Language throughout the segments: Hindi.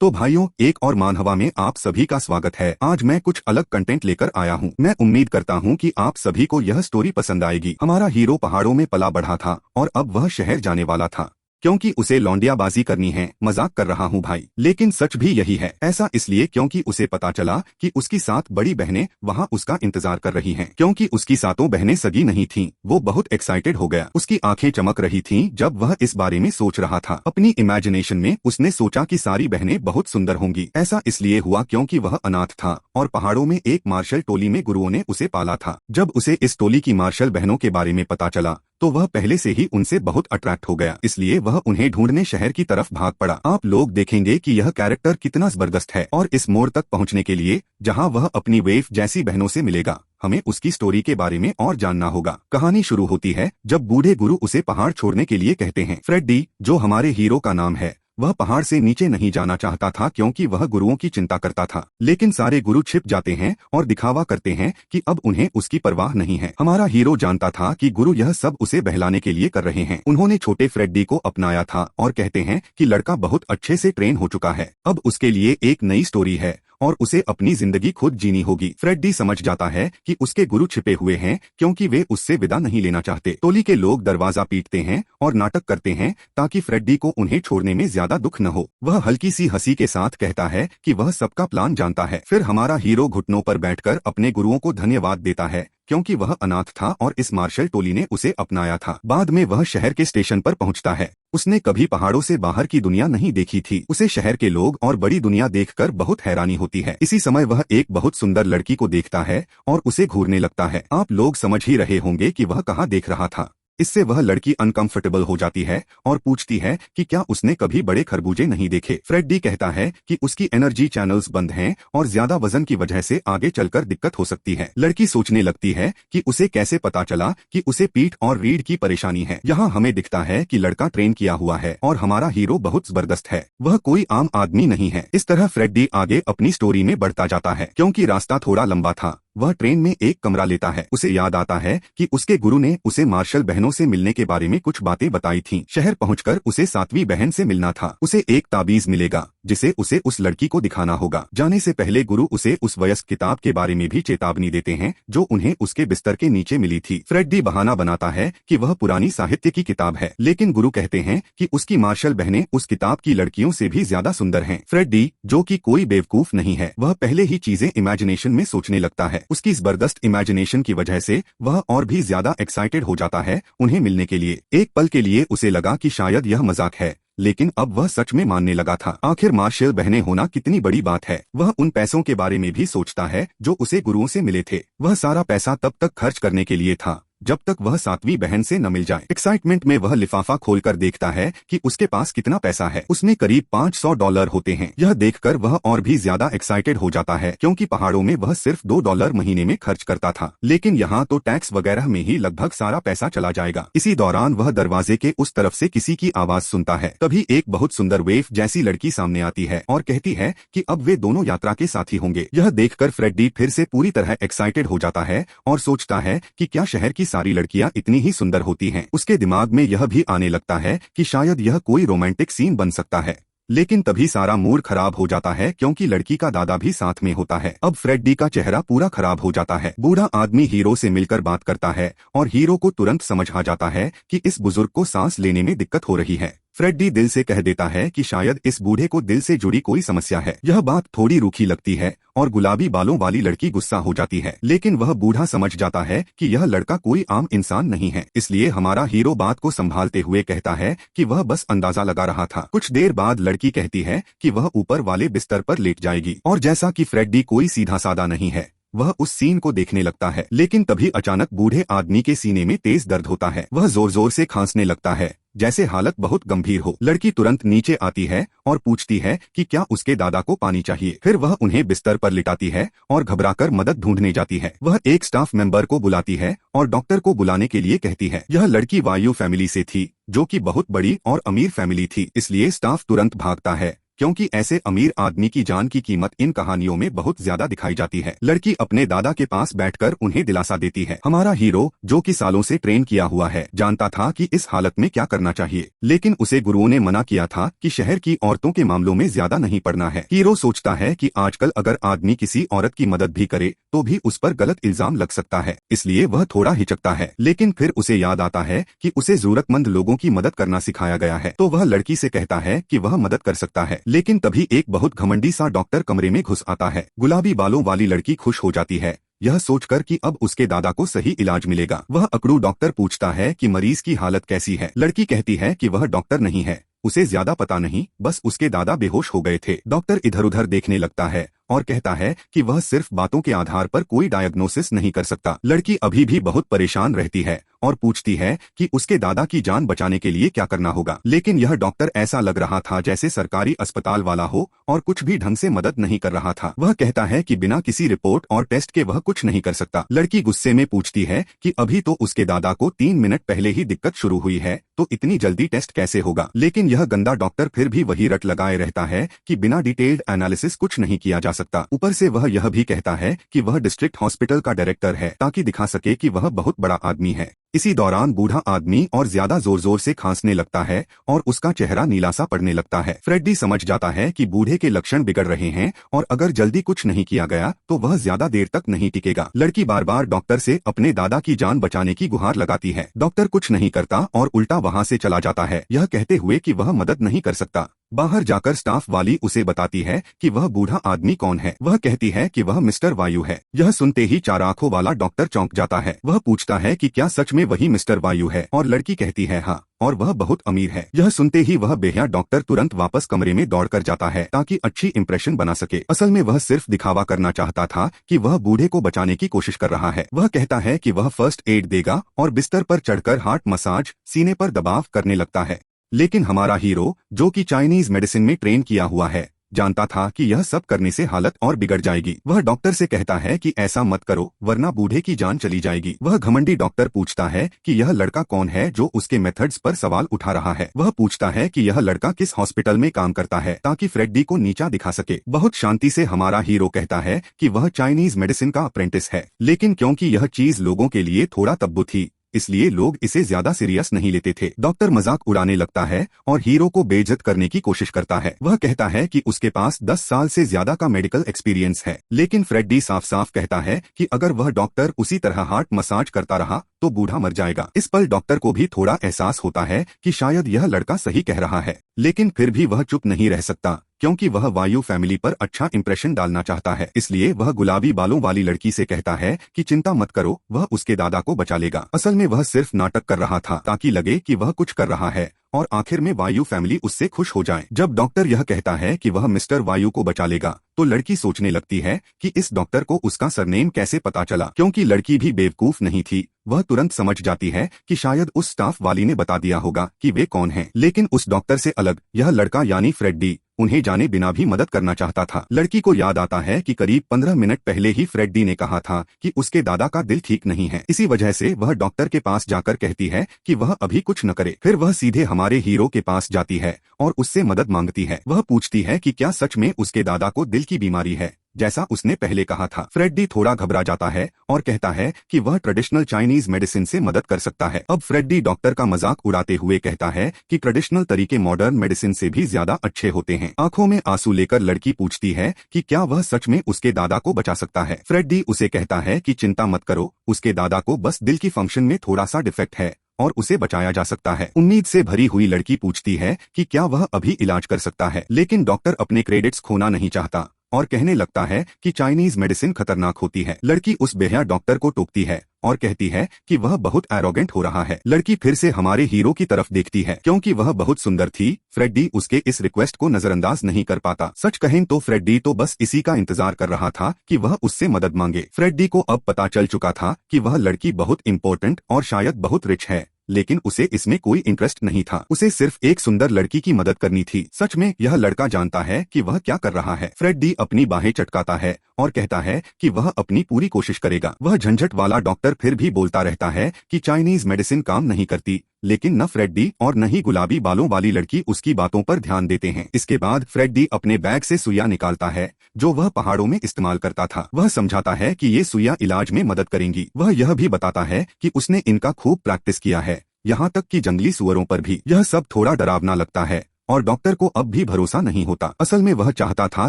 तो भाइयों, एक और मानहवा में आप सभी का स्वागत है। आज मैं कुछ अलग कंटेंट लेकर आया हूँ। मैं उम्मीद करता हूँ कि आप सभी को यह स्टोरी पसंद आएगी। हमारा हीरो पहाड़ों में पला बढ़ा था और अब वह शहर जाने वाला था क्योंकि उसे लौंडियाबाजी करनी है। मजाक कर रहा हूँ भाई, लेकिन सच भी यही है। ऐसा इसलिए क्योंकि उसे पता चला कि उसकी 7 बड़ी बहनें वहाँ उसका इंतजार कर रही हैं। क्योंकि उसकी 7 बहनें सगी नहीं थीं, वो बहुत एक्साइटेड हो गया। उसकी आंखें चमक रही थीं जब वह इस बारे में सोच रहा था। अपनी इमेजिनेशन में उसने सोचा कि सारी बहनें बहुत सुंदर होंगी। ऐसा इसलिए हुआ क्योंकि वह अनाथ था और पहाड़ों में एक मार्शल टोली में गुरुओं ने उसे पाला था। जब उसे इस टोली की मार्शल बहनों के बारे में पता चला तो वह पहले से ही उनसे बहुत अट्रैक्ट हो गया, इसलिए वह उन्हें ढूंढने शहर की तरफ भाग पड़ा। आप लोग देखेंगे कि यह कैरेक्टर कितना जबरदस्त है और इस मोड़ तक पहुंचने के लिए जहां वह अपनी वेफ जैसी बहनों से मिलेगा, हमें उसकी स्टोरी के बारे में और जानना होगा। कहानी शुरू होती है जब बूढ़े गुरु उसे पहाड़ छोड़ने के लिए कहते हैं। फ्रेडी, जो हमारे हीरो का नाम है, वह पहाड़ से नीचे नहीं जाना चाहता था क्योंकि वह गुरुओं की चिंता करता था। लेकिन सारे गुरु छिप जाते हैं और दिखावा करते हैं कि अब उन्हें उसकी परवाह नहीं है। हमारा हीरो जानता था कि गुरु यह सब उसे बहलाने के लिए कर रहे हैं। उन्होंने छोटे फ्रेडी को अपनाया था और कहते हैं कि लड़का बहुत अच्छे से ट्रेन हो चुका है। अब उसके लिए एक नई स्टोरी है और उसे अपनी जिंदगी खुद जीनी होगी। फ्रेडी समझ जाता है कि उसके गुरु छिपे हुए हैं क्योंकि वे उससे विदा नहीं लेना चाहते। टोली के लोग दरवाजा पीटते हैं और नाटक करते हैं ताकि फ्रेडी को उन्हें छोड़ने में ज्यादा दुख न हो। वह हल्की सी हंसी के साथ कहता है कि वह सबका प्लान जानता है। फिर हमारा हीरो घुटनों पर बैठकर अपने गुरुओं को धन्यवाद देता है क्योंकि वह अनाथ था और इस मार्शल टोली ने उसे अपनाया था। बाद में वह शहर के स्टेशन पर पहुंचता है। उसने कभी पहाड़ों से बाहर की दुनिया नहीं देखी थी। उसे शहर के लोग और बड़ी दुनिया देखकर बहुत हैरानी होती है। इसी समय वह एक बहुत सुंदर लड़की को देखता है और उसे घूरने लगता है। आप लोग समझ ही रहे होंगे कि वह कहाँ देख रहा था। इससे वह लड़की अनकंफर्टेबल हो जाती है और पूछती है कि क्या उसने कभी बड़े खरबूजे नहीं देखे। फ्रेडी कहता है कि उसकी एनर्जी चैनल्स बंद हैं और ज्यादा वजन की वजह से आगे चलकर दिक्कत हो सकती है। लड़की सोचने लगती है कि उसे कैसे पता चला कि उसे पीठ और रीढ़ की परेशानी है। यहाँ हमें दिखता है कि लड़का ट्रेन किया हुआ है और हमारा हीरो बहुत जबरदस्त है। वह कोई आम आदमी नहीं है। इस तरह फ्रेडी आगे अपनी स्टोरी में बढ़ता जाता है। क्योंकि रास्ता थोड़ा लंबा था, वह ट्रेन में एक कमरा लेता है। उसे याद आता है कि उसके गुरु ने उसे मार्शल बहनों से मिलने के बारे में कुछ बातें बताई थीं। शहर पहुंचकर उसे 7वीं बहन से मिलना था। उसे एक ताबीज मिलेगा जिसे उसे उस लड़की को दिखाना होगा। जाने से पहले गुरु उसे उस वयस्क किताब के बारे में भी चेतावनी देते हैं जो उन्हें उसके बिस्तर के नीचे मिली थी। फ्रेडी बहाना बनाता है कि वह पुरानी साहित्य की किताब है, लेकिन गुरु कहते हैं कि उसकी मार्शल बहनें उस किताब की लड़कियों से भी ज्यादा सुंदर हैं। फ्रेडी, जो कि कोई बेवकूफ नहीं है, वह पहले ही चीजें इमेजिनेशन में सोचने लगता है। उसकी जबरदस्त इमेजिनेशन की वजह से वह और भी ज्यादा एक्साइटेड हो जाता है उन्हें मिलने के लिए। एक पल के लिए उसे लगा कि शायद यह मजाक है, लेकिन अब वह सच में मानने लगा था। आखिर मार्शल बहनें होना कितनी बड़ी बात है। वह उन पैसों के बारे में भी सोचता है जो उसे गुरुओं से मिले थे। वह सारा पैसा तब तक खर्च करने के लिए था जब तक वह 7वीं बहन से न मिल जाए। एक्साइटमेंट में वह लिफाफा खोलकर देखता है कि उसके पास कितना पैसा है। उसमें करीब $500 होते हैं। यह देखकर वह और भी ज्यादा एक्साइटेड हो जाता है क्योंकि पहाड़ों में वह सिर्फ $2 महीने में खर्च करता था, लेकिन यहाँ तो टैक्स वगैरह में ही लगभग सारा पैसा चला जाएगा। इसी दौरान वह दरवाजे के उस तरफ से किसी की आवाज सुनता है। तभी एक बहुत सुंदर वेफ जैसी लड़की सामने आती है और कहती है कि अब वे दोनों यात्रा के साथी होंगे। यह देखकर फ्रेडी फिर से पूरी तरह एक्साइटेड हो जाता है और सोचता है कि क्या शहर की सारी लड़कियां इतनी ही सुंदर होती हैं। उसके दिमाग में यह भी आने लगता है कि शायद यह कोई रोमांटिक सीन बन सकता है, लेकिन तभी सारा मूड खराब हो जाता है क्योंकि लड़की का दादा भी साथ में होता है। अब फ्रेडी का चेहरा पूरा खराब हो जाता है। बूढ़ा आदमी हीरो से मिलकर बात करता है और हीरो को तुरंत समझ आ जाता है कि इस बुजुर्ग को सांस लेने में दिक्कत हो रही है। फ्रेडी दिल से कह देता है कि शायद इस बूढ़े को दिल से जुड़ी कोई समस्या है। यह बात थोड़ी रूखी लगती है और गुलाबी बालों वाली लड़की गुस्सा हो जाती है, लेकिन वह बूढ़ा समझ जाता है कि यह लड़का कोई आम इंसान नहीं है। इसलिए हमारा हीरो बात को संभालते हुए कहता है कि वह बस अंदाजा लगा रहा था। कुछ देर बाद लड़की कहती है कि वह ऊपर वाले बिस्तर पर लेट जाएगी और जैसा कि फ्रेडी कोई सीधा सादा नहीं है, वह उस सीन को देखने लगता है। लेकिन तभी अचानक बूढ़े आदमी के सीने में तेज दर्द होता है। वह जोर जोर से खांसने लगता है जैसे हालत बहुत गंभीर हो। लड़की तुरंत नीचे आती है और पूछती है कि क्या उसके दादा को पानी चाहिए। फिर वह उन्हें बिस्तर पर लिटाती है और घबराकर मदद ढूंढने जाती है। वह एक स्टाफ मेंबर को बुलाती है और डॉक्टर को बुलाने के लिए कहती है। यह लड़की वायु फैमिली से थी जो कि बहुत बड़ी और अमीर फैमिली थी, इसलिए स्टाफ तुरंत भागता है क्योंकि ऐसे अमीर आदमी की जान की कीमत इन कहानियों में बहुत ज्यादा दिखाई जाती है। लड़की अपने दादा के पास बैठकर उन्हें दिलासा देती है। हमारा हीरो, जो कि सालों से ट्रेन किया हुआ है, जानता था कि इस हालत में क्या करना चाहिए, लेकिन उसे गुरुओं ने मना किया था कि शहर की औरतों के मामलों में ज्यादा नहीं पड़ना है। हीरो सोचता है कि आजकल अगर आदमी किसी औरत की मदद भी करे तो भी उस पर गलत इल्जाम लग सकता है, इसलिए वह थोड़ा हिचकता है। लेकिन फिर उसे याद आता है कि उसे जरूरतमंद लोगों की मदद करना सिखाया गया है, तो वह लड़की से कहता है कि वह मदद कर सकता है। लेकिन तभी एक बहुत घमंडी सा डॉक्टर कमरे में घुस आता है। गुलाबी बालों वाली लड़की खुश हो जाती है, यह सोचकर कि अब उसके दादा को सही इलाज मिलेगा। वह अकड़ू डॉक्टर पूछता है कि मरीज की हालत कैसी है। लड़की कहती है कि वह डॉक्टर नहीं है, उसे ज्यादा पता नहीं, बस उसके दादा बेहोश हो गए थे। डॉक्टर इधर उधर देखने लगता है और कहता है कि वह सिर्फ बातों के आधार पर कोई डायग्नोसिस नहीं कर सकता। लड़की अभी भी बहुत परेशान रहती है और पूछती है कि उसके दादा की जान बचाने के लिए क्या करना होगा। लेकिन यह डॉक्टर ऐसा लग रहा था जैसे सरकारी अस्पताल वाला हो और कुछ भी ढंग से मदद नहीं कर रहा था। वह कहता है कि बिना किसी रिपोर्ट और टेस्ट के वह कुछ नहीं कर सकता। लड़की गुस्से में पूछती है कि अभी तो उसके दादा को 3 मिनट पहले ही दिक्कत शुरू हुई है, तो इतनी जल्दी टेस्ट कैसे होगा। लेकिन यह गंदा डॉक्टर फिर भी वही रट लगाए रहता है कि बिना डिटेल्ड एनालिसिस कुछ नहीं किया जा सकता। ऊपर से वह यह भी कहता है कि वह डिस्ट्रिक्ट हॉस्पिटल का डायरेक्टर है, ताकि दिखा सके कि वह बहुत बड़ा आदमी है। इसी दौरान बूढ़ा आदमी और ज्यादा जोर जोर से खांसने लगता है और उसका चेहरा नीला सा पड़ने लगता है। फ्रेडी समझ जाता है कि बूढ़े के लक्षण बिगड़ रहे हैं और अगर जल्दी कुछ नहीं किया गया तो वह ज्यादा देर तक नहीं टिकेगा। लड़की बार बार डॉक्टर से अपने दादा की जान बचाने की गुहार लगाती है। डॉक्टर कुछ नहीं करता और उल्टा वहां से चला जाता है, यह कहते हुए कि वह मदद नहीं कर सकता। बाहर जाकर स्टाफ वाली उसे बताती है कि वह बूढ़ा आदमी कौन है। वह कहती है कि वह मिस्टर वायु है। यह सुनते ही चार आंखों वाला डॉक्टर चौंक जाता है। वह पूछता है कि क्या सच में वही मिस्टर वायु है, और लड़की कहती है हाँ, और वह बहुत अमीर है। यह सुनते ही वह बेहया डॉक्टर तुरंत वापस कमरे में दौड़कर जाता है ताकि अच्छी इंप्रेशन बना सके। असल में वह सिर्फ दिखावा करना चाहता था कि वह बूढ़े को बचाने की कोशिश कर रहा है। वह कहता है कि वह फर्स्ट एड देगा और बिस्तर पर चढ़कर हार्ट मसाज, सीने पर दबाव करने लगता है। लेकिन हमारा हीरो, जो कि चाइनीज मेडिसिन में ट्रेन किया हुआ है, जानता था कि यह सब करने से हालत और बिगड़ जाएगी। वह डॉक्टर से कहता है कि ऐसा मत करो वरना बूढ़े की जान चली जाएगी। वह घमंडी डॉक्टर पूछता है कि यह लड़का कौन है जो उसके मेथड्स पर सवाल उठा रहा है। वह पूछता है कि यह लड़का किस हॉस्पिटल में काम करता है ताकि फ्रेडी को नीचा दिखा सके। बहुत शांति से हमारा हीरो कहता है कि वह चाइनीज मेडिसिन का अप्रेंटिस है, लेकिन क्योंकि यह चीज लोगों के लिए थोड़ा तब्बू थी इसलिए लोग इसे ज्यादा सीरियस नहीं लेते थे। डॉक्टर मजाक उड़ाने लगता है और हीरो को बेइज्जत करने की कोशिश करता है। वह कहता है कि उसके पास 10 साल से ज्यादा का मेडिकल एक्सपीरियंस है, लेकिन फ्रेडी साफ साफ कहता है कि अगर वह डॉक्टर उसी तरह हार्ट मसाज करता रहा तो बूढ़ा मर जाएगा। इस पल डॉक्टर को भी थोड़ा एहसास होता है कि शायद यह लड़का सही कह रहा है, लेकिन फिर भी वह चुप नहीं रह सकता क्योंकि वह वायु फैमिली पर अच्छा इंप्रेशन डालना चाहता है। इसलिए वह गुलाबी बालों वाली लड़की से कहता है कि चिंता मत करो, वह उसके दादा को बचा लेगा। असल में वह सिर्फ नाटक कर रहा था ताकि लगे कि वह कुछ कर रहा है और आखिर में वायु फैमिली उससे खुश हो जाए। जब डॉक्टर यह कहता है कि वह मिस्टर वायु को बचा लेगा तो लड़की सोचने लगती है कि इस डॉक्टर को उसका सरनेम कैसे पता चला। क्योंकि लड़की भी बेवकूफ नहीं थी, वह तुरंत समझ जाती है कि शायद उस स्टाफ वाली ने बता दिया होगा कि वे कौन हैं। लेकिन उस डॉक्टर से अलग यह लड़का यानी फ्रेडी उन्हें जाने बिना भी मदद करना चाहता था। लड़की को याद आता है कि करीब 15 मिनट पहले ही फ्रेडी ने कहा था कि उसके दादा का दिल ठीक नहीं है। इसी वजह से वह डॉक्टर के पास जाकर कहती है कि वह अभी कुछ न करे। फिर वह सीधे हमारे हीरो के पास जाती है और उससे मदद मांगती है। वह पूछती है कि क्या सच में उसके दादा को दिल की बीमारी है जैसा उसने पहले कहा था। फ्रेडी थोड़ा घबरा जाता है और कहता है कि वह ट्रेडिशनल चाइनीज मेडिसिन से मदद कर सकता है। अब फ्रेडी डॉक्टर का मजाक उड़ाते हुए कहता है कि ट्रेडिशनल तरीके मॉडर्न मेडिसिन से भी ज्यादा अच्छे होते हैं। आंखों में आंसू लेकर लड़की पूछती है कि क्या वह सच में उसके दादा को बचा सकता है। फ्रेडी उसे कहता है कि चिंता मत करो, उसके दादा को बस दिल की फंक्शन में थोड़ा सा डिफेक्ट है और उसे बचाया जा सकता है। उम्मीद से भरी हुई लड़की पूछती है कि क्या वह अभी इलाज कर सकता है, लेकिन डॉक्टर अपने क्रेडिट्स खोना नहीं चाहता और कहने लगता है कि चाइनीज मेडिसिन खतरनाक होती है। लड़की उस बेहया डॉक्टर को टोकती है और कहती है कि वह बहुत एरोगेंट हो रहा है। लड़की फिर से हमारे हीरो की तरफ देखती है क्योंकि वह बहुत सुंदर थी। फ्रेडी उसके इस रिक्वेस्ट को नजरअंदाज नहीं कर पाता। सच कहें तो फ्रेडी तो बस इसी का इंतजार कर रहा था कि वह उससे मदद मांगे। फ्रेडी को अब पता चल चुका था कि वह लड़की बहुत इंपॉर्टेंट और शायद बहुत रिच है, लेकिन उसे इसमें कोई इंटरेस्ट नहीं था। उसे सिर्फ एक सुंदर लड़की की मदद करनी थी। सच में यह लड़का जानता है कि वह क्या कर रहा है। फ्रेडी अपनी बाहें चटकाता है और कहता है कि वह अपनी पूरी कोशिश करेगा। वह झंझट वाला डॉक्टर फिर भी बोलता रहता है कि चाइनीज मेडिसिन काम नहीं करती, लेकिन न फ्रेडी और न ही गुलाबी बालों वाली लड़की उसकी बातों पर ध्यान देते हैं। इसके बाद फ्रेडी अपने बैग से सुइयां निकालता है जो वह पहाड़ों में इस्तेमाल करता था। वह समझाता है कि ये सुइयां इलाज में मदद करेंगी। वह यह भी बताता है कि उसने इनका खूब प्रैक्टिस किया है, यहाँ तक कि जंगली सुअरों पर भी। यह सब थोड़ा डरावना लगता है और डॉक्टर को अब भी भरोसा नहीं होता। असल में वह चाहता था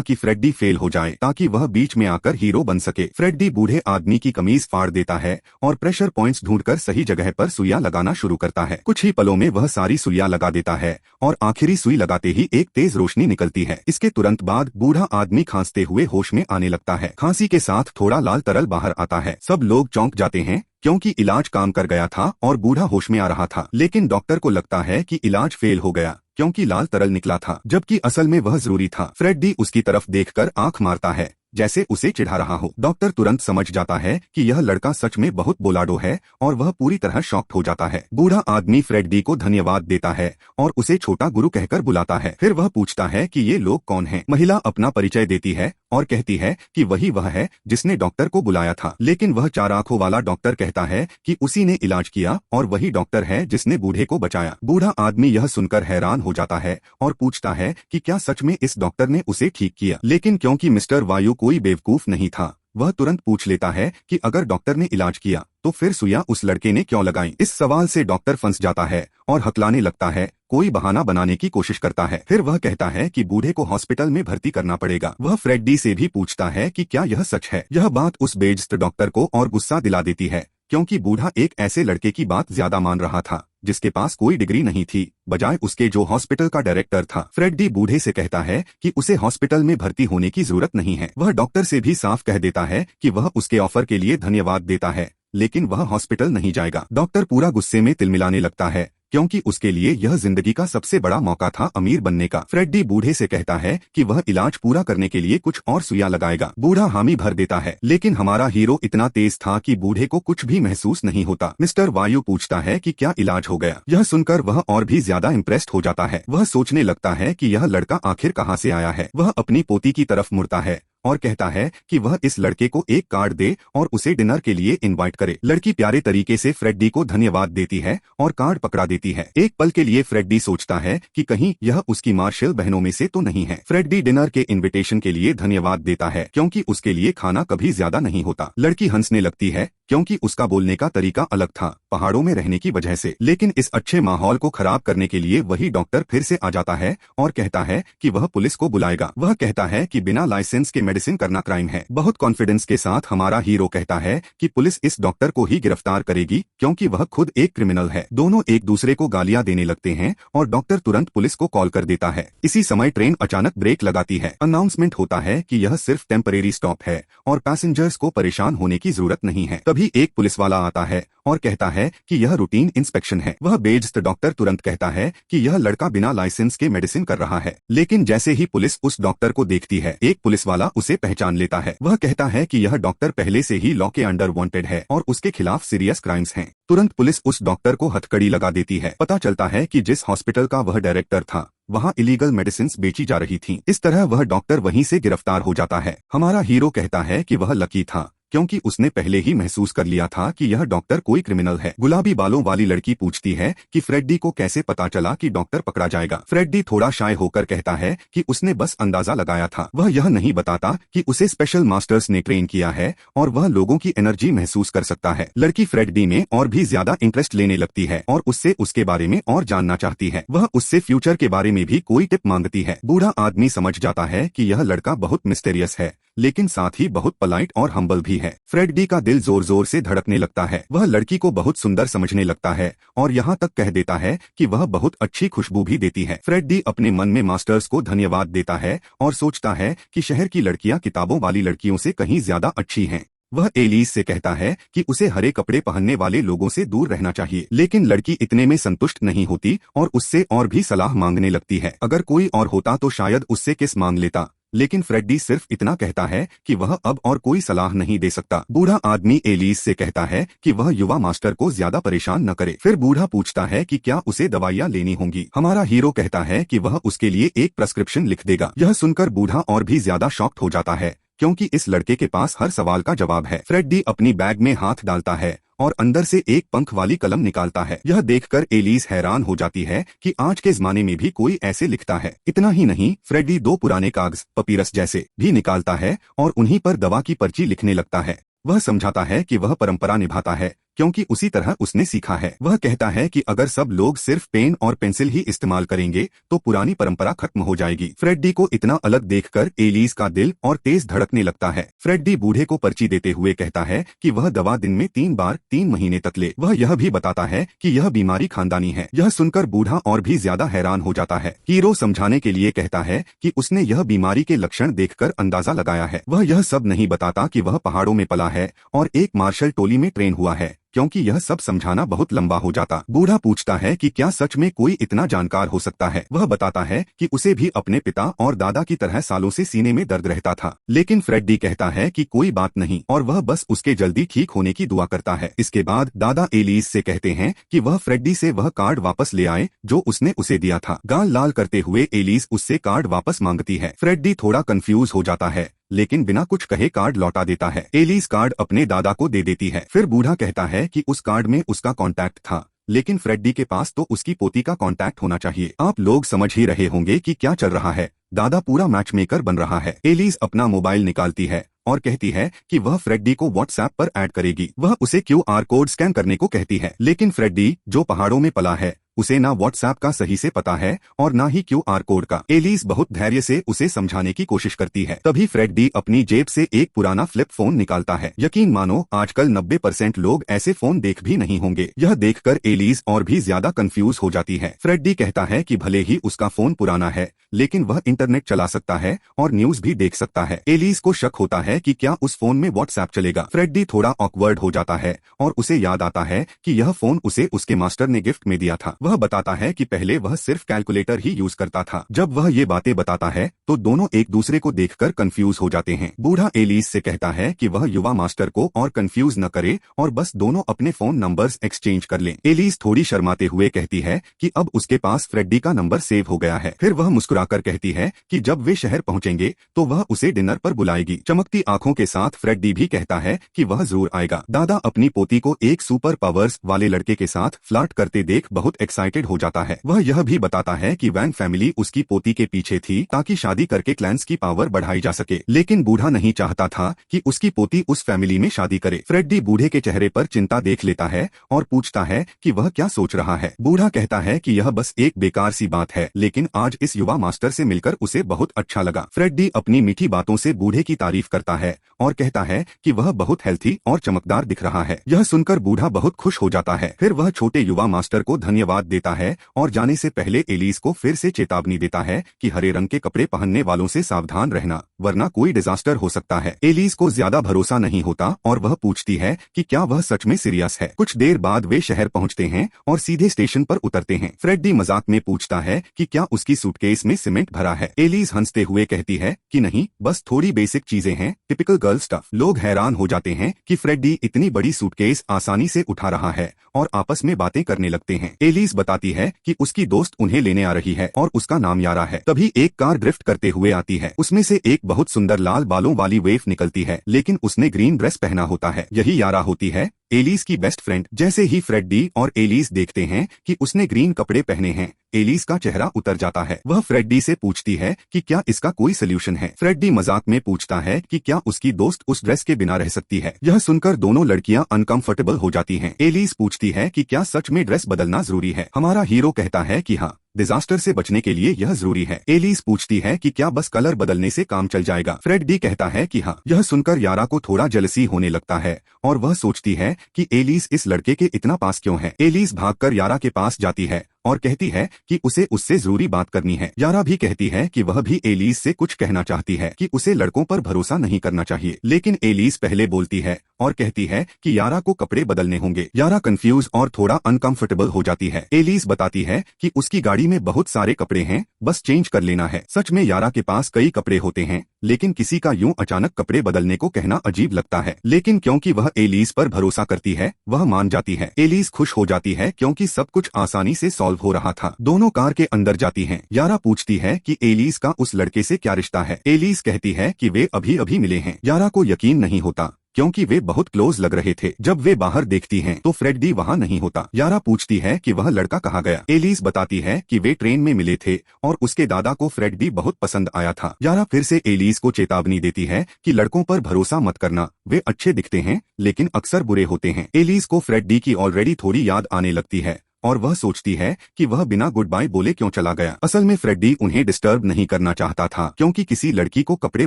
कि फ्रेडी फेल हो जाए ताकि वह बीच में आकर हीरो बन सके। फ्रेडी बूढ़े आदमी की कमीज फाड़ देता है और प्रेशर पॉइंट्स ढूंढकर सही जगह पर सुइयां लगाना शुरू करता है। कुछ ही पलों में वह सारी सुइयां लगा देता है और आखिरी सुई लगाते ही एक तेज रोशनी निकलती है। इसके तुरंत बाद बूढ़ा आदमी खांसते हुए होश में आने लगता है। खांसी के साथ थोड़ा लाल तरल बाहर आता है। सब लोग चौंक जाते हैं क्योंकि इलाज काम कर गया था और बूढ़ा होश में आ रहा था। लेकिन डॉक्टर को लगता है कि इलाज फेल हो गया क्योंकि लाल तरल निकला था, जबकि असल में वह जरूरी था। फ्रेडी उसकी तरफ देखकर आंख मारता है जैसे उसे चिढ़ा रहा हो। डॉक्टर तुरंत समझ जाता है कि यह लड़का सच में बहुत बोलाडो है और वह पूरी तरह शॉक्ड हो जाता है। बूढ़ा आदमी फ्रेडी को धन्यवाद देता है और उसे छोटा गुरु कहकर बुलाता है। फिर वह पूछता है कि ये लोग कौन हैं। महिला अपना परिचय देती है और कहती है कि वही वह है जिसने डॉक्टर को बुलाया था। लेकिन वह चार आंखों वाला डॉक्टर कहता है कि उसी ने इलाज किया और वही डॉक्टर है जिसने बूढ़े को बचाया। बूढ़ा आदमी यह सुनकर हैरान हो जाता है और पूछता है कि क्या सच में इस डॉक्टर ने उसे ठीक किया। लेकिन क्योंकि मिस्टर वायु कोई बेवकूफ नहीं था, वह तुरंत पूछ लेता है कि अगर डॉक्टर ने इलाज किया तो फिर सुइयां उस लड़के ने क्यों लगाई। इस सवाल से डॉक्टर फंस जाता है और हकलाने लगता है, कोई बहाना बनाने की कोशिश करता है। फिर वह कहता है कि बूढ़े को हॉस्पिटल में भर्ती करना पड़ेगा। वह फ्रेडी से भी पूछता है कि क्या यह सच है। यह बात उस बेइज्जत डॉक्टर को और गुस्सा दिला देती है क्योंकि बूढ़ा एक ऐसे लड़के की बात ज्यादा मान रहा था जिसके पास कोई डिग्री नहीं थी, बजाय उसके जो हॉस्पिटल का डायरेक्टर था। फ्रेडी बूढ़े से कहता है कि उसे हॉस्पिटल में भर्ती होने की जरूरत नहीं है। वह डॉक्टर से भी साफ कह देता है कि वह उसके ऑफर के लिए धन्यवाद देता है, लेकिन वह हॉस्पिटल नहीं जाएगा। डॉक्टर पूरा गुस्से में तिलमिलाने लगता है क्योंकि उसके लिए यह जिंदगी का सबसे बड़ा मौका था अमीर बनने का। फ्रेडी बूढ़े से कहता है कि वह इलाज पूरा करने के लिए कुछ और सुइयां लगाएगा। बूढ़ा हामी भर देता है, लेकिन हमारा हीरो इतना तेज था कि बूढ़े को कुछ भी महसूस नहीं होता। मिस्टर वायु पूछता है कि क्या इलाज हो गया। यह सुनकर वह और भी ज्यादा इम्प्रेस्ड हो जाता है। वह सोचने लगता है कि यह लड़का आखिर कहाँ से आया है। वह अपनी पोती की तरफ मुड़ता है और कहता है कि वह इस लड़के को एक कार्ड दे और उसे डिनर के लिए इनवाइट करे। लड़की प्यारे तरीके से फ्रेडी को धन्यवाद देती है और कार्ड पकड़ा देती है। एक पल के लिए फ्रेडी सोचता है कि कहीं यह उसकी मार्शल बहनों में से तो नहीं है। फ्रेडी डिनर के इनविटेशन के लिए धन्यवाद देता है क्योंकि उसके लिए खाना कभी ज्यादा नहीं होता। लड़की हंसने लगती है क्योंकि उसका बोलने का तरीका अलग था, पहाड़ों में रहने की वजह से। लेकिन इस अच्छे माहौल को खराब करने के लिए वही डॉक्टर फिर से आ जाता है और कहता है कि वह पुलिस को बुलाएगा। वह कहता है कि बिना लाइसेंस के मेडिसिन करना क्राइम है। बहुत कॉन्फिडेंस के साथ हमारा हीरो कहता है कि पुलिस इस डॉक्टर को ही गिरफ्तार करेगी क्योंकि वह खुद एक क्रिमिनल है। दोनों एक दूसरे को गालियां देने लगते हैं और डॉक्टर तुरंत पुलिस को कॉल कर देता है। इसी समय ट्रेन अचानक ब्रेक लगाती है। अनाउंसमेंट होता है कि यह सिर्फ टेम्परेरी स्टॉप है और पैसेंजर्स को परेशान होने की जरूरत नहीं है। तभी एक पुलिस वाला आता है और कहता है कि यह रूटीन इंस्पेक्शन है। वह बेइज्जत डॉक्टर तुरंत कहता है कि यह लड़का बिना लाइसेंस के मेडिसिन कर रहा है। लेकिन जैसे ही पुलिस उस डॉक्टर को देखती है, एक पुलिस वाला उसे पहचान लेता है। वह कहता है कि यह डॉक्टर पहले से ही लॉ के अंडर वांटेड है और उसके खिलाफ सीरियस क्राइम्स हैं। तुरंत पुलिस उस डॉक्टर को हथकड़ी लगा देती है। पता चलता है कि जिस हॉस्पिटल का वह डायरेक्टर था वहाँ इलीगल मेडिसिन बेची जा रही थी। इस तरह वह डॉक्टर वहीं से गिरफ्तार हो जाता है। हमारा हीरो कहता है कि वह लकी था क्योंकि उसने पहले ही महसूस कर लिया था कि यह डॉक्टर कोई क्रिमिनल है। गुलाबी बालों वाली लड़की पूछती है कि फ्रेडी को कैसे पता चला कि डॉक्टर पकड़ा जाएगा। फ्रेडी थोड़ा शाय होकर कहता है कि उसने बस अंदाजा लगाया था। वह यह नहीं बताता कि उसे स्पेशल मास्टर्स ने ट्रेन किया है और वह लोगों की एनर्जी महसूस कर सकता है। लड़की फ्रेडी में और भी ज्यादा इंटरेस्ट लेने लगती है और उससे उसके बारे में और जानना चाहती है। वह उससे फ्यूचर के बारे में भी कोई टिप मांगती है। बूढ़ा आदमी समझ जाता है कि यह लड़का बहुत मिस्टीरियस है, लेकिन साथ ही बहुत पोलाइट और हम्बल भी है। फ्रेडी का दिल जोर जोर से धड़कने लगता है। वह लड़की को बहुत सुंदर समझने लगता है और यहाँ तक कह देता है कि वह बहुत अच्छी खुशबू भी देती है। फ्रेडी अपने मन में मास्टर्स को धन्यवाद देता है और सोचता है कि शहर की लड़कियां किताबों वाली लड़कियों से कहीं ज्यादा अच्छी हैं। वह एलिस से कहता है कि उसे हरे कपड़े पहनने वाले लोगों से दूर रहना चाहिए, लेकिन लड़की इतने में संतुष्ट नहीं होती और उससे और भी सलाह मांगने लगती है। अगर कोई और होता तो शायद उससे किस मांग लेता, लेकिन फ्रेडी सिर्फ इतना कहता है कि वह अब और कोई सलाह नहीं दे सकता। बूढ़ा आदमी एलिस से कहता है कि वह युवा मास्टर को ज्यादा परेशान न करे। फिर बूढ़ा पूछता है कि क्या उसे दवाइयाँ लेनी होंगी। हमारा हीरो कहता है कि वह उसके लिए एक प्रिस्क्रिप्शन लिख देगा। यह सुनकर बूढ़ा और भी ज्यादा शॉक्ड हो जाता है, क्योंकि इस लड़के के पास हर सवाल का जवाब है। फ्रेडी अपनी बैग में हाथ डालता है और अंदर से एक पंख वाली कलम निकालता है। यह देखकर एलिस हैरान हो जाती है कि आज के जमाने में भी कोई ऐसे लिखता है। इतना ही नहीं, फ्रेडी 2 पुराने कागज पपीरस जैसे भी निकालता है और उन्हीं पर दवा की पर्ची लिखने लगता है। वह समझाता है कि वह परंपरा निभाता है, क्योंकि उसी तरह उसने सीखा है। वह कहता है कि अगर सब लोग सिर्फ पेन और पेंसिल ही इस्तेमाल करेंगे तो पुरानी परंपरा खत्म हो जाएगी। फ्रेडी को इतना अलग देखकर एलिस का दिल और तेज धड़कने लगता है। फ्रेडी बूढ़े को पर्ची देते हुए कहता है कि वह दवा दिन में 3 बार 3 महीने तक ले। वह यह भी बताता है कि यह बीमारी खानदानी है। यह सुनकर बूढ़ा और भी ज्यादा हैरान हो जाता है। हीरो समझाने के लिए कहता है कि उसने यह बीमारी के लक्षण देखकर अंदाजा लगाया है। वह यह सब नहीं बताता कि वह पहाड़ों में पला है और एक मार्शल टोली में ट्रेन हुआ है, क्योंकि यह सब समझाना बहुत लंबा हो जाता। बूढ़ा पूछता है कि क्या सच में कोई इतना जानकार हो सकता है। वह बताता है कि उसे भी अपने पिता और दादा की तरह सालों से सीने में दर्द रहता था, लेकिन फ्रेडी कहता है कि कोई बात नहीं और वह बस उसके जल्दी ठीक होने की दुआ करता है। इसके बाद दादा एलिस से कहते हैं कि वह फ्रेडी से वह कार्ड वापस ले आए जो उसने उसे दिया था। गाल लाल करते हुए एलिस उससे कार्ड वापस मांगती है। फ्रेडी थोड़ा कंफ्यूज हो जाता है, लेकिन बिना कुछ कहे कार्ड लौटा देता है। एलिस कार्ड अपने दादा को दे देती है। फिर बूढ़ा कहता है कि उस कार्ड में उसका कांटेक्ट था, लेकिन फ्रेडी के पास तो उसकी पोती का कांटेक्ट होना चाहिए। आप लोग समझ ही रहे होंगे कि क्या चल रहा है। दादा पूरा मैच मेकर बन रहा है। एलिस अपना मोबाइल निकालती है और कहती है कि वह फ्रेडी को व्हाट्सएप पर ऐड करेगी। वह उसे QR कोड स्कैन करने को कहती है, लेकिन फ्रेडी जो पहाड़ों में पला है उसे ना व्हाट्सएप का सही से पता है और ना ही QR कोड का। एलिस बहुत धैर्य से उसे समझाने की कोशिश करती है। तभी फ्रेडी अपनी जेब से एक पुराना फ्लिप फोन निकालता है। यकीन मानो आजकल 90% लोग ऐसे फोन देख भी नहीं होंगे। यह देखकर एलिस और भी ज्यादा कंफ्यूज हो जाती है। फ्रेडी कहता है कि भले ही उसका फोन पुराना है, लेकिन वह इंटरनेट चला सकता है और न्यूज भी देख सकता है। एलिस को शक होता है कि क्या उस फोन में व्हाट्सएप चलेगा। फ्रेडी थोड़ा ऑकवर्ड हो जाता है और उसे याद आता है कि यह फोन उसे उसके मास्टर ने गिफ्ट में दिया था। वह बताता है कि पहले वह सिर्फ कैलकुलेटर ही यूज करता था। जब वह ये बातें बताता है तो दोनों एक दूसरे को देखकर कंफ्यूज हो जाते हैं। बूढ़ा एलिस से कहता है कि वह युवा मास्टर को और कंफ्यूज न करे और बस दोनों अपने फोन नंबर्स एक्सचेंज कर लें। एलिस थोड़ी शर्माते हुए कहती है कि अब उसके पास फ्रेडी का नंबर सेव हो गया है। फिर वह मुस्कुराकर कहती है कि जब वे शहर पहुंचेंगे तो वह उसे डिनर पर बुलाएगी। चमकती आंखों के साथ फ्रेडी भी कहता है कि वह जरूर आएगा। दादा अपनी पोती को एक सुपर पावर्स वाले लड़के के साथ फ्लर्ट करते देख बहुत एक्साइटेड हो जाता है। वह यह भी बताता है कि वैंग फैमिली उसकी पोती के पीछे थी ताकि शादी करके क्लैंस की पावर बढ़ाई जा सके, लेकिन बूढ़ा नहीं चाहता था कि उसकी पोती उस फैमिली में शादी करे। फ्रेडी बूढ़े के चेहरे पर चिंता देख लेता है और पूछता है कि वह क्या सोच रहा है। बूढ़ा कहता है कि यह बस एक बेकार सी बात है, लेकिन आज इस युवा मास्टर से मिलकर उसे बहुत अच्छा लगा। फ्रेडी अपनी मीठी बातों से बूढ़े की तारीफ करता है और कहता है कि वह बहुत हेल्थी और चमकदार दिख रहा है। यह सुनकर बूढ़ा बहुत खुश हो जाता है। फिर वह छोटे युवा मास्टर को धन्यवाद देता है और जाने से पहले एलिस को फिर से चेतावनी देता है कि हरे रंग के कपड़े पहनने वालों से सावधान रहना, वरना कोई डिजास्टर हो सकता है। एलिस को ज्यादा भरोसा नहीं होता और वह पूछती है कि क्या वह सच में सीरियस है। कुछ देर बाद वे शहर पहुंचते हैं और सीधे स्टेशन पर उतरते हैं। फ्रेडी मजाक में पूछता है कि क्या उसकी सूटकेस में सीमेंट भरा है। एलिस हंसते हुए कहती है कि नहीं, बस थोड़ी बेसिक चीजें हैं, टिपिकल गर्ल स्टफ। लोग हैरान हो जाते हैं कि फ्रेडी इतनी बड़ी सूटकेस आसानी से उठा रहा है और आपस में बातें करने लगते हैं। एलिस बताती है कि उसकी दोस्त उन्हें लेने आ रही है और उसका नाम यारा है। तभी एक कार ड्रिफ्ट करते हुए आती है। उसमें से एक बहुत सुंदर लाल बालों वाली वेफ निकलती है, लेकिन उसने ग्रीन ड्रेस पहना होता है। यही यारा होती है, एलिस की बेस्ट फ्रेंड। जैसे ही फ्रेडी और एलिस देखते हैं कि उसने ग्रीन कपड़े पहने हैं, एलिस का चेहरा उतर जाता है। वह फ्रेडी से पूछती है कि क्या इसका कोई सोल्यूशन है। फ्रेडी मजाक में पूछता है कि क्या उसकी दोस्त उस ड्रेस के बिना रह सकती है। यह सुनकर दोनों लड़कियां अनकंफर्टेबल हो जाती हैं। एलिस पूछती है कि क्या सच में ड्रेस बदलना जरूरी है। हमारा हीरो कहता है कि हाँ, डिजास्टर से बचने के लिए यह जरूरी है। एलिस पूछती है कि क्या बस कलर बदलने से काम चल जाएगा। फ्रेडी कहता है कि हाँ। यह सुनकर यारा को थोड़ा जेलसी होने लगता है और वह सोचती है कि एलिस इस लड़के के इतना पास क्यों है। एलिस भागकर यारा के पास जाती है और कहती है कि उसे उससे जरूरी बात करनी है। यारा भी कहती है कि वह भी एलिस से कुछ कहना चाहती है कि उसे लड़कों पर भरोसा नहीं करना चाहिए, लेकिन एलिस पहले बोलती है और कहती है कि यारा को कपड़े बदलने होंगे। यारा कंफ्यूज और थोड़ा अनकंफर्टेबल हो जाती है। एलिस बताती है कि उसकी गाड़ी में बहुत सारे कपड़े हैं, बस चेंज कर लेना है। सच में यारा के पास कई कपड़े होते हैं, लेकिन किसी का यूं अचानक कपड़े बदलने को कहना अजीब लगता है। लेकिन क्योंकि वह एलिस पर भरोसा करती है, वह मान जाती है। एलिस खुश हो जाती है क्योंकि सब कुछ आसानी से सॉल्व हो रहा था। दोनों कार के अंदर जाती हैं। यारा पूछती है कि एलिस का उस लड़के से क्या रिश्ता है। एलिस कहती है कि वे अभी अभी मिले हैं। यारा को यकीन नहीं होता क्योंकि वे बहुत क्लोज लग रहे थे। जब वे बाहर देखती हैं तो फ्रेडी वहां नहीं होता। यारा पूछती है कि वह लड़का कहाँ गया। एलिस बताती है कि वे ट्रेन में मिले थे और उसके दादा को फ्रेडी बहुत पसंद आया था। यारा फिर से एलिस को चेतावनी देती है कि लड़कों पर भरोसा मत करना, वे अच्छे दिखते हैं लेकिन अक्सर बुरे होते हैं। एलिस को फ्रेडी की ऑलरेडी थोड़ी याद आने लगती है और वह सोचती है कि वह बिना गुड बाय बोले क्यों चला गया। असल में फ्रेडी उन्हें डिस्टर्ब नहीं करना चाहता था क्योंकि किसी लड़की को कपड़े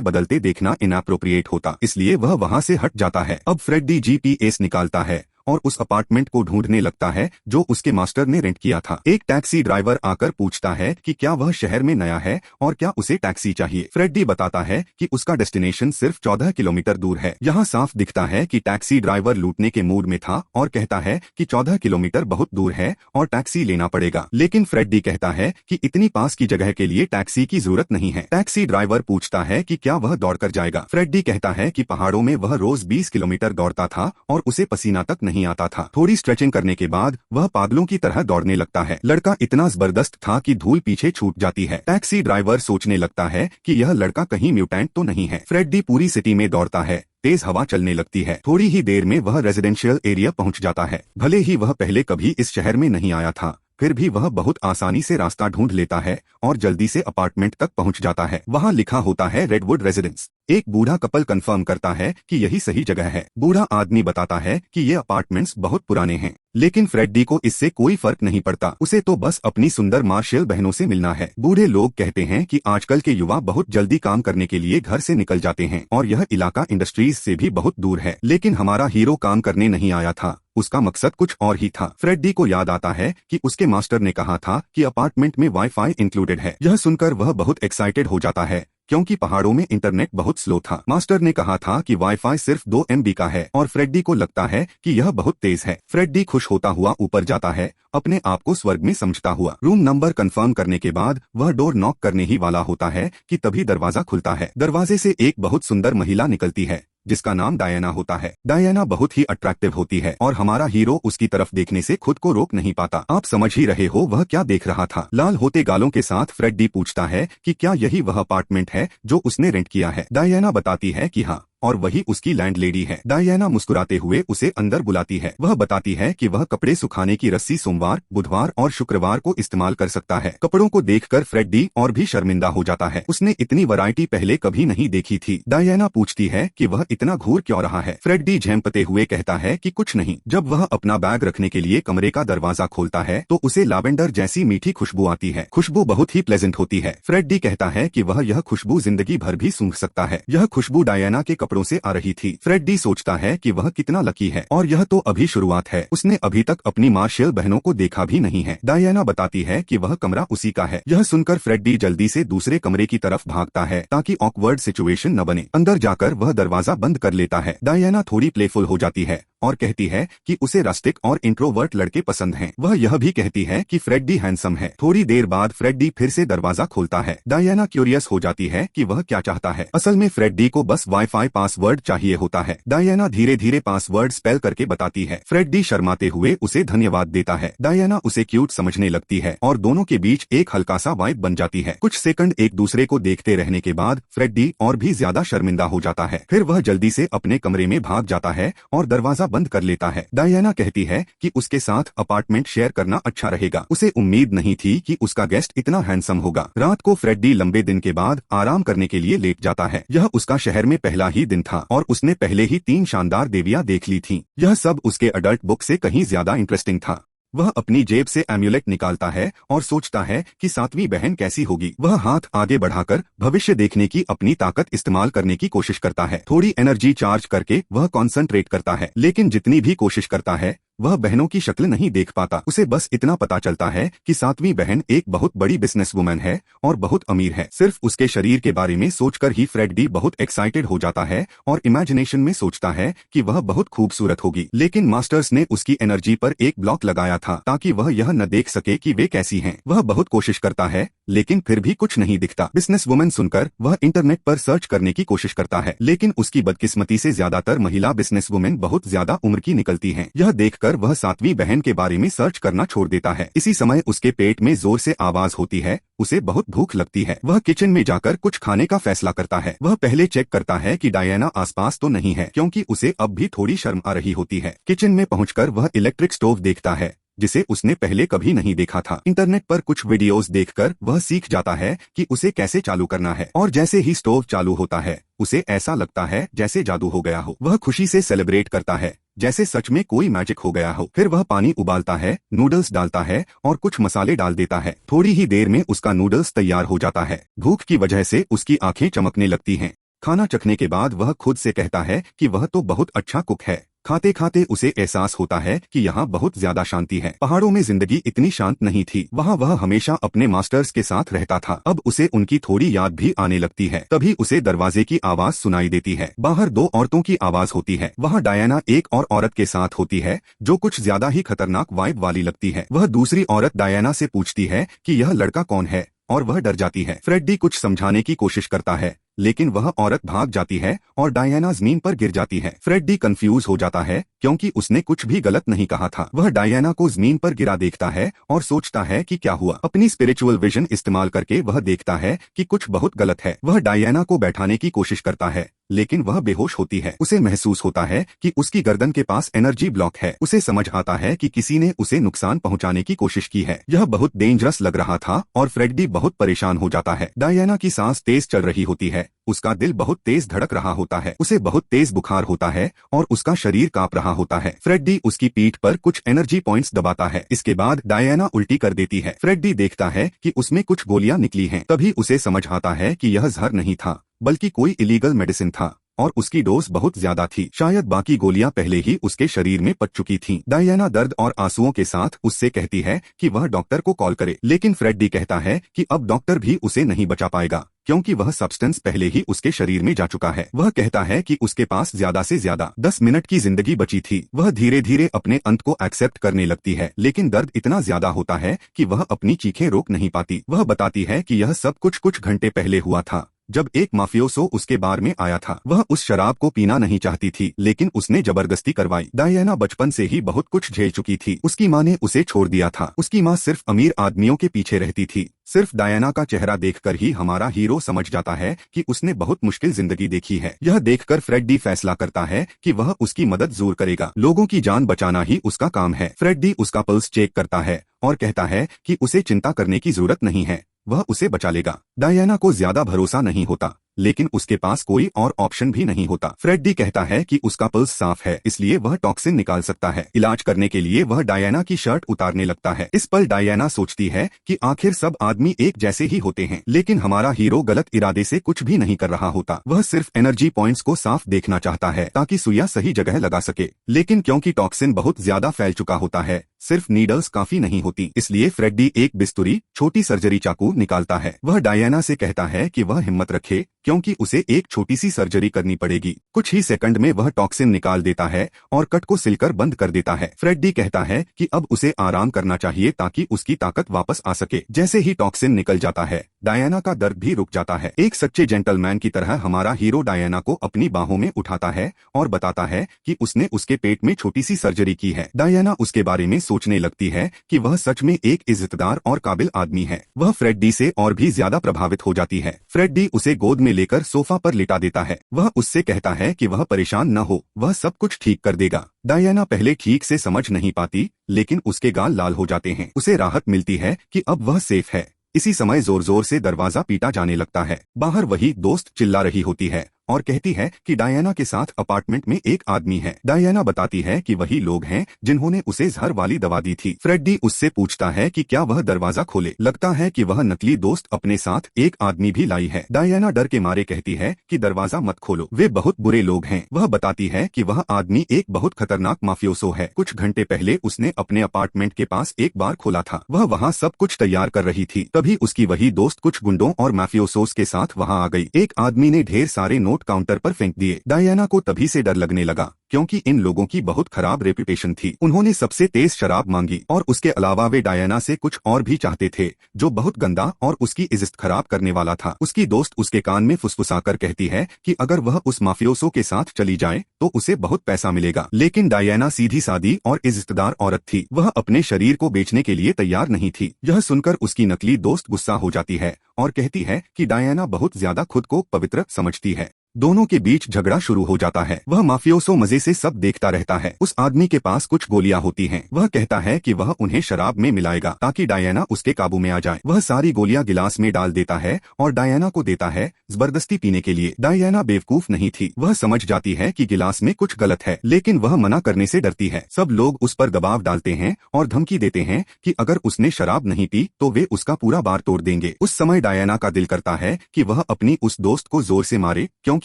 बदलते देखना इनअप्रोप्रिएट होता, इसलिए वह वहां से हट जाता है। अब फ्रेडी जीपीएस निकालता है और उस अपार्टमेंट को ढूंढने लगता है जो उसके मास्टर ने रेंट किया था। एक टैक्सी ड्राइवर आकर पूछता है कि क्या वह शहर में नया है और क्या उसे टैक्सी चाहिए। फ्रेडी बताता है कि उसका डेस्टिनेशन सिर्फ 14 किलोमीटर दूर है। यहाँ साफ दिखता है कि टैक्सी ड्राइवर लूटने के मूड में था और कहता है कि 14 किलोमीटर बहुत दूर है और टैक्सी लेना पड़ेगा। लेकिन फ्रेडी कहता है कि इतनी पास की जगह के लिए टैक्सी की जरूरत नहीं है। टैक्सी ड्राइवर पूछता है कि क्या वह दौड़कर जाएगा। फ्रेडी कहता है कि पहाड़ों में वह रोज 20 किलोमीटर दौड़ता था और उसे पसीना तक नहीं आता था। थोड़ी स्ट्रेचिंग करने के बाद वह पागलों की तरह दौड़ने लगता है। लड़का इतना जबरदस्त था कि धूल पीछे छूट जाती है। टैक्सी ड्राइवर सोचने लगता है कि यह लड़का कहीं म्यूटेंट तो नहीं है। फ्रेडी पूरी सिटी में दौड़ता है। तेज हवा चलने लगती है। थोड़ी ही देर में वह रेजिडेंशियल एरिया पहुंच जाता है। भले ही वह पहले कभी इस शहर में नहीं आया था, फिर भी वह बहुत आसानी से रास्ता ढूंढ लेता है और जल्दी से अपार्टमेंट तक पहुंच जाता है। वहां लिखा होता है रेडवुड रेजिडेंस। एक बूढ़ा कपल कंफर्म करता है कि यही सही जगह है। बूढ़ा आदमी बताता है कि ये अपार्टमेंट्स बहुत पुराने हैं, लेकिन फ्रेडी को इससे कोई फर्क नहीं पड़ता। उसे तो बस अपनी सुंदर मार्शल बहनों से मिलना है। बूढ़े लोग कहते हैं कि आजकल के युवा बहुत जल्दी काम करने के लिए घर से निकल जाते हैं और यह इलाका इंडस्ट्रीज से भी बहुत दूर है। लेकिन हमारा हीरो काम करने नहीं आया था, उसका मकसद कुछ और ही था। फ्रेडी को याद आता है कि उसके मास्टर ने कहा था कि अपार्टमेंट में वाईफाई इंक्लूडेड है। यह सुनकर वह बहुत एक्साइटेड हो जाता है क्योंकि पहाड़ों में इंटरनेट बहुत स्लो था। मास्टर ने कहा था कि वाईफाई सिर्फ 2 MB का है और फ्रेडी को लगता है कि यह बहुत तेज है। फ्रेडी खुश होता हुआ ऊपर जाता है, अपने आप को स्वर्ग में समझता हुआ। रूम नंबर कंफर्म करने के बाद वह डोर नॉक करने ही वाला होता है कि तभी दरवाजा खुलता है। दरवाजे से एक बहुत सुंदर महिला निकलती है जिसका नाम डायना होता है। डायना बहुत ही अट्रैक्टिव होती है और हमारा हीरो उसकी तरफ देखने से खुद को रोक नहीं पाता। आप समझ ही रहे हो वह क्या देख रहा था। लाल होते गालों के साथ फ्रेडी पूछता है कि क्या यही वह अपार्टमेंट है जो उसने रेंट किया है। डायना बताती है कि हाँ, और वही उसकी लैंडलेडी है। डायना मुस्कुराते हुए उसे अंदर बुलाती है। वह बताती है कि वह कपड़े सुखाने की रस्सी सोमवार, बुधवार और शुक्रवार को इस्तेमाल कर सकता है। कपड़ों को देखकर फ्रेडी और भी शर्मिंदा हो जाता है। उसने इतनी वैरायटी पहले कभी नहीं देखी थी। डायना पूछती है कि वह इतना घूर क्यों रहा है। फ्रेडी झेंपते हुए कहता है कि कुछ नहीं। जब वह अपना बैग रखने के लिए कमरे का दरवाजा खोलता है तो उसे लैवेंडर जैसी मीठी खुशबू आती है। खुशबू बहुत ही प्लेजेंट होती है। फ्रेडी कहता है कि वह यह खुशबू जिंदगी भर भी सूंघ सकता है। यह खुशबू डायना के कपड़ों से आ रही थी। फ्रेडी सोचता है कि वह कितना लकी है और यह तो अभी शुरुआत है। उसने अभी तक अपनी मार्शल बहनों को देखा भी नहीं है। डायना बताती है कि वह कमरा उसी का है। यह सुनकर फ्रेडी जल्दी से दूसरे कमरे की तरफ भागता है ताकि ऑकवर्ड सिचुएशन न बने। अंदर जाकर वह दरवाजा बंद कर लेता है। डायना थोड़ी प्लेफुल हो जाती है और कहती है कि उसे रस्टिक और इंट्रोवर्ट लड़के पसंद हैं। वह यह भी कहती है कि फ्रेडी हैंडसम है। थोड़ी देर बाद फ्रेडी फिर से दरवाजा खोलता है। डायना क्यूरियस हो जाती है कि वह क्या चाहता है। असल में फ्रेडी को बस वाईफाई पासवर्ड चाहिए होता है। डायना धीरे धीरे पासवर्ड स्पेल करके बताती है। फ्रेडी शर्माते हुए उसे धन्यवाद देता है। डायना उसे क्यूट समझने लगती है और दोनों के बीच एक हल्का सा वाइब बन जाती है। कुछ सेकंड एक दूसरे को देखते रहने के बाद फ्रेडी और भी ज्यादा शर्मिंदा हो जाता है। फिर वह जल्दी से अपने कमरे में भाग जाता है और दरवाजा बंद कर लेता है। डायना कहती है कि उसके साथ अपार्टमेंट शेयर करना अच्छा रहेगा। उसे उम्मीद नहीं थी कि उसका गेस्ट इतना हैंडसम होगा। रात को फ्रेडी लंबे दिन के बाद आराम करने के लिए लेट जाता है। यह उसका शहर में पहला ही दिन था और उसने पहले ही 3 शानदार देवियां देख ली थीं। यह सब उसके अडल्ट बुक से कहीं ज्यादा इंटरेस्टिंग था। वह अपनी जेब से एम्यूलेट निकालता है और सोचता है कि 7वीं बहन कैसी होगी। वह हाथ आगे बढ़ाकर भविष्य देखने की अपनी ताकत इस्तेमाल करने की कोशिश करता है। थोड़ी एनर्जी चार्ज करके वह कॉन्सेंट्रेट करता है, लेकिन जितनी भी कोशिश करता है वह बहनों की शक्ल नहीं देख पाता। उसे बस इतना पता चलता है कि सातवीं बहन एक बहुत बड़ी बिजनेसवुमन है और बहुत अमीर है। सिर्फ उसके शरीर के बारे में सोचकर ही फ्रेडी बहुत एक्साइटेड हो जाता है और इमेजिनेशन में सोचता है कि वह बहुत खूबसूरत होगी। लेकिन मास्टर्स ने उसकी एनर्जी पर एक ब्लॉक लगाया था ताकि वह यह न देख सके कि वे कैसी हैं। वह बहुत कोशिश करता है लेकिन फिर भी कुछ नहीं दिखता। बिजनेसवुमन सुनकर वह इंटरनेट पर सर्च करने की कोशिश करता है, लेकिन उसकी बदकिस्मती से ज्यादातर महिला बिजनेसवुमेन बहुत ज्यादा उम्र की निकलती हैं। यह देखकर वह सातवीं बहन के बारे में सर्च करना छोड़ देता है। इसी समय उसके पेट में जोर से आवाज होती है। उसे बहुत भूख लगती है। वह किचन में जाकर कुछ खाने का फैसला करता है। वह पहले चेक करता है कि डायना आसपास तो नहीं है, क्योंकि उसे अब भी थोड़ी शर्म आ रही होती है। किचन में पहुंचकर वह इलेक्ट्रिक स्टोव देखता है जिसे उसने पहले कभी नहीं देखा था। इंटरनेट पर कुछ वीडियोस देखकर वह सीख जाता है कि उसे कैसे चालू करना है, और जैसे ही स्टोव चालू होता है उसे ऐसा लगता है जैसे जादू हो गया हो। वह खुशी से सेलिब्रेट करता है जैसे सच में कोई मैजिक हो गया हो। फिर वह पानी उबालता है, नूडल्स डालता है और कुछ मसाले डाल देता है। थोड़ी ही देर में उसका नूडल्स तैयार हो जाता है। भूख की वजह से उसकी आंखें चमकने लगती हैं। खाना चखने के बाद वह खुद से कहता है कि वह तो बहुत अच्छा कुक है। खाते खाते उसे एहसास होता है कि यहाँ बहुत ज्यादा शांति है। पहाड़ों में जिंदगी इतनी शांत नहीं थी। वहाँ वह हमेशा अपने मास्टर्स के साथ रहता था। अब उसे उनकी थोड़ी याद भी आने लगती है। तभी उसे दरवाजे की आवाज सुनाई देती है। बाहर दो औरतों की आवाज होती है। वहाँ डायना एक और औरत के साथ होती है जो कुछ ज्यादा ही खतरनाक वाइब वाली लगती है। वह दूसरी औरत डायना से पूछती है कि यह लड़का कौन है, और वह डर जाती है। फ्रेडी कुछ समझाने की कोशिश करता है लेकिन वह औरत भाग जाती है और डायना जमीन पर गिर जाती है। फ्रेडी कंफ्यूज हो जाता है क्योंकि उसने कुछ भी गलत नहीं कहा था। वह डायना को जमीन पर गिरा देखता है और सोचता है कि क्या हुआ। अपनी स्पिरिचुअल विजन इस्तेमाल करके वह देखता है कि कुछ बहुत गलत है। वह डायना को बैठाने की कोशिश करता है लेकिन वह बेहोश होती है। उसे महसूस होता है कि उसकी गर्दन के पास एनर्जी ब्लॉक है। उसे समझ आता है कि किसी ने उसे नुकसान पहुंचाने की कोशिश की है। यह बहुत डेंजरस लग रहा था और फ्रेडी बहुत परेशान हो जाता है। डायना की सांस तेज चल रही होती है। उसका दिल बहुत तेज धड़क रहा होता है। उसे बहुत तेज बुखार होता है और उसका शरीर कांप रहा होता है। फ्रेडी उसकी पीठ पर कुछ एनर्जी पॉइंट्स दबाता है। इसके बाद डायना उल्टी कर देती है। फ्रेडी देखता है कि उसमें कुछ गोलियां निकली हैं। तभी उसे समझ आता है कि यह जहर नहीं था बल्कि कोई इलीगल मेडिसिन था और उसकी डोज बहुत ज्यादा थी। शायद बाकी गोलियां पहले ही उसके शरीर में पच चुकी थीं। डायना दर्द और आंसुओं के साथ उससे कहती है कि वह डॉक्टर को कॉल करे, लेकिन फ्रेडी कहता है कि अब डॉक्टर भी उसे नहीं बचा पाएगा क्योंकि वह सब्सटेंस पहले ही उसके शरीर में जा चुका है। वह कहता है कि उसके पास ज्यादा से ज्यादा 10 मिनट की जिंदगी बची थी। वह धीरे धीरे अपने अंत को एक्सेप्ट करने लगती है, लेकिन दर्द इतना ज्यादा होता है कि वह अपनी चीखें रोक नहीं पाती। वह बताती है कि यह सब कुछ घंटे पहले हुआ था जब एक माफियोसो उसके बार में आया था। वह उस शराब को पीना नहीं चाहती थी लेकिन उसने जबरदस्ती करवाई। डायना बचपन से ही बहुत कुछ झेल चुकी थी। उसकी माँ ने उसे छोड़ दिया था। उसकी माँ सिर्फ अमीर आदमियों के पीछे रहती थी। सिर्फ डायना का चेहरा देखकर ही हमारा हीरो समझ जाता है कि उसने बहुत मुश्किल जिंदगी देखी है। यह देखकर फ्रेडी फैसला करता है कि वह उसकी मदद जरूर करेगा। लोगों की जान बचाना ही उसका काम है। फ्रेडी उसका पल्स चेक करता है और कहता है कि उसे चिंता करने की जरूरत नहीं है, वह उसे बचा लेगा। डायना को ज्यादा भरोसा नहीं होता लेकिन उसके पास कोई और ऑप्शन भी नहीं होता। फ्रेडी कहता है कि उसका पल्स साफ है इसलिए वह टॉक्सिन निकाल सकता है। इलाज करने के लिए वह डायना की शर्ट उतारने लगता है। इस पल डायना सोचती है कि आखिर सब आदमी एक जैसे ही होते हैं, लेकिन हमारा हीरो गलत इरादे से कुछ भी नहीं कर रहा होता। वह सिर्फ एनर्जी पॉइंट्स को साफ देखना चाहता है ताकि सुइया सही जगह लगा सके, लेकिन क्योंकि टॉक्सिन बहुत ज्यादा फैल चुका होता है सिर्फ नीडल्स काफी नहीं होती। इसलिए फ्रेडी एक बिस्तुरी छोटी सर्जरी चाकू निकालता है। वह डायना से कहता है कि वह हिम्मत रखे क्योंकि उसे एक छोटी सी सर्जरी करनी पड़ेगी। कुछ ही सेकंड में वह टॉक्सिन निकाल देता है और कट को सिलकर बंद कर देता है। फ्रेडी कहता है कि अब उसे आराम करना चाहिए ताकि उसकी ताकत वापस आ सके। जैसे ही टॉक्सिन निकल जाता है डायना का दर्द भी रुक जाता है। एक सच्चे जेंटलमैन की तरह हमारा हीरो डायना को अपनी बाहों में उठाता है और बताता है कि उसने उसके पेट में छोटी सी सर्जरी की है। डायना उसके बारे में सोचने लगती है कि वह सच में एक इज्जतदार और काबिल आदमी है। वह फ्रेडी से और भी ज्यादा प्रभावित हो जाती है। फ्रेडी उसे गोद में लेकर सोफा पर लिटा देता है। वह उससे कहता है कि वह परेशान न हो, वह सब कुछ ठीक कर देगा। डायना पहले ठीक से समझ नहीं पाती लेकिन उसके गाल लाल हो जाते हैं। उसे राहत मिलती है कि अब वह सेफ है। इसी समय जोर जोर से दरवाजा पीटा जाने लगता है। बाहर वही दोस्त चिल्ला रही होती है और कहती है कि डायना के साथ अपार्टमेंट में एक आदमी है। डायना बताती है कि वही लोग हैं जिन्होंने उसे जहर वाली दवा दी थी। फ्रेडी उससे पूछता है कि क्या वह दरवाजा खोले। लगता है कि वह नकली दोस्त अपने साथ एक आदमी भी लाई है। डायना डर के मारे कहती है कि दरवाजा मत खोलो, वे बहुत बुरे लोग हैं। वह बताती है कि वह आदमी एक बहुत खतरनाक माफियोसो है। कुछ घंटे पहले उसने अपने अपार्टमेंट के पास एक बार खोला था। वह वहाँ सब कुछ तैयार कर रही थी, तभी उसकी वही दोस्त कुछ गुंडों और माफियोसोस के साथ वहाँ आ गई। एक आदमी ने ढेर सारे नोट काउंटर पर फेंक दिए। डायना को तभी से डर लगने लगा, क्योंकि इन लोगों की बहुत खराब रेपुटेशन थी। उन्होंने सबसे तेज शराब मांगी और उसके अलावा वे डायना से कुछ और भी चाहते थे जो बहुत गंदा और उसकी इज्जत खराब करने वाला था। उसकी दोस्त उसके कान में फुसफुसाकर कहती है कि अगर वह उस माफियोसो के साथ चली जाए तो उसे बहुत पैसा मिलेगा। लेकिन डायना सीधी सादी और इज्जतदार औरत थी, वह अपने शरीर को बेचने के लिए तैयार नहीं थी। यह सुनकर उसकी नकली दोस्त गुस्सा हो जाती है और कहती है कि डायना बहुत ज्यादा खुद को पवित्र समझती है। दोनों के बीच झगड़ा शुरू हो जाता है। वह माफियोसो मजे से सब देखता रहता है। उस आदमी के पास कुछ गोलियां होती हैं। वह कहता है कि वह उन्हें शराब में मिलाएगा ताकि डायना उसके काबू में आ जाए। वह सारी गोलियां गिलास में डाल देता है और डायना को देता है जबरदस्ती पीने के लिए। डायना बेवकूफ नहीं थी, वह समझ जाती है कि गिलास में कुछ गलत है, लेकिन वह मना करने से डरती है। सब लोग उस पर दबाव डालते हैं और धमकी देते हैं कि अगर उसने शराब नहीं पी तो वे उसका पूरा बार तोड़ देंगे। उस समय डायना का दिल करता है कि वह अपनी उस दोस्त को जोर से मारे, क्योंकि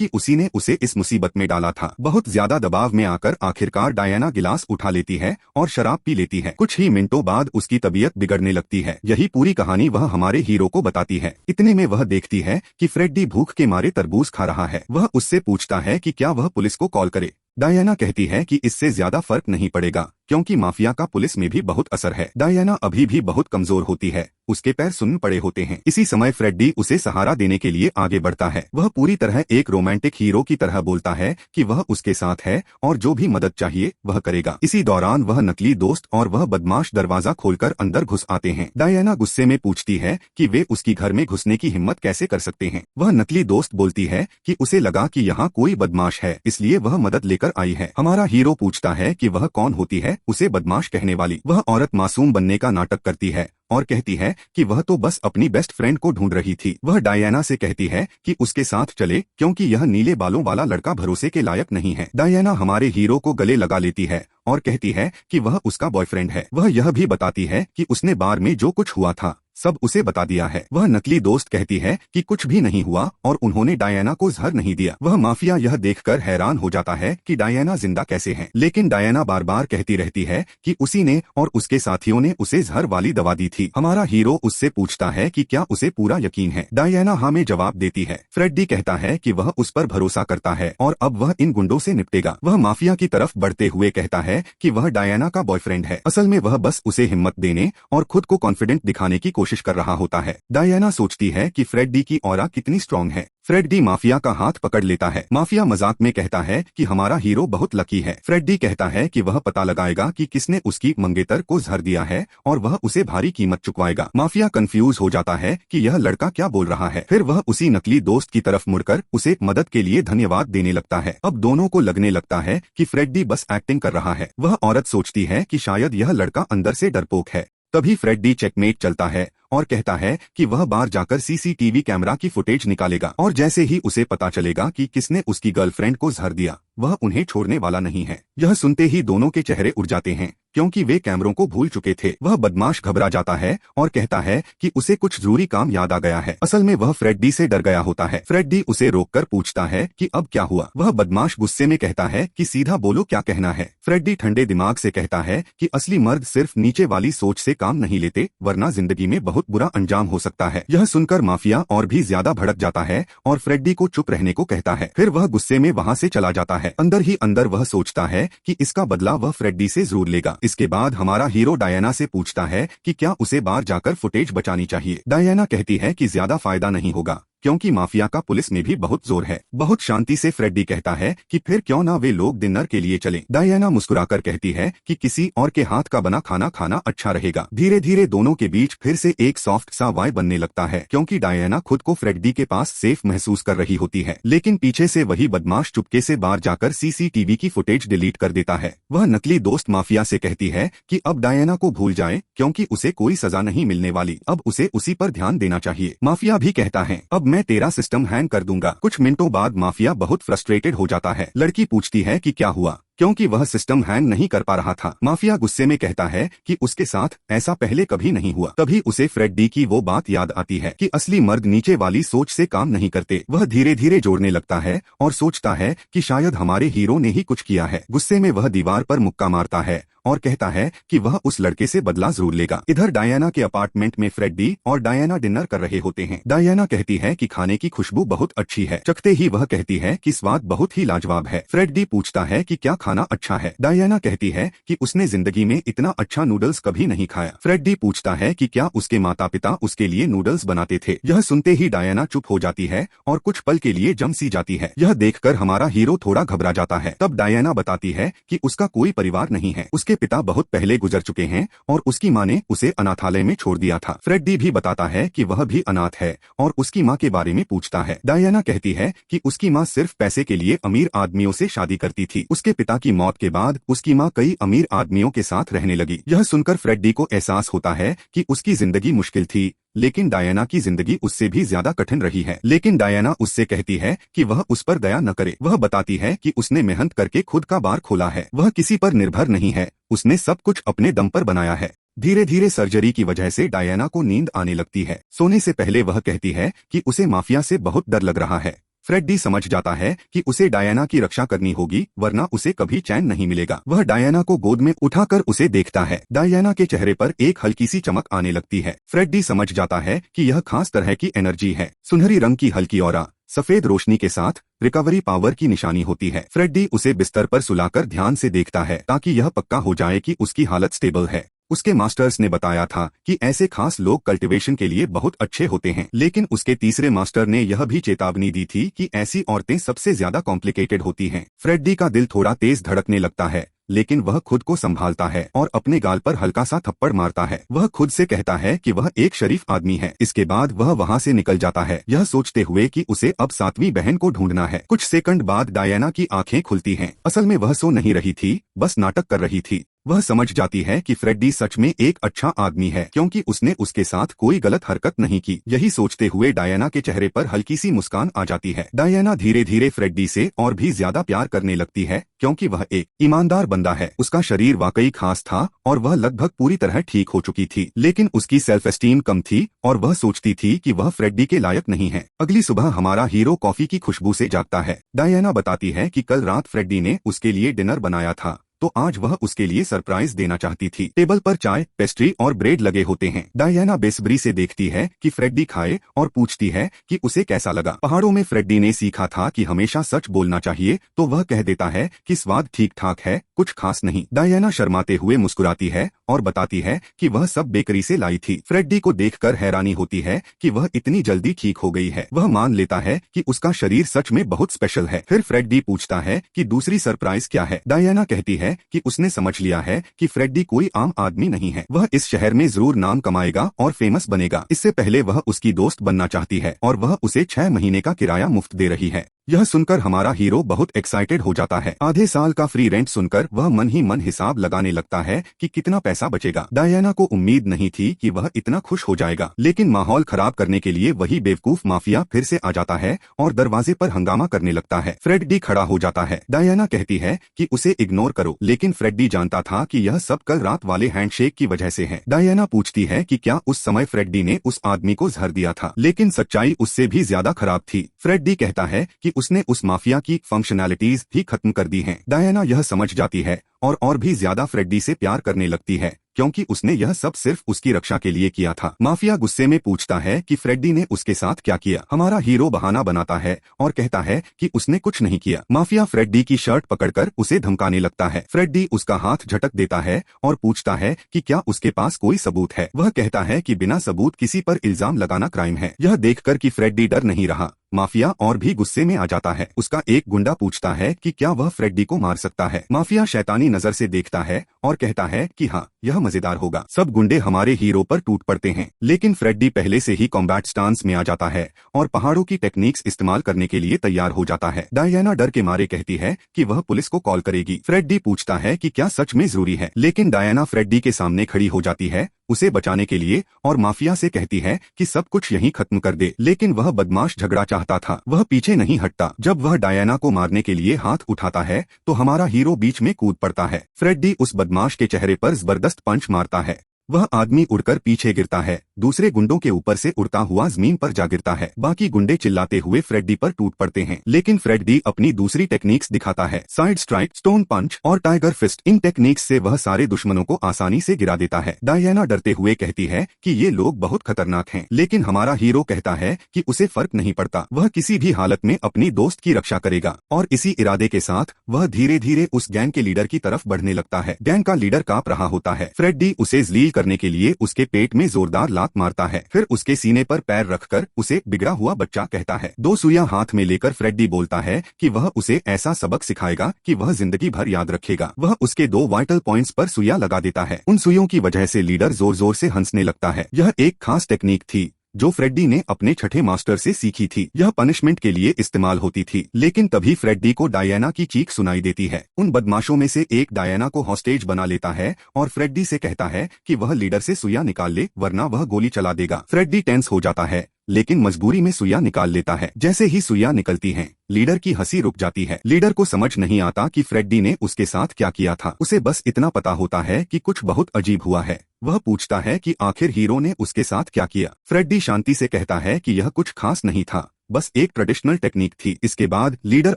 उसी ने उसे इस मुसीबत में डाला था। बहुत ज्यादा दबाव में आकर आखिरकार डायना गिलास उठा लेती है और शराब पी लेती है। कुछ ही मिनटों बाद उसकी तबीयत बिगड़ने लगती है। यही पूरी कहानी वह हमारे हीरो को बताती है। इतने में वह देखती है कि फ्रेडी भूख के मारे तरबूज खा रहा है। वह उससे पूछता है कि क्या वह पुलिस को कॉल करे। डायना कहती है कि इससे ज्यादा फर्क नहीं पड़ेगा, क्योंकि माफिया का पुलिस में भी बहुत असर है। डायना अभी भी बहुत कमजोर होती है, उसके पैर सुन्न पड़े होते हैं। इसी समय फ्रेडी उसे सहारा देने के लिए आगे बढ़ता है। वह पूरी तरह एक रोमांटिक हीरो की तरह बोलता है कि वह उसके साथ है और जो भी मदद चाहिए वह करेगा। इसी दौरान वह नकली दोस्त और वह बदमाश दरवाजा खोलकर अंदर घुस आते हैं। डायना गुस्से में पूछती है कि वे उसकी घर में घुसने की हिम्मत कैसे कर सकते हैं। वह नकली दोस्त बोलती है कि उसे लगा कि यहाँ कोई बदमाश है, इसलिए वह मदद लेकर आई है। हमारा हीरो पूछता है कि वह कौन होती है उसे बदमाश कहने वाली। वह औरत मासूम बनने का नाटक करती है और कहती है कि वह तो बस अपनी बेस्ट फ्रेंड को ढूंढ रही थी। वह डायना से कहती है कि उसके साथ चले, क्योंकि यह नीले बालों वाला लड़का भरोसे के लायक नहीं है। डायना हमारे हीरो को गले लगा लेती है और कहती है कि वह उसका बॉयफ्रेंड है। वह यह भी बताती है कि उसने बार में जो कुछ हुआ था सब उसे बता दिया है। वह नकली दोस्त कहती है कि कुछ भी नहीं हुआ और उन्होंने डायना को जहर नहीं दिया। वह माफिया यह देखकर हैरान हो जाता है कि डायना जिंदा कैसे है, लेकिन डायना बार बार कहती रहती है कि उसी ने और उसके साथियों ने उसे जहर वाली दवा दी थी। हमारा हीरो उससे पूछता है कि क्या उसे पूरा यकीन है। डायना हाँ में जवाब देती है। फ्रेडी कहता है कि वह उस पर भरोसा करता है और अब वह इन गुंडों से निपटेगा। वह माफिया की तरफ बढ़ते हुए कहता है कि वह डायना का बॉयफ्रेंड है, असल में वह बस उसे हिम्मत देने और खुद को कॉन्फिडेंट दिखाने की कोशिश कर रहा होता है। डायना सोचती है कि फ्रेडी की ऑरा कितनी स्ट्रांग है। फ्रेडी माफिया का हाथ पकड़ लेता है। माफिया मजाक में कहता है कि हमारा हीरो बहुत लकी है। फ्रेडी कहता है कि वह पता लगाएगा कि किसने उसकी मंगेतर को जहर दिया है और वह उसे भारी कीमत चुकवाएगा। माफिया कंफ्यूज हो जाता है कि यह लड़का क्या बोल रहा है। फिर वह उसी नकली दोस्त की तरफ मुड़कर उसे मदद के लिए धन्यवाद देने लगता है। अब दोनों को लगने लगता है कि फ्रेडी बस एक्टिंग कर रहा है। वह औरत सोचती है कि शायद यह लड़का अंदर से डरपोक है। तभी फ्रेडी चेकमेट चलता है और कहता है कि वह बाहर जाकर सीसीटीवी कैमरा की फुटेज निकालेगा और जैसे ही उसे पता चलेगा कि किसने उसकी गर्लफ्रेंड को जहर दिया वह उन्हें छोड़ने वाला नहीं है। यह सुनते ही दोनों के चेहरे उड़ जाते हैं, क्योंकि वे कैमरों को भूल चुके थे। वह बदमाश घबरा जाता है और कहता है कि उसे कुछ जरूरी काम याद आ गया है। असल में वह फ्रेडी से डर गया होता है। फ्रेडी उसे रोककर पूछता है कि अब क्या हुआ। वह बदमाश गुस्से में कहता है कि सीधा बोलो क्या कहना है। फ्रेडी ठंडे दिमाग से कहता है कि असली मर्द सिर्फ नीचे वाली सोच से काम नहीं लेते, वरना जिंदगी में बहुत बुरा अंजाम हो सकता है। यह सुनकर माफिया और भी ज्यादा भड़क जाता है और फ्रेडी को चुप रहने को कहता है। फिर वह गुस्से में वहाँ से चला जाता है। अंदर ही अंदर वह सोचता है कि इसका बदला वह फ्रेडी से जरूर लेगा। इसके बाद हमारा हीरो डायना से पूछता है कि क्या उसे बाहर जाकर फुटेज बचानी चाहिए। डायना कहती है कि ज्यादा फायदा नहीं होगा, क्योंकि माफिया का पुलिस में भी बहुत जोर है। बहुत शांति से फ्रेडी कहता है कि फिर क्यों ना वे लोग डिनर के लिए चलें। डायना मुस्कुराकर कहती है कि किसी और के हाथ का बना खाना खाना अच्छा रहेगा। धीरे धीरे दोनों के बीच फिर से एक सॉफ्ट सा वाइब बनने लगता है, क्योंकि डायना खुद को फ्रेडी के पास सेफ महसूस कर रही होती है। लेकिन पीछे से वही बदमाश चुपके से बाहर जाकर सीसीटीवी की फुटेज डिलीट कर देता है। वह नकली दोस्त माफिया से कहती है कि अब डायना को भूल जाए, क्योंकि उसे कोई सजा नहीं मिलने वाली, अब उसे उसी पर ध्यान देना चाहिए। माफिया भी कहता है अब मैं तेरा सिस्टम हैंग कर दूंगा। कुछ मिनटों बाद माफिया बहुत फ्रस्ट्रेटेड हो जाता है। लड़की पूछती है कि क्या हुआ, क्योंकि वह सिस्टम हैंग नहीं कर पा रहा था। माफिया गुस्से में कहता है कि उसके साथ ऐसा पहले कभी नहीं हुआ। तभी उसे फ्रेडी की वो बात याद आती है कि असली मर्द नीचे वाली सोच से काम नहीं करते। वह धीरे धीरे जोड़ने लगता है और सोचता है कि शायद हमारे हीरो ने ही कुछ किया है। गुस्से में वह दीवार पर मुक्का मारता है और कहता है कि वह उस लड़के से बदला जरूर लेगा। इधर डायना के अपार्टमेंट में फ्रेडी और डायना डिनर कर रहे होते हैं। डायना कहती है कि खाने की खुशबू बहुत अच्छी है। चखते ही वह कहती है कि स्वाद बहुत ही लाजवाब है। फ्रेडी पूछता है कि क्या खाना अच्छा है। डायना कहती है कि उसने जिंदगी में इतना अच्छा नूडल्स कभी नहीं खाया। फ्रेडी पूछता है कि क्या उसके माता पिता उसके लिए नूडल्स बनाते थे। यह सुनते ही डायना चुप हो जाती है और कुछ पल के लिए जम सी जाती है। यह देखकर हमारा हीरो थोड़ा घबरा जाता है। तब डायना बताती है कि उसका कोई परिवार नहीं है। उसके पिता बहुत पहले गुजर चुके हैं और उसकी माँ ने उसे अनाथालय में छोड़ दिया था। फ्रेडी भी बताता है कि वह भी अनाथ है और उसकी माँ के बारे में पूछता है। डायना कहती है कि उसकी माँ सिर्फ पैसे के लिए अमीर आदमियों से शादी करती थी। उसके पिता की मौत के बाद उसकी माँ कई अमीर आदमियों के साथ रहने लगी। यह सुनकर फ्रेडी को एहसास होता है कि उसकी जिंदगी मुश्किल थी, लेकिन डायना की जिंदगी उससे भी ज्यादा कठिन रही है। लेकिन डायना उससे कहती है कि वह उस पर दया न करे। वह बताती है कि उसने मेहनत करके खुद का बार खोला है। वह किसी पर निर्भर नहीं है, उसने सब कुछ अपने दम पर बनाया है। धीरे धीरे सर्जरी की वजह से डायना को नींद आने लगती है। सोने से पहले वह कहती है कि उसे माफिया से बहुत डर लग रहा है। फ्रेडी समझ जाता है कि उसे डायना की रक्षा करनी होगी, वरना उसे कभी चैन नहीं मिलेगा। वह डायना को गोद में उठाकर उसे देखता है। डायना के चेहरे पर एक हल्की सी चमक आने लगती है। फ्रेडी समझ जाता है कि यह खास तरह की एनर्जी है। सुनहरी रंग की हल्की ऑरा सफेद रोशनी के साथ रिकवरी पावर की निशानी होती है। फ्रेडी उसे बिस्तर पर सुलाकर ध्यान से देखता है ताकि यह पक्का हो जाए कि उसकी हालत स्टेबल है। उसके मास्टर्स ने बताया था कि ऐसे खास लोग कल्टीवेशन के लिए बहुत अच्छे होते हैं, लेकिन उसके तीसरे मास्टर ने यह भी चेतावनी दी थी कि ऐसी औरतें सबसे ज्यादा कॉम्प्लिकेटेड होती हैं। फ्रेडी का दिल थोड़ा तेज धड़कने लगता है, लेकिन वह खुद को संभालता है और अपने गाल पर हल्का सा थप्पड़ मारता है। वह खुद से कहता है कि वह एक शरीफ आदमी है। इसके बाद वह वहाँ से निकल जाता है, यह सोचते हुए कि उसे अब सातवीं बहन को ढूंढना है। कुछ सेकंड बाद डायना की आंखें खुलती हैं। असल में वह सो नहीं रही थी, बस नाटक कर रही थी। वह समझ जाती है कि फ्रेडी सच में एक अच्छा आदमी है, क्योंकि उसने उसके साथ कोई गलत हरकत नहीं की। यही सोचते हुए डायना के चेहरे पर हल्की सी मुस्कान आ जाती है। डायना धीरे धीरे फ्रेडी से और भी ज्यादा प्यार करने लगती है, क्योंकि वह एक ईमानदार बंदा है। उसका शरीर वाकई खास था और वह लगभग पूरी तरह ठीक हो चुकी थी, लेकिन उसकी सेल्फ एस्टीम कम थी और वह सोचती थी कि वह फ्रेडी के लायक नहीं है। अगली सुबह हमारा हीरो कॉफी की खुशबू से जागता है। डायना बताती है कि कल रात फ्रेडी ने उसके लिए डिनर बनाया था, तो आज वह उसके लिए सरप्राइज देना चाहती थी। टेबल पर चाय, पेस्ट्री और ब्रेड लगे होते हैं। डायना बेसब्री से देखती है कि फ्रेडी खाए और पूछती है कि उसे कैसा लगा। पहाड़ों में फ्रेडी ने सीखा था कि हमेशा सच बोलना चाहिए, तो वह कह देता है कि स्वाद ठीक ठाक है, कुछ खास नहीं। डायना शर्माते हुए मुस्कुराती है और बताती है कि वह सब बेकरी से लाई थी। फ्रेडी को देखकर हैरानी होती है कि वह इतनी जल्दी ठीक हो गई है। वह मान लेता है कि उसका शरीर सच में बहुत स्पेशल है। फिर फ्रेडी पूछता है कि दूसरी सरप्राइज क्या है। डायना कहती है कि उसने समझ लिया है कि फ्रेडी कोई आम आदमी नहीं है। वह इस शहर में जरूर नाम कमाएगा और फेमस बनेगा। इससे पहले वह उसकी दोस्त बनना चाहती है और वह उसे 6 महीने का किराया मुफ्त दे रही है। यह सुनकर हमारा हीरो बहुत एक्साइटेड हो जाता है। आधे साल का फ्री रेंट सुनकर वह मन ही मन हिसाब लगाने लगता है कि कितना पैसा बचेगा। डायना को उम्मीद नहीं थी कि वह इतना खुश हो जाएगा, लेकिन माहौल खराब करने के लिए वही बेवकूफ माफिया फिर से आ जाता है और दरवाजे पर हंगामा करने लगता है। फ्रेडी खड़ा हो जाता है। डायना कहती है कि उसे इग्नोर करो, लेकिन फ्रेडी जानता था कि यह सब कल रात वाले हैंडशेक की वजह से है। डायना पूछती है कि क्या उस समय फ्रेडी ने उस आदमी को जहर दिया था, लेकिन सच्चाई उससे भी ज्यादा खराब थी। फ्रेडी कहता है कि उसने उस माफिया की फंक्शनैलिटीज ही खत्म कर दी हैं। डायना यह समझ जाती है और भी ज्यादा फ्रेडी से प्यार करने लगती है, क्योंकि उसने यह सब सिर्फ उसकी रक्षा के लिए किया था। माफिया गुस्से में पूछता है कि फ्रेडी ने उसके साथ क्या किया। हमारा हीरो बहाना बनाता है और कहता है कि उसने कुछ नहीं किया। माफिया फ्रेडी की शर्ट पकड़कर उसे धमकाने लगता है। फ्रेडी उसका हाथ झटक देता है और पूछता है कि क्या उसके पास कोई सबूत है। वह कहता है कि बिना सबूत किसी पर इल्जाम लगाना क्राइम है। यह देखकर कि फ्रेडी डर नहीं रहा, माफिया और भी गुस्से में आ जाता है। उसका एक गुंडा पूछता है कि क्या वह फ्रेडी को मार सकता है। माफिया शैतानी नजर से देखता है और कहता है कि हाँ, यह मजेदार होगा। सब गुंडे हमारे हीरो पर टूट पड़ते हैं, लेकिन फ्रेडी पहले से ही कॉम्बैट स्टांस में आ जाता है और पहाड़ों की टेक्निक्स इस्तेमाल करने के लिए तैयार हो जाता है। डायना डर के मारे कहती है कि वह पुलिस को कॉल करेगी। फ्रेडी पूछता है कि क्या सच में जरूरी है, लेकिन डायना फ्रेडी के सामने खड़ी हो जाती है, उसे बचाने के लिए और माफिया से कहती है कि सब कुछ यहीं खत्म कर दे, लेकिन वह बदमाश झगड़ा चाहता था। वह पीछे नहीं हटता। जब वह डायना को मारने के लिए हाथ उठाता है तो हमारा हीरो बीच में कूद पड़ता है। फ्रेडी उस बदमाश के चेहरे पर जबरदस्त पंच मारता है। वह आदमी उड़कर पीछे गिरता है, दूसरे गुंडों के ऊपर से उड़ता हुआ जमीन पर जा गिरता है। बाकी गुंडे चिल्लाते हुए फ्रेडी पर टूट पड़ते हैं, लेकिन फ्रेडी अपनी दूसरी टेक्निक्स दिखाता है, साइड स्ट्राइक, स्टोन पंच और टाइगर फिस्ट। इन टेक्निक्स से वह सारे दुश्मनों को आसानी से गिरा देता है। डायना डरते हुए कहती है कि ये लोग बहुत खतरनाक हैं, लेकिन हमारा हीरो कहता है कि उसे फर्क नहीं पड़ता, वह किसी भी हालत में अपनी दोस्त की रक्षा करेगा। और इसी इरादे के साथ वह धीरे धीरे उस गैंग के लीडर की तरफ बढ़ने लगता है। गैंग का लीडर कांप रहा होता है। फ्रेडी उसे जलील करने के लिए उसके पेट में जोरदार लात मारता है, फिर उसके सीने पर पैर रखकर उसे बिगड़ा हुआ बच्चा कहता है। 2 सुइयां हाथ में लेकर फ्रेडी बोलता है कि वह उसे ऐसा सबक सिखाएगा कि वह जिंदगी भर याद रखेगा। वह उसके 2 वाइटल पॉइंट्स पर सुइयां लगा देता है। उन सुइयों की वजह से लीडर जोर जोर से हंसने लगता है। यह एक खास टेक्निक थी जो फ्रेडी ने अपने छठे मास्टर से सीखी थी। यह पनिशमेंट के लिए इस्तेमाल होती थी, लेकिन तभी फ्रेडी को डायना की चीख सुनाई देती है। उन बदमाशों में से एक डायना को हॉस्टेज बना लेता है और फ्रेडी से कहता है कि वह लीडर से सुइयां निकाल ले, वरना वह गोली चला देगा। फ्रेडी टेंस हो जाता है, लेकिन मजबूरी में सुइयां निकाल लेता है। जैसे ही सुइयां निकलती हैं, लीडर की हंसी रुक जाती है। लीडर को समझ नहीं आता कि फ्रेडी ने उसके साथ क्या किया था। उसे बस इतना पता होता है कि कुछ बहुत अजीब हुआ है। वह पूछता है कि आखिर हीरो ने उसके साथ क्या किया। फ्रेडी शांति से कहता है कि यह कुछ खास नहीं था, बस एक ट्रेडिशनल टेक्निक थी। इसके बाद लीडर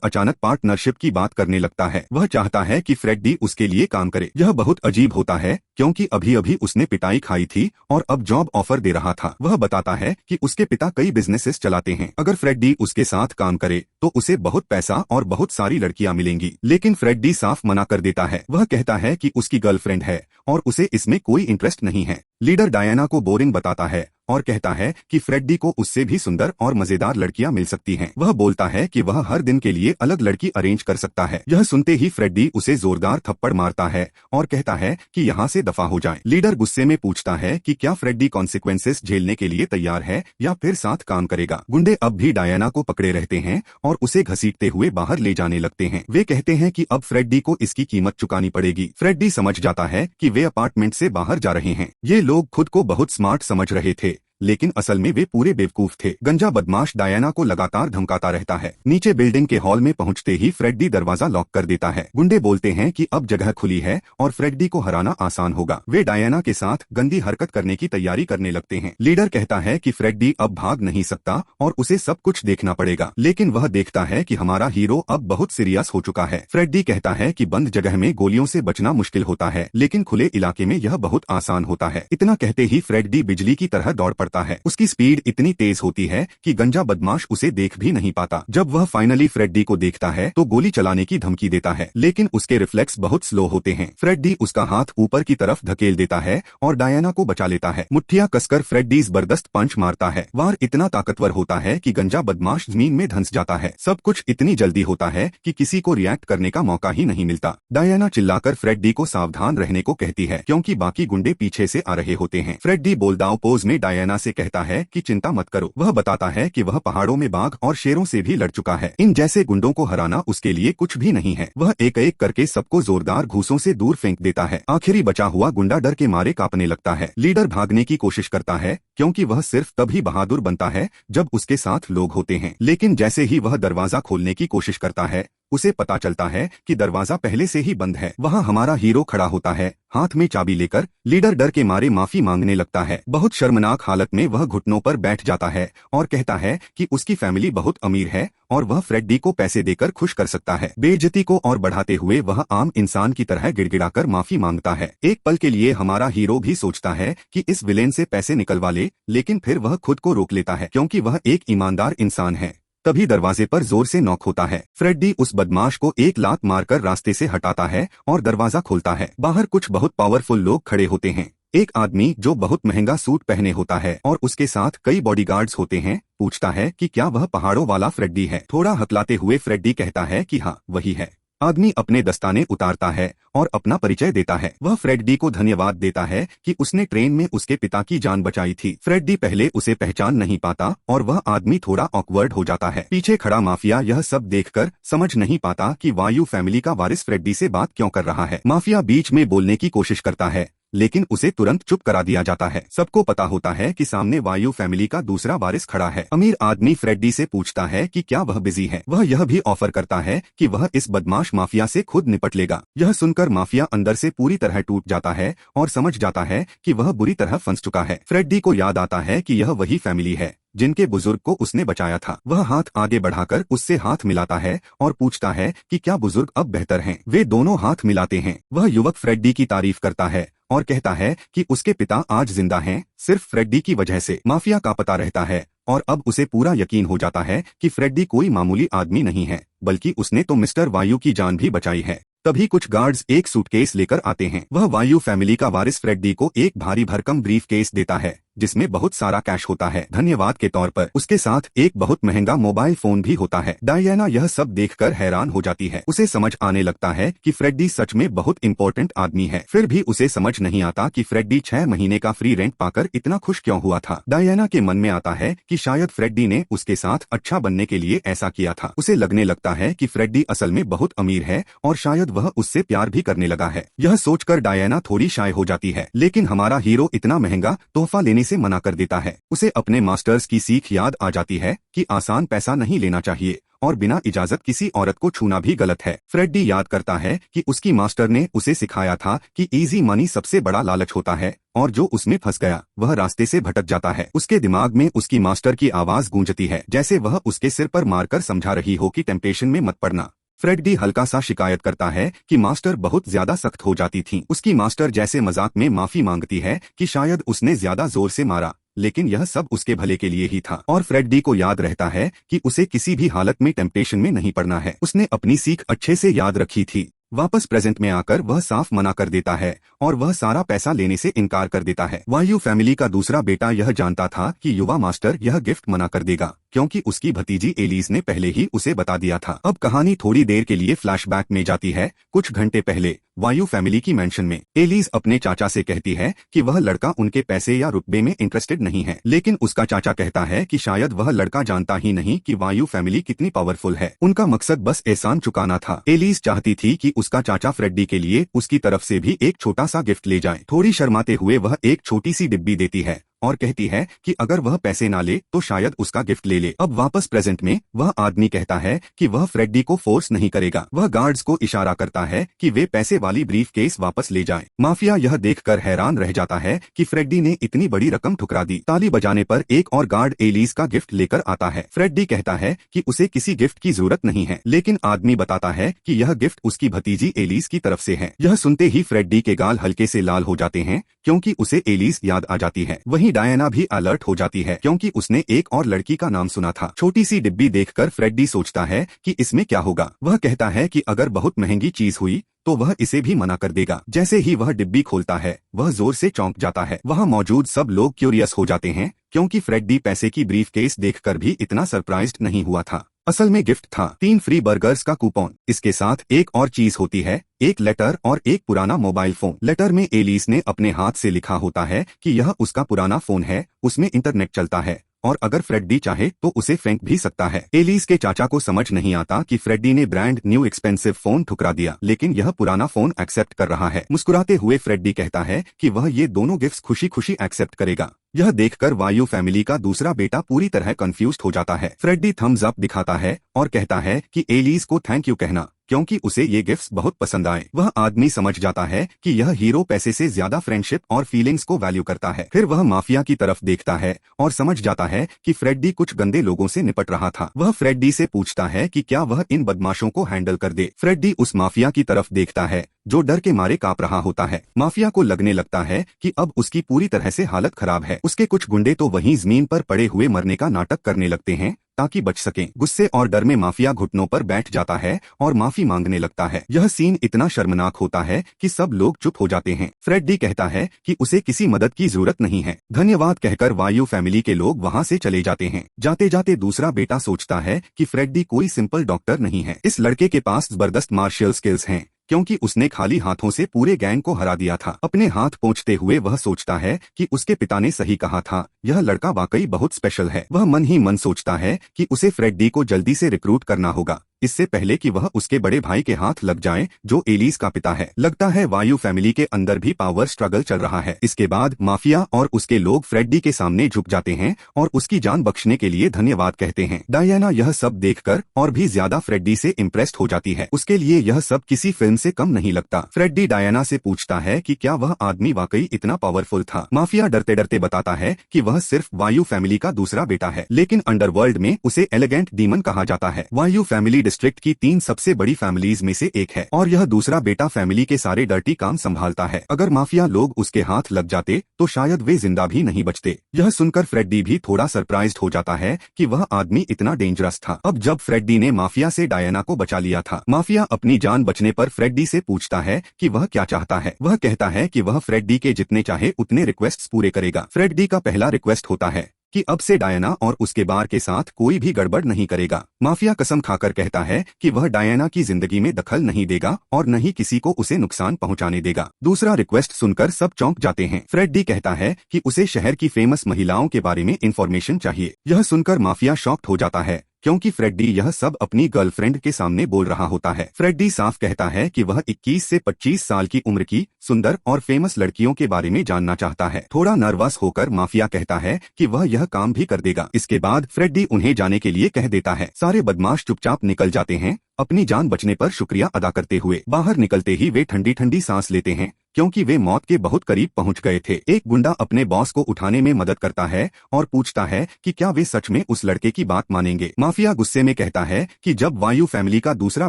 अचानक पार्टनरशिप की बात करने लगता है। वह चाहता है कि फ्रेडी उसके लिए काम करे। यह बहुत अजीब होता है क्योंकि अभी अभी उसने पिटाई खाई थी और अब जॉब ऑफर दे रहा था। वह बताता है कि उसके पिता कई बिजनेसेस चलाते हैं, अगर फ्रेडी उसके साथ काम करे तो उसे बहुत पैसा और बहुत सारी लड़कियां मिलेंगी। लेकिन फ्रेडी साफ मना कर देता है। वह कहता है कि उसकी गर्लफ्रेंड है और उसे इसमें कोई इंटरेस्ट नहीं है। लीडर डायना को बोरिंग बताता है और कहता है कि फ्रेडी को उससे भी सुंदर और मजेदार लड़कियां मिल सकती हैं। वह बोलता है कि वह हर दिन के लिए अलग लड़की अरेंज कर सकता है। यह सुनते ही फ्रेडी उसे जोरदार थप्पड़ मारता है और कहता है कि यहाँ से दफा हो जाए। लीडर गुस्से में पूछता है कि क्या फ्रेडी कॉन्सिक्वेंसेस झेलने के लिए तैयार है या फिर साथ काम करेगा। गुंडे अब भी डायना को पकड़े रहते हैं और उसे घसीटते हुए बाहर ले जाने लगते हैं। वे कहते हैं कि अब फ्रेडी को इसकी कीमत चुकानी पड़ेगी। फ्रेडी समझ जाता है कि वे अपार्टमेंट से बाहर जा रहे हैं। ये लोग खुद को बहुत स्मार्ट समझ रहे थे, लेकिन असल में वे पूरे बेवकूफ थे। गंजा बदमाश डायना को लगातार धमकाता रहता है। नीचे बिल्डिंग के हॉल में पहुंचते ही फ्रेडी दरवाजा लॉक कर देता है। गुंडे बोलते हैं कि अब जगह खुली है और फ्रेडी को हराना आसान होगा। वे डायना के साथ गंदी हरकत करने की तैयारी करने लगते हैं। लीडर कहता है कि फ्रेडी अब भाग नहीं सकता और उसे सब कुछ देखना पड़ेगा, लेकिन वह देखता है कि हमारा हीरो अब बहुत सीरियस हो चुका है। फ्रेडी कहता है कि बंद जगह में गोलियों से बचना मुश्किल होता है, लेकिन खुले इलाके में यह बहुत आसान होता है। इतना कहते ही फ्रेडी बिजली की तरह दौड़ पड़ता है। उसकी स्पीड इतनी तेज होती है कि गंजा बदमाश उसे देख भी नहीं पाता। जब वह फाइनली फ्रेडी को देखता है तो गोली चलाने की धमकी देता है, लेकिन उसके रिफ्लेक्स बहुत स्लो होते हैं। फ्रेडी उसका हाथ ऊपर की तरफ धकेल देता है और डायना को बचा लेता है। मुट्ठियां कसकर फ्रेडी जबरदस्त पंच मारता है। वार इतना ताकतवर होता है कि गंजा बदमाश जमीन में धंस जाता है। सब कुछ इतनी जल्दी होता है कि किसी को रिएक्ट करने का मौका ही नहीं मिलता। डायना चिल्लाकर फ्रेडी को सावधान रहने को कहती है क्योंकि बाकी गुंडे पीछे से आ रहे होते हैं। फ्रेडी बोलदाव पोज में डायना से कहता है कि चिंता मत करो। वह बताता है कि वह पहाड़ों में बाघ और शेरों से भी लड़ चुका है। इन जैसे गुंडों को हराना उसके लिए कुछ भी नहीं है। वह एक एक करके सबको जोरदार घूसों से दूर फेंक देता है। आखिरी बचा हुआ गुंडा डर के मारे कांपने लगता है। लीडर भागने की कोशिश करता है क्योंकि वह सिर्फ तभी बहादुर बनता है जब उसके साथ लोग होते हैं, लेकिन जैसे ही वह दरवाजा खोलने की कोशिश करता है उसे पता चलता है कि दरवाजा पहले से ही बंद है। वहाँ हमारा हीरो खड़ा होता है, हाथ में चाबी लेकर। लीडर डर के मारे माफी मांगने लगता है। बहुत शर्मनाक हालत में वह घुटनों पर बैठ जाता है और कहता है कि उसकी फैमिली बहुत अमीर है और वह फ्रेडी को पैसे देकर खुश कर सकता है। बेइज्जती को और बढ़ाते हुए वह आम इंसान की तरह गिड़गिड़ाकर माफी मांगता है। एक पल के लिए हमारा हीरो भी सोचता है कि इस विलेन से पैसे निकलवा ले, लेकिन फिर वह खुद को रोक लेता है क्योंकि वह एक ईमानदार इंसान है। तभी दरवाजे पर जोर से नॉक होता है। फ्रेडी उस बदमाश को एक लात मारकर रास्ते से हटाता है और दरवाजा खोलता है। बाहर कुछ बहुत पावरफुल लोग खड़े होते हैं। एक आदमी जो बहुत महंगा सूट पहने होता है और उसके साथ कई बॉडीगार्ड्स होते हैं पूछता है कि क्या वह पहाड़ों वाला फ्रेडी है। थोड़ा हकलाते हुए फ्रेडी कहता है कि हाँ वही है। आदमी अपने दस्ताने उतारता है और अपना परिचय देता है। वह फ्रेडी को धन्यवाद देता है कि उसने ट्रेन में उसके पिता की जान बचाई थी। फ्रेडी पहले उसे पहचान नहीं पाता और वह आदमी थोड़ा ऑकवर्ड हो जाता है। पीछे खड़ा माफिया यह सब देखकर समझ नहीं पाता कि वायु फैमिली का वारिस फ्रेडी से बात क्यों कर रहा है। माफिया बीच में बोलने की कोशिश करता है, लेकिन उसे तुरंत चुप करा दिया जाता है। सबको पता होता है कि सामने वायु फैमिली का दूसरा वारिस खड़ा है। अमीर आदमी फ्रेडी से पूछता है कि क्या वह बिजी है। वह यह भी ऑफर करता है कि वह इस बदमाश माफिया से खुद निपट लेगा। यह सुनकर माफिया अंदर से पूरी तरह टूट जाता है और समझ जाता है कि वह बुरी तरह फंस चुका है। फ्रेडी को याद आता है कि यह वही फैमिली है जिनके बुजुर्ग को उसने बचाया था। वह हाथ आगे बढ़ाकर उससे हाथ मिलाता है और पूछता है कि क्या बुजुर्ग अब बेहतर हैं। वे दोनों हाथ मिलाते हैं। वह युवक फ्रेडी की तारीफ करता है और कहता है कि उसके पिता आज जिंदा हैं, सिर्फ फ्रेडी की वजह से। माफिया का पता रहता है और अब उसे पूरा यकीन हो जाता है कि फ्रेडी कोई मामूली आदमी नहीं है, बल्कि उसने तो मिस्टर वायु की जान भी बचाई है। तभी कुछ गार्ड्स एक सूटकेस लेकर आते हैं। वह वायु फैमिली का वारिस फ्रेडी को एक भारी भरकम ब्रीफ केस देता है जिसमें बहुत सारा कैश होता है धन्यवाद के तौर पर। उसके साथ एक बहुत महंगा मोबाइल फोन भी होता है। डायना यह सब देखकर हैरान हो जाती है। उसे समझ आने लगता है कि फ्रेडी सच में बहुत इंपॉर्टेंट आदमी है। फिर भी उसे समझ नहीं आता कि फ्रेडी 6 महीने का फ्री रेंट पाकर इतना खुश क्यों हुआ था। डायना के मन में आता है कि शायद फ्रेडी ने उसके साथ अच्छा बनने के लिए ऐसा किया था। उसे लगने लगता है कि फ्रेडी असल में बहुत अमीर है और शायद वह उससे प्यार भी करने लगा है। यह सोचकर डायना थोड़ी शाय हो जाती है, लेकिन हमारा हीरो इतना महंगा तोहफा लेने से मना कर देता है। उसे अपने मास्टर्स की सीख याद आ जाती है कि आसान पैसा नहीं लेना चाहिए और बिना इजाजत किसी औरत को छूना भी गलत है। फ्रेडी याद करता है कि उसकी मास्टर ने उसे सिखाया था कि इजी मनी सबसे बड़ा लालच होता है और जो उसमें फंस गया वह रास्ते से भटक जाता है। उसके दिमाग में उसकी मास्टर की आवाज गूंजती है, जैसे वह उसके सिर पर मारकर समझा रही हो कि टेम्पटेशन में मत पड़ना। फ्रेडी हल्का सा शिकायत करता है कि मास्टर बहुत ज्यादा सख्त हो जाती थी। उसकी मास्टर जैसे मजाक में माफी मांगती है कि शायद उसने ज्यादा जोर से मारा, लेकिन यह सब उसके भले के लिए ही था। और फ्रेडी को याद रहता है कि उसे किसी भी हालत में टेम्पटेशन में नहीं पड़ना है। उसने अपनी सीख अच्छे से याद रखी थी। वापस प्रेजेंट में आकर वह साफ मना कर देता है और वह सारा पैसा लेने से इनकार कर देता है। वायु फैमिली का दूसरा बेटा यह जानता था कि युवा मास्टर यह गिफ्ट मना कर देगा, क्योंकि उसकी भतीजी एलिस ने पहले ही उसे बता दिया था। अब कहानी थोड़ी देर के लिए फ्लैशबैक में जाती है। कुछ घंटे पहले वायु फैमिली की मेंशन में एलिस अपने चाचा से कहती है कि वह लड़का उनके पैसे या रुतबे में इंटरेस्टेड नहीं है, लेकिन उसका चाचा कहता है कि शायद वह लड़का जानता ही नहीं कि वायु फैमिली कितनी पावरफुल है। उनका मकसद बस एहसान चुकाना था। एलिस चाहती थी कि उसका चाचा फ्रेडी के लिए उसकी तरफ से भी एक छोटा सा गिफ्ट ले जाए। थोड़ी शर्माते हुए वह एक छोटी सी डिब्बी देती है और कहती है कि अगर वह पैसे ना ले तो शायद उसका गिफ्ट ले ले। अब वापस प्रेजेंट में वह आदमी कहता है कि वह फ्रेडी को फोर्स नहीं करेगा। वह गार्ड्स को इशारा करता है कि वे पैसे वाली ब्रीफ केस वापस ले जाएं। माफिया यह देखकर हैरान रह जाता है कि फ्रेडी ने इतनी बड़ी रकम ठुकरा दी। ताली बजाने पर एक और गार्ड एलिस का गिफ्ट लेकर आता है। फ्रेडी कहता है कि उसे किसी गिफ्ट की जरूरत नहीं है, लेकिन आदमी बताता है कि यह गिफ्ट उसकी भतीजी एलिस की तरफ से है। यह सुनते ही फ्रेडी के गाल हल्के से लाल हो जाते हैं क्योंकि उसे एलिस याद आ जाती है। वहीं डायना भी अलर्ट हो जाती है क्योंकि उसने एक और लड़की का नाम सुना था। छोटी सी डिब्बी देखकर फ्रेडी सोचता है कि इसमें क्या होगा। वह कहता है कि अगर बहुत महंगी चीज हुई तो वह इसे भी मना कर देगा। जैसे ही वह डिब्बी खोलता है वह जोर से चौंक जाता है। वहाँ मौजूद सब लोग क्यूरियस हो जाते हैं क्योंकि फ्रेडी पैसे की ब्रीफ केस देखकर भी इतना सरप्राइज्ड नहीं हुआ था। असल में गिफ्ट था 3 फ्री बर्गर्स का कूपन। इसके साथ एक और चीज होती है, एक लेटर और एक पुराना मोबाइल फोन। लेटर में एलिस ने अपने हाथ से लिखा होता है कि यह उसका पुराना फोन है, उसमें इंटरनेट चलता है और अगर फ्रेडी चाहे तो उसे फेंक भी सकता है। एलिस के चाचा को समझ नहीं आता कि फ्रेडी ने ब्रांड न्यू एक्सपेंसिव फोन ठुकरा दिया, लेकिन यह पुराना फोन एक्सेप्ट कर रहा है। मुस्कुराते हुए फ्रेडी कहता है कि वह ये दोनों गिफ्ट्स खुशी खुशी एक्सेप्ट करेगा। यह देखकर वायु फैमिली का दूसरा बेटा पूरी तरह कंफ्यूज्ड हो जाता है। फ्रेडी थम्स अप दिखाता है और कहता है कि एलिस को थैंक यू कहना क्योंकि उसे ये गिफ्ट्स बहुत पसंद आए। वह आदमी समझ जाता है कि यह हीरो पैसे से ज्यादा फ्रेंडशिप और फीलिंग्स को वैल्यू करता है। फिर वह माफिया की तरफ देखता है और समझ जाता है कि फ्रेडी कुछ गंदे लोगों से निपट रहा था। वह फ्रेडी से पूछता है कि क्या वह इन बदमाशों को हैंडल कर दे। फ्रेडी उस माफिया की तरफ देखता है जो डर के मारे कांप रहा होता है। माफिया को लगने लगता है कि अब उसकी पूरी तरह से हालत खराब है। उसके कुछ गुंडे तो वहीं जमीन पर पड़े हुए मरने का नाटक करने लगते हैं ताकि बच सकें। गुस्से और डर में माफिया घुटनों पर बैठ जाता है और माफी मांगने लगता है। यह सीन इतना शर्मनाक होता है कि सब लोग चुप हो जाते हैं। फ्रेडी कहता है कि उसे किसी मदद की जरूरत नहीं है। धन्यवाद कहकर वायु फैमिली के लोग वहां से चले जाते हैं। जाते जाते दूसरा बेटा सोचता है कि फ्रेडी कोई सिंपल डॉक्टर नहीं है। इस लड़के के पास जबरदस्त मार्शल स्किल्स हैं क्योंकि उसने खाली हाथों से पूरे गैंग को हरा दिया था। अपने हाथ पोंछते हुए वह सोचता है कि उसके पिता ने सही कहा था, यह लड़का वाकई बहुत स्पेशल है। वह मन ही मन सोचता है कि उसे फ्रेडी को जल्दी से रिक्रूट करना होगा इससे पहले कि वह उसके बड़े भाई के हाथ लग जाए, जो एलिस का पिता है। लगता है वायु फैमिली के अंदर भी पावर स्ट्रगल चल रहा है। इसके बाद माफिया और उसके लोग फ्रेडी के सामने झुक जाते हैं और उसकी जान बख्शने के लिए धन्यवाद कहते हैं। डायना यह सब देखकर और भी ज्यादा फ्रेडी से इम्प्रेस्ड हो जाती है। उसके लिए यह सब किसी फिल्म से कम नहीं लगता। फ्रेडी डायना से पूछता है कि क्या वह आदमी वाकई इतना पावरफुल था। माफिया डरते डरते बताता है कि वह सिर्फ वायु फैमिली का दूसरा बेटा है, लेकिन अंडरवर्ल्ड में उसे एलिगेंट डीमन कहा जाता है। वायु फैमिली डिस्ट्रिक्ट की 3 सबसे बड़ी फैमिलीज में से एक है और यह दूसरा बेटा फैमिली के सारे डर्टी काम संभालता है। अगर माफिया लोग उसके हाथ लग जाते तो शायद वे जिंदा भी नहीं बचते। यह सुनकर फ्रेडी भी थोड़ा सरप्राइज्ड हो जाता है कि वह आदमी इतना डेंजरस था। अब जब फ्रेडी ने माफिया से डायना को बचा लिया था, माफिया अपनी जान बचने पर फ्रेडी से पूछता है कि वह क्या चाहता है। वह कहता है कि वह फ्रेडी के जितने चाहे उतने रिक्वेस्ट्स पूरे करेगा। फ्रेडी का पहला रिक्वेस्ट होता है कि अब से डायना और उसके बार के साथ कोई भी गड़बड़ नहीं करेगा। माफिया कसम खाकर कहता है कि वह डायना की जिंदगी में दखल नहीं देगा और न ही किसी को उसे नुकसान पहुंचाने देगा। दूसरा रिक्वेस्ट सुनकर सब चौंक जाते हैं। फ्रेडी कहता है कि उसे शहर की फेमस महिलाओं के बारे में इंफॉर्मेशन चाहिए। यह सुनकर माफिया शॉक्ड हो जाता है क्योंकि फ्रेडी यह सब अपनी गर्लफ्रेंड के सामने बोल रहा होता है। फ्रेडी साफ कहता है कि वह 21 से 25 साल की उम्र की सुंदर और फेमस लड़कियों के बारे में जानना चाहता है। थोड़ा नर्वस होकर माफिया कहता है कि वह यह काम भी कर देगा। इसके बाद फ्रेडी उन्हें जाने के लिए कह देता है। सारे बदमाश चुपचाप निकल जाते हैं, अपनी जान बचने पर शुक्रिया अदा करते हुए। बाहर निकलते ही वे ठंडी ठंडी सांस लेते हैं क्योंकि वे मौत के बहुत करीब पहुंच गए थे। एक गुंडा अपने बॉस को उठाने में मदद करता है और पूछता है कि क्या वे सच में उस लड़के की बात मानेंगे। माफिया गुस्से में कहता है कि जब वायु फैमिली का दूसरा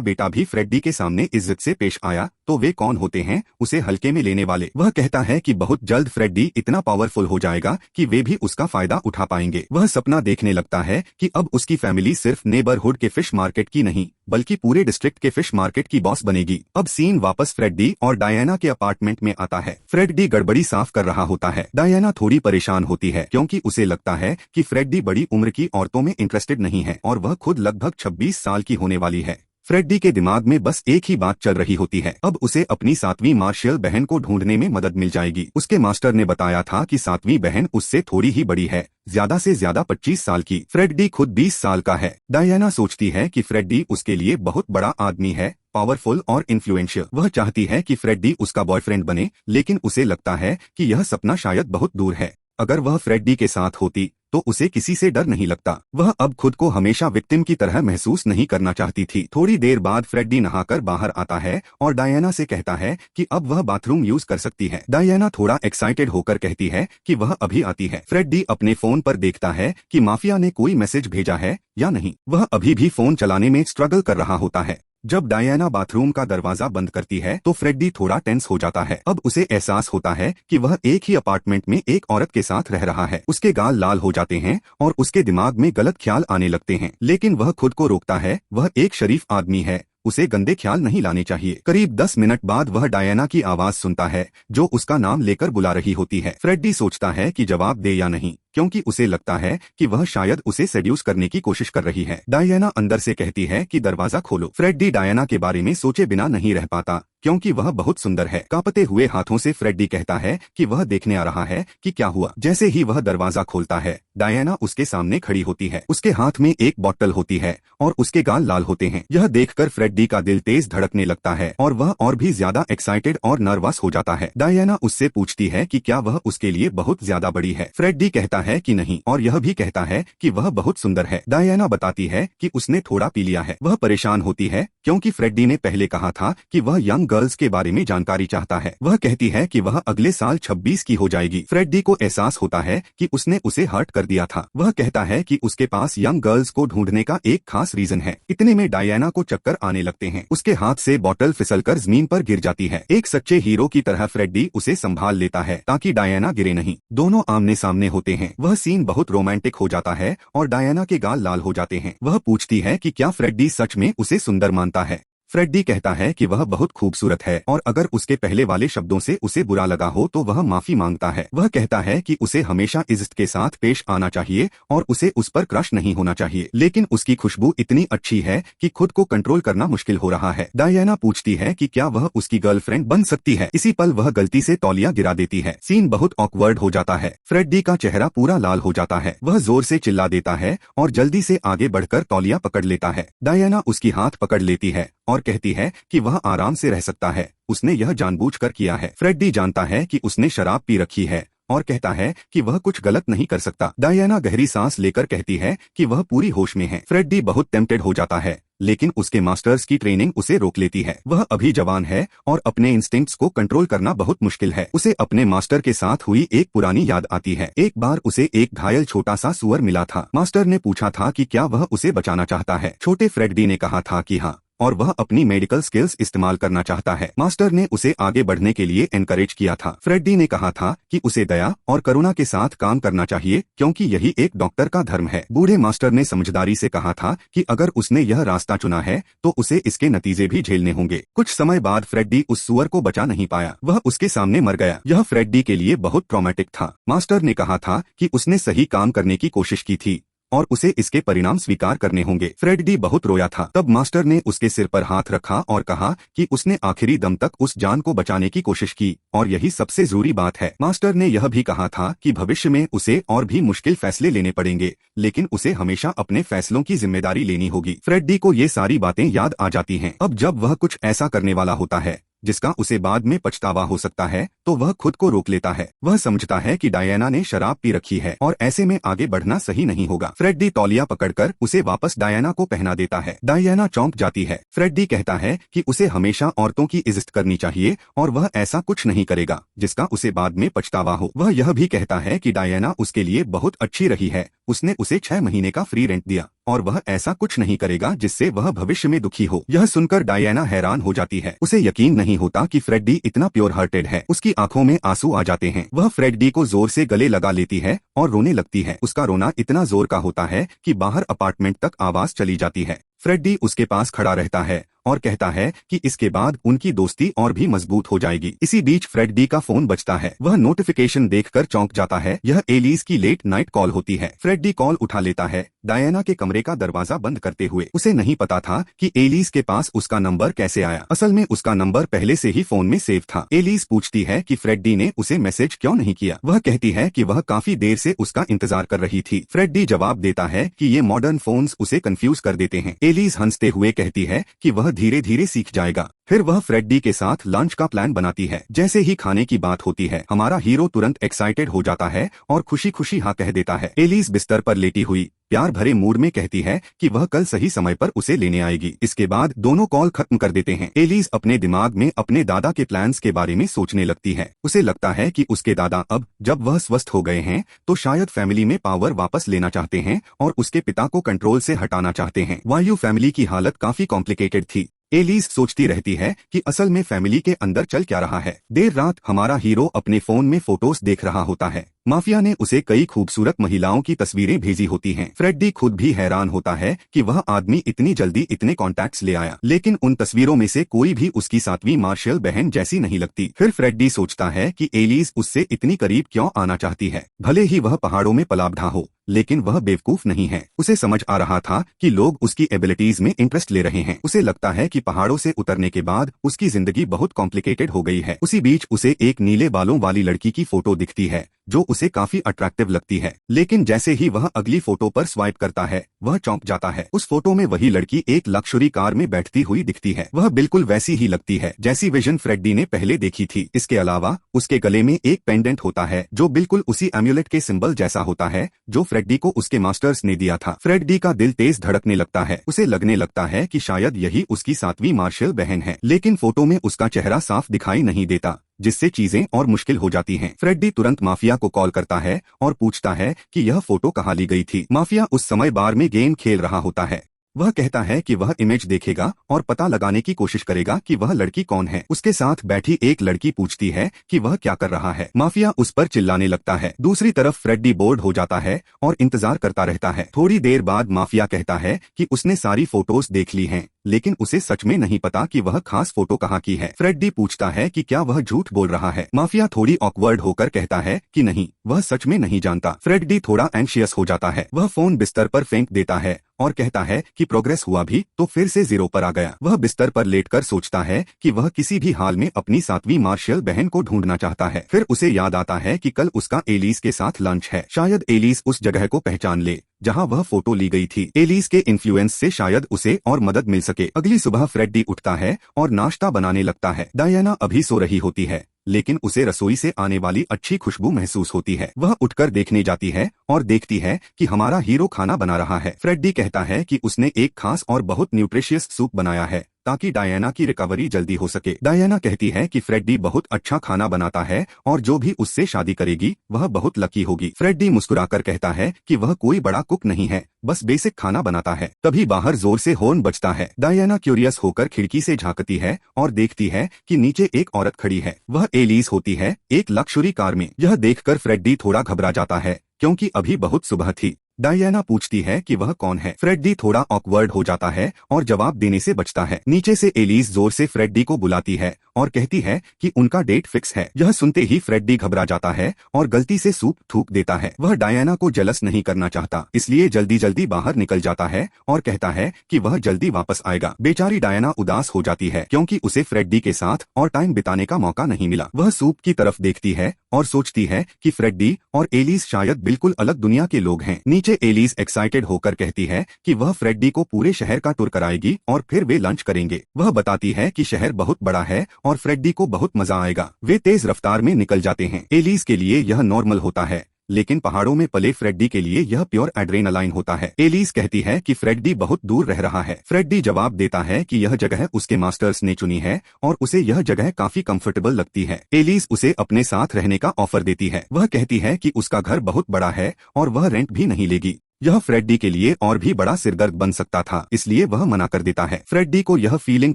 बेटा भी फ्रेडी के सामने इज्जत से पेश आया तो वे कौन होते हैं उसे हल्के में लेने वाले। वह कहता है कि बहुत जल्द फ्रेडी इतना पावरफुल हो जाएगा कि वे भी उसका फायदा उठा पाएंगे। वह सपना देखने लगता है कि अब उसकी फैमिली सिर्फ नेबरहुड के फिश मार्केट की नहीं बल्कि पूरे डिस्ट्रिक्ट के फिश मार्केट की बॉस बनेगी। अब सीन वापस फ्रेडी और डायना के अपार्टमेंट में आता है। फ्रेडी गड़बड़ी साफ कर रहा होता है। डायना थोड़ी परेशान होती है क्योंकि उसे लगता है कि फ्रेडी बड़ी उम्र की औरतों में इंटरेस्टेड नहीं है और वह खुद लगभग 26 साल की होने वाली है। फ्रेडी के दिमाग में बस एक ही बात चल रही होती है, अब उसे अपनी 7वीं मार्शियल बहन को ढूंढने में मदद मिल जाएगी। उसके मास्टर ने बताया था कि 7वीं बहन उससे थोड़ी ही बड़ी है, ज्यादा से ज्यादा 25 साल की। फ्रेडी खुद 20 साल का है। डायना सोचती है कि फ्रेडी उसके लिए बहुत बड़ा आदमी है, पावरफुल और इन्फ्लुएंशियल। वह चाहती है कि फ्रेडी उसका बॉयफ्रेंड बने, लेकिन उसे लगता है कि यह सपना शायद बहुत दूर है। अगर वह फ्रेडी के साथ होती तो उसे किसी से डर नहीं लगता। वह अब खुद को हमेशा विक्टिम की तरह महसूस नहीं करना चाहती थी। थोड़ी देर बाद फ्रेडी नहाकर बाहर आता है और डायना से कहता है कि अब वह बाथरूम यूज कर सकती है। डायना थोड़ा एक्साइटेड होकर कहती है कि वह अभी आती है। फ्रेडी अपने फोन पर देखता है कि माफिया ने कोई मैसेज भेजा है या नहीं। वह अभी भी फोन चलाने में स्ट्रगल कर रहा होता है। जब डायना बाथरूम का दरवाजा बंद करती है तो फ्रेडी थोड़ा टेंस हो जाता है। अब उसे एहसास होता है कि वह एक ही अपार्टमेंट में एक औरत के साथ रह रहा है। उसके गाल लाल हो जाते हैं और उसके दिमाग में गलत ख्याल आने लगते हैं, लेकिन वह खुद को रोकता है। वह एक शरीफ आदमी है, उसे गंदे ख्याल नहीं लाने चाहिए। करीब 10 मिनट बाद वह डायना की आवाज सुनता है जो उसका नाम लेकर बुला रही होती है। फ्रेडी सोचता है कि जवाब दे या नहीं, क्योंकि उसे लगता है कि वह शायद उसे सेड्यूस करने की कोशिश कर रही है। डायना अंदर से कहती है कि दरवाजा खोलो। फ्रेडी डायना के बारे में सोचे बिना नहीं रह पाता क्योंकि वह बहुत सुंदर है। कांपते हुए हाथों से फ्रेडी कहता है कि वह देखने आ रहा है कि क्या हुआ। जैसे ही वह दरवाजा खोलता है, डायना उसके सामने खड़ी होती है। उसके हाथ में एक बॉटल होती है और उसके गाल लाल होते हैं। यह देखकर फ्रेडी का दिल तेज धड़कने लगता है और वह और भी ज्यादा एक्साइटेड और नर्वस हो जाता है। डायना उससे पूछती है कि क्या वह उसके लिए बहुत ज्यादा बड़ी है। फ्रेडी कहता है कि नहीं और यह भी कहता है कि वह बहुत सुंदर है। डायना बताती है कि उसने थोड़ा पी लिया है। वह परेशान होती है क्योंकि फ्रेडी ने पहले कहा था कि वह यंग गर्ल्स के बारे में जानकारी चाहता है। वह कहती है कि वह अगले साल 26 की हो जाएगी। फ्रेडी को एहसास होता है कि उसने उसे हर्ट कर दिया था। वह कहता है कि उसके पास यंग गर्ल्स को ढूंढने का एक खास रीजन है। इतने में डायना को चक्कर आने लगते हैं। उसके हाथ से बॉटल फिसलकर जमीन पर गिर जाती है। एक सच्चे हीरो की तरह फ्रेडी उसे संभाल लेता है ताकि डायना गिरे नहीं। दोनों आमने सामने होते हैं। वह सीन बहुत रोमांटिक हो जाता है और डायना के गाल लाल हो जाते हैं। वह पूछती है कि क्या फ्रेडी सच में उसे सुंदर मानता है। फ्रेड्डी कहता है कि वह बहुत खूबसूरत है और अगर उसके पहले वाले शब्दों से उसे बुरा लगा हो तो वह माफी मांगता है। वह कहता है कि उसे हमेशा इज्जत के साथ पेश आना चाहिए और उसे उस पर क्रश नहीं होना चाहिए, लेकिन उसकी खुशबू इतनी अच्छी है कि खुद को कंट्रोल करना मुश्किल हो रहा है। डायना पूछती है कि क्या वह उसकी गर्लफ्रेंड बन सकती है। इसी पल वह गलती से तौलिया गिरा देती है। सीन बहुत ऑकवर्ड हो जाता है। फ्रेड्डी का चेहरा पूरा लाल हो जाता है। वह जोर से चिल्ला देता है और जल्दी से आगे बढ़कर तौलिया पकड़ लेता है। डायना उसकी हाथ पकड़ लेती है और कहती है कि वह आराम से रह सकता है, उसने यह जानबूझकर किया है। फ्रेड्डी जानता है कि उसने शराब पी रखी है और कहता है कि वह कुछ गलत नहीं कर सकता। डायना गहरी सांस लेकर कहती है कि वह पूरी होश में है। फ्रेड्डी बहुत टेम्प्टेड हो जाता है, लेकिन उसके मास्टर्स की ट्रेनिंग उसे रोक लेती है। वह अभी जवान है और अपने इंस्टिंक्ट्स को कंट्रोल करना बहुत मुश्किल है। उसे अपने मास्टर के साथ हुई एक पुरानी याद आती है। एक बार उसे एक घायल छोटा सा सुअर मिला था। मास्टर ने पूछा था कि क्या वह उसे बचाना चाहता है। छोटे फ्रेड्डी ने कहा था कि हाँ, और वह अपनी मेडिकल स्किल्स इस्तेमाल करना चाहता है। मास्टर ने उसे आगे बढ़ने के लिए एनकरेज किया था। फ्रेड्डी ने कहा था कि उसे दया और करुणा के साथ काम करना चाहिए क्योंकि यही एक डॉक्टर का धर्म है। बूढ़े मास्टर ने समझदारी से कहा था कि अगर उसने यह रास्ता चुना है तो उसे इसके नतीजे भी झेलने होंगे। कुछ समय बाद फ्रेड्डी उस सुअर को बचा नहीं पाया, वह उसके सामने मर गया। यह फ्रेड्डी के लिए बहुत ट्रॉमेटिक था। मास्टर ने कहा था कि उसने सही काम करने की कोशिश की थी और उसे इसके परिणाम स्वीकार करने होंगे। फ्रेड्डी बहुत रोया था। तब मास्टर ने उसके सिर पर हाथ रखा और कहा कि उसने आखिरी दम तक उस जान को बचाने की कोशिश की और यही सबसे जरूरी बात है। मास्टर ने यह भी कहा था कि भविष्य में उसे और भी मुश्किल फैसले लेने पड़ेंगे, लेकिन उसे हमेशा अपने फैसलों की जिम्मेदारी लेनी होगी। फ्रेड्डी को ये सारी बातें याद आ जाती हैं। अब जब वह कुछ ऐसा करने वाला होता है जिसका उसे बाद में पछतावा हो सकता है तो वह खुद को रोक लेता है। वह समझता है कि डायना ने शराब पी रखी है और ऐसे में आगे बढ़ना सही नहीं होगा। फ्रेड्डी तौलिया पकड़कर उसे वापस डायना को पहना देता है। डायना चौंक जाती है। फ्रेड्डी कहता है कि उसे हमेशा औरतों की इज्जत करनी चाहिए और वह ऐसा कुछ नहीं करेगा जिसका उसे बाद में पछतावा हो। वह यह भी कहता है कि डायना उसके लिए बहुत अच्छी रही है, उसने उसे 6 महीने का फ्री रेंट दिया और वह ऐसा कुछ नहीं करेगा जिससे वह भविष्य में दुखी हो। यह सुनकर डायना हैरान हो जाती है। उसे यकीन नहीं होता कि फ्रेड्डी इतना प्योर हार्टेड है। उसकी आंखों में आंसू आ जाते हैं। वह फ्रेड्डी को जोर से गले लगा लेती है और रोने लगती है। उसका रोना इतना जोर का होता है कि बाहर अपार्टमेंट तक आवाज चली जाती है। फ्रेड्डी उसके पास खड़ा रहता है और कहता है कि इसके बाद उनकी दोस्ती और भी मजबूत हो जाएगी। इसी बीच फ्रेड्डी का फोन बजता है। वह नोटिफिकेशन देखकर चौंक जाता है। यह एलिस की लेट नाइट कॉल होती है। फ्रेड्डी कॉल उठा लेता है, डायना के कमरे का दरवाजा बंद करते हुए। उसे नहीं पता था कि एलिस के पास उसका नंबर कैसे आया। असल में उसका नंबर पहले से ही फोन में सेव था। एलिस पूछती है कि फ्रेड्डी ने उसे मैसेज क्यों नहीं किया। वह कहती है कि वह काफी देर से उसका इंतजार कर रही थी। फ्रेड्डी जवाब देता है कि ये मॉडर्न फोन्स उसे कंफ्यूज कर देते हैं। एलिस हंसते हुए कहती है कि वह धीरे धीरे सीख जाएगा। फिर वह फ्रेड्डी के साथ लंच का प्लान बनाती है। जैसे ही खाने की बात होती है, हमारा हीरो तुरंत एक्साइटेड हो जाता है और खुशी खुशी हाँ कह देता है। एलिस बिस्तर पर लेटी हुई प्यार भरे मूड में कहती है कि वह कल सही समय पर उसे लेने आएगी। इसके बाद दोनों कॉल खत्म कर देते हैं। एलिस अपने दिमाग में अपने दादा के प्लान्स के बारे में सोचने लगती है। उसे लगता है कि उसके दादा अब जब वह स्वस्थ हो गए हैं तो शायद फैमिली में पावर वापस लेना चाहते हैं और उसके पिता को कंट्रोल से हटाना चाहते हैं। वायु फैमिली की हालत काफी कॉम्प्लिकेटेड थी। एलिस सोचती रहती है कि असल में फैमिली के अंदर चल क्या रहा है। देर रात हमारा हीरो अपने फोन में फोटोज देख रहा होता है। माफिया ने उसे कई खूबसूरत महिलाओं की तस्वीरें भेजी होती हैं। फ्रेड्डी खुद भी हैरान होता है कि वह आदमी इतनी जल्दी इतने कॉन्टैक्ट्स ले आया, लेकिन उन तस्वीरों में से कोई भी उसकी 7वीं मार्शल बहन जैसी नहीं लगती। फिर फ्रेड्डी सोचता है कि एलिस उससे इतनी करीब क्यों आना चाहती है। भले ही वह पहाड़ों में पला बढ़ा हो, लेकिन वह बेवकूफ नहीं है। उसे समझ आ रहा था कि लोग उसकी एबिलिटीज में इंटरेस्ट ले रहे हैं। उसे लगता है कि पहाड़ों से उतरने के बाद उसकी जिंदगी बहुत कॉम्प्लिकेटेड हो गई है। उसी बीच उसे एक नीले बालों वाली लड़की की फोटो दिखती है जो उसे काफी अट्रैक्टिव लगती है, लेकिन जैसे ही वह अगली फोटो पर स्वाइप करता है वह चौंक जाता है। उस फोटो में वही लड़की एक लक्जरी कार में बैठती हुई दिखती है। वह बिल्कुल वैसी ही लगती है जैसी विजन फ्रेड्डी ने पहले देखी थी। इसके अलावा उसके गले में एक पेंडेंट होता है जो बिल्कुल उसी एम्यूलेट के सिंबल जैसा होता है जो फ्रेड्डी को उसके मास्टर्स ने दिया था। फ्रेड्डी का दिल तेज धड़कने लगता है। उसे लगने लगता है कि शायद यही उसकी 7वीं मार्शल बहन है, लेकिन फोटो में उसका चेहरा साफ दिखाई नहीं देता, जिससे चीजें और मुश्किल हो जाती हैं। फ्रेड्डी तुरंत माफिया को कॉल करता है और पूछता है कि यह फोटो कहाँ ली गई थी। माफिया उस समय बार में गेम खेल रहा होता है। वह कहता है कि वह इमेज देखेगा और पता लगाने की कोशिश करेगा कि वह लड़की कौन है। उसके साथ बैठी एक लड़की पूछती है कि वह क्या कर रहा है। माफिया उस पर चिल्लाने लगता है। दूसरी तरफ फ्रेडी बोर्ड हो जाता है और इंतजार करता रहता है। थोड़ी देर बाद माफिया कहता है कि उसने सारी फोटोज देख ली हैं, लेकिन उसे सच में नहीं पता कि वह खास फोटो कहाँ की है। फ्रेडी पूछता है कि क्या वह झूठ बोल रहा है। माफिया थोड़ी ऑकवर्ड होकर कहता है कि नहीं, वह सच में नहीं जानता। फ्रेडी थोड़ा एंशियस हो जाता है। वह फोन बिस्तर पर फेंक देता है और कहता है कि प्रोग्रेस हुआ भी तो फिर से 0 पर आ गया। वह बिस्तर पर लेटकर सोचता है कि वह किसी भी हाल में अपनी 7वीं मार्शियल बहन को ढूंढना चाहता है। फिर उसे याद आता है कि कल उसका एलिस के साथ लंच है। शायद एलिस उस जगह को पहचान ले जहां वह फोटो ली गई थी। एलिस के इन्फ्लुएंस से शायद उसे और मदद मिल सके। अगली सुबह फ्रेडी उठता है और नाश्ता बनाने लगता है। डायना अभी सो रही होती है, लेकिन उसे रसोई से आने वाली अच्छी खुशबू महसूस होती है। वह उठकर देखने जाती है और देखती है कि हमारा हीरो खाना बना रहा है। फ्रेडी कहता है कि उसने एक खास और बहुत न्यूट्रिशियस सूप बनाया है ताकि डायना की रिकवरी जल्दी हो सके। डायना कहती है कि फ्रेडी बहुत अच्छा खाना बनाता है और जो भी उससे शादी करेगी वह बहुत लकी होगी। फ्रेडी मुस्कुराकर कहता है कि वह कोई बड़ा कुक नहीं है, बस बेसिक खाना बनाता है। तभी बाहर जोर से हॉर्न बजता है। डायना क्यूरियस होकर खिड़की से झांकती है और देखती है कि नीचे एक औरत खड़ी है। वह एलिस होती है, एक लक्जरी कार में। यह देखकर फ्रेडी थोड़ा घबरा जाता है क्योंकि अभी बहुत सुबह थी। डायना पूछती है कि वह कौन है। फ्रेडी थोड़ा ऑकवर्ड हो जाता है और जवाब देने से बचता है। नीचे से एलिस जोर से फ्रेडी को बुलाती है और कहती है कि उनका डेट फिक्स है। यह सुनते ही फ्रेडी घबरा जाता है और गलती से सूप थूक देता है। वह डायना को जेलस नहीं करना चाहता, इसलिए जल्दी जल्दी बाहर निकल जाता है और कहता है कि वह जल्दी वापस आएगा। बेचारी डायना उदास हो जाती है क्योंकि उसे फ्रेडी के साथ और टाइम बिताने का मौका नहीं मिला। वह सूप की तरफ देखती है और सोचती है कि फ्रेडी और एलिस शायद बिल्कुल अलग दुनिया के लोग हैं। नीचे एलिस एक्साइटेड होकर कहती है कि वह फ्रेडी को पूरे शहर का टूर कराएगी और फिर वे लंच करेंगे। वह बताती है कि शहर बहुत बड़ा है और फ्रेडी को बहुत मजा आएगा। वे तेज रफ्तार में निकल जाते हैं। एलिस के लिए यह नॉर्मल होता है, लेकिन पहाड़ों में पले फ्रेडी के लिए यह प्योर एड्रेनालाइन होता है। एलिस कहती है कि फ्रेडी बहुत दूर रह रहा है। फ्रेडी जवाब देता है कि यह जगह उसके मास्टर्स ने चुनी है और उसे यह जगह काफी कंफर्टेबल लगती है। एलिस उसे अपने साथ रहने का ऑफर देती है। वह कहती है कि उसका घर बहुत बड़ा है और वह रेंट भी नहीं लेगी। यह फ्रेडी के लिए और भी बड़ा सिरदर्द बन सकता था, इसलिए वह मना कर देता है। फ्रेडी को यह फीलिंग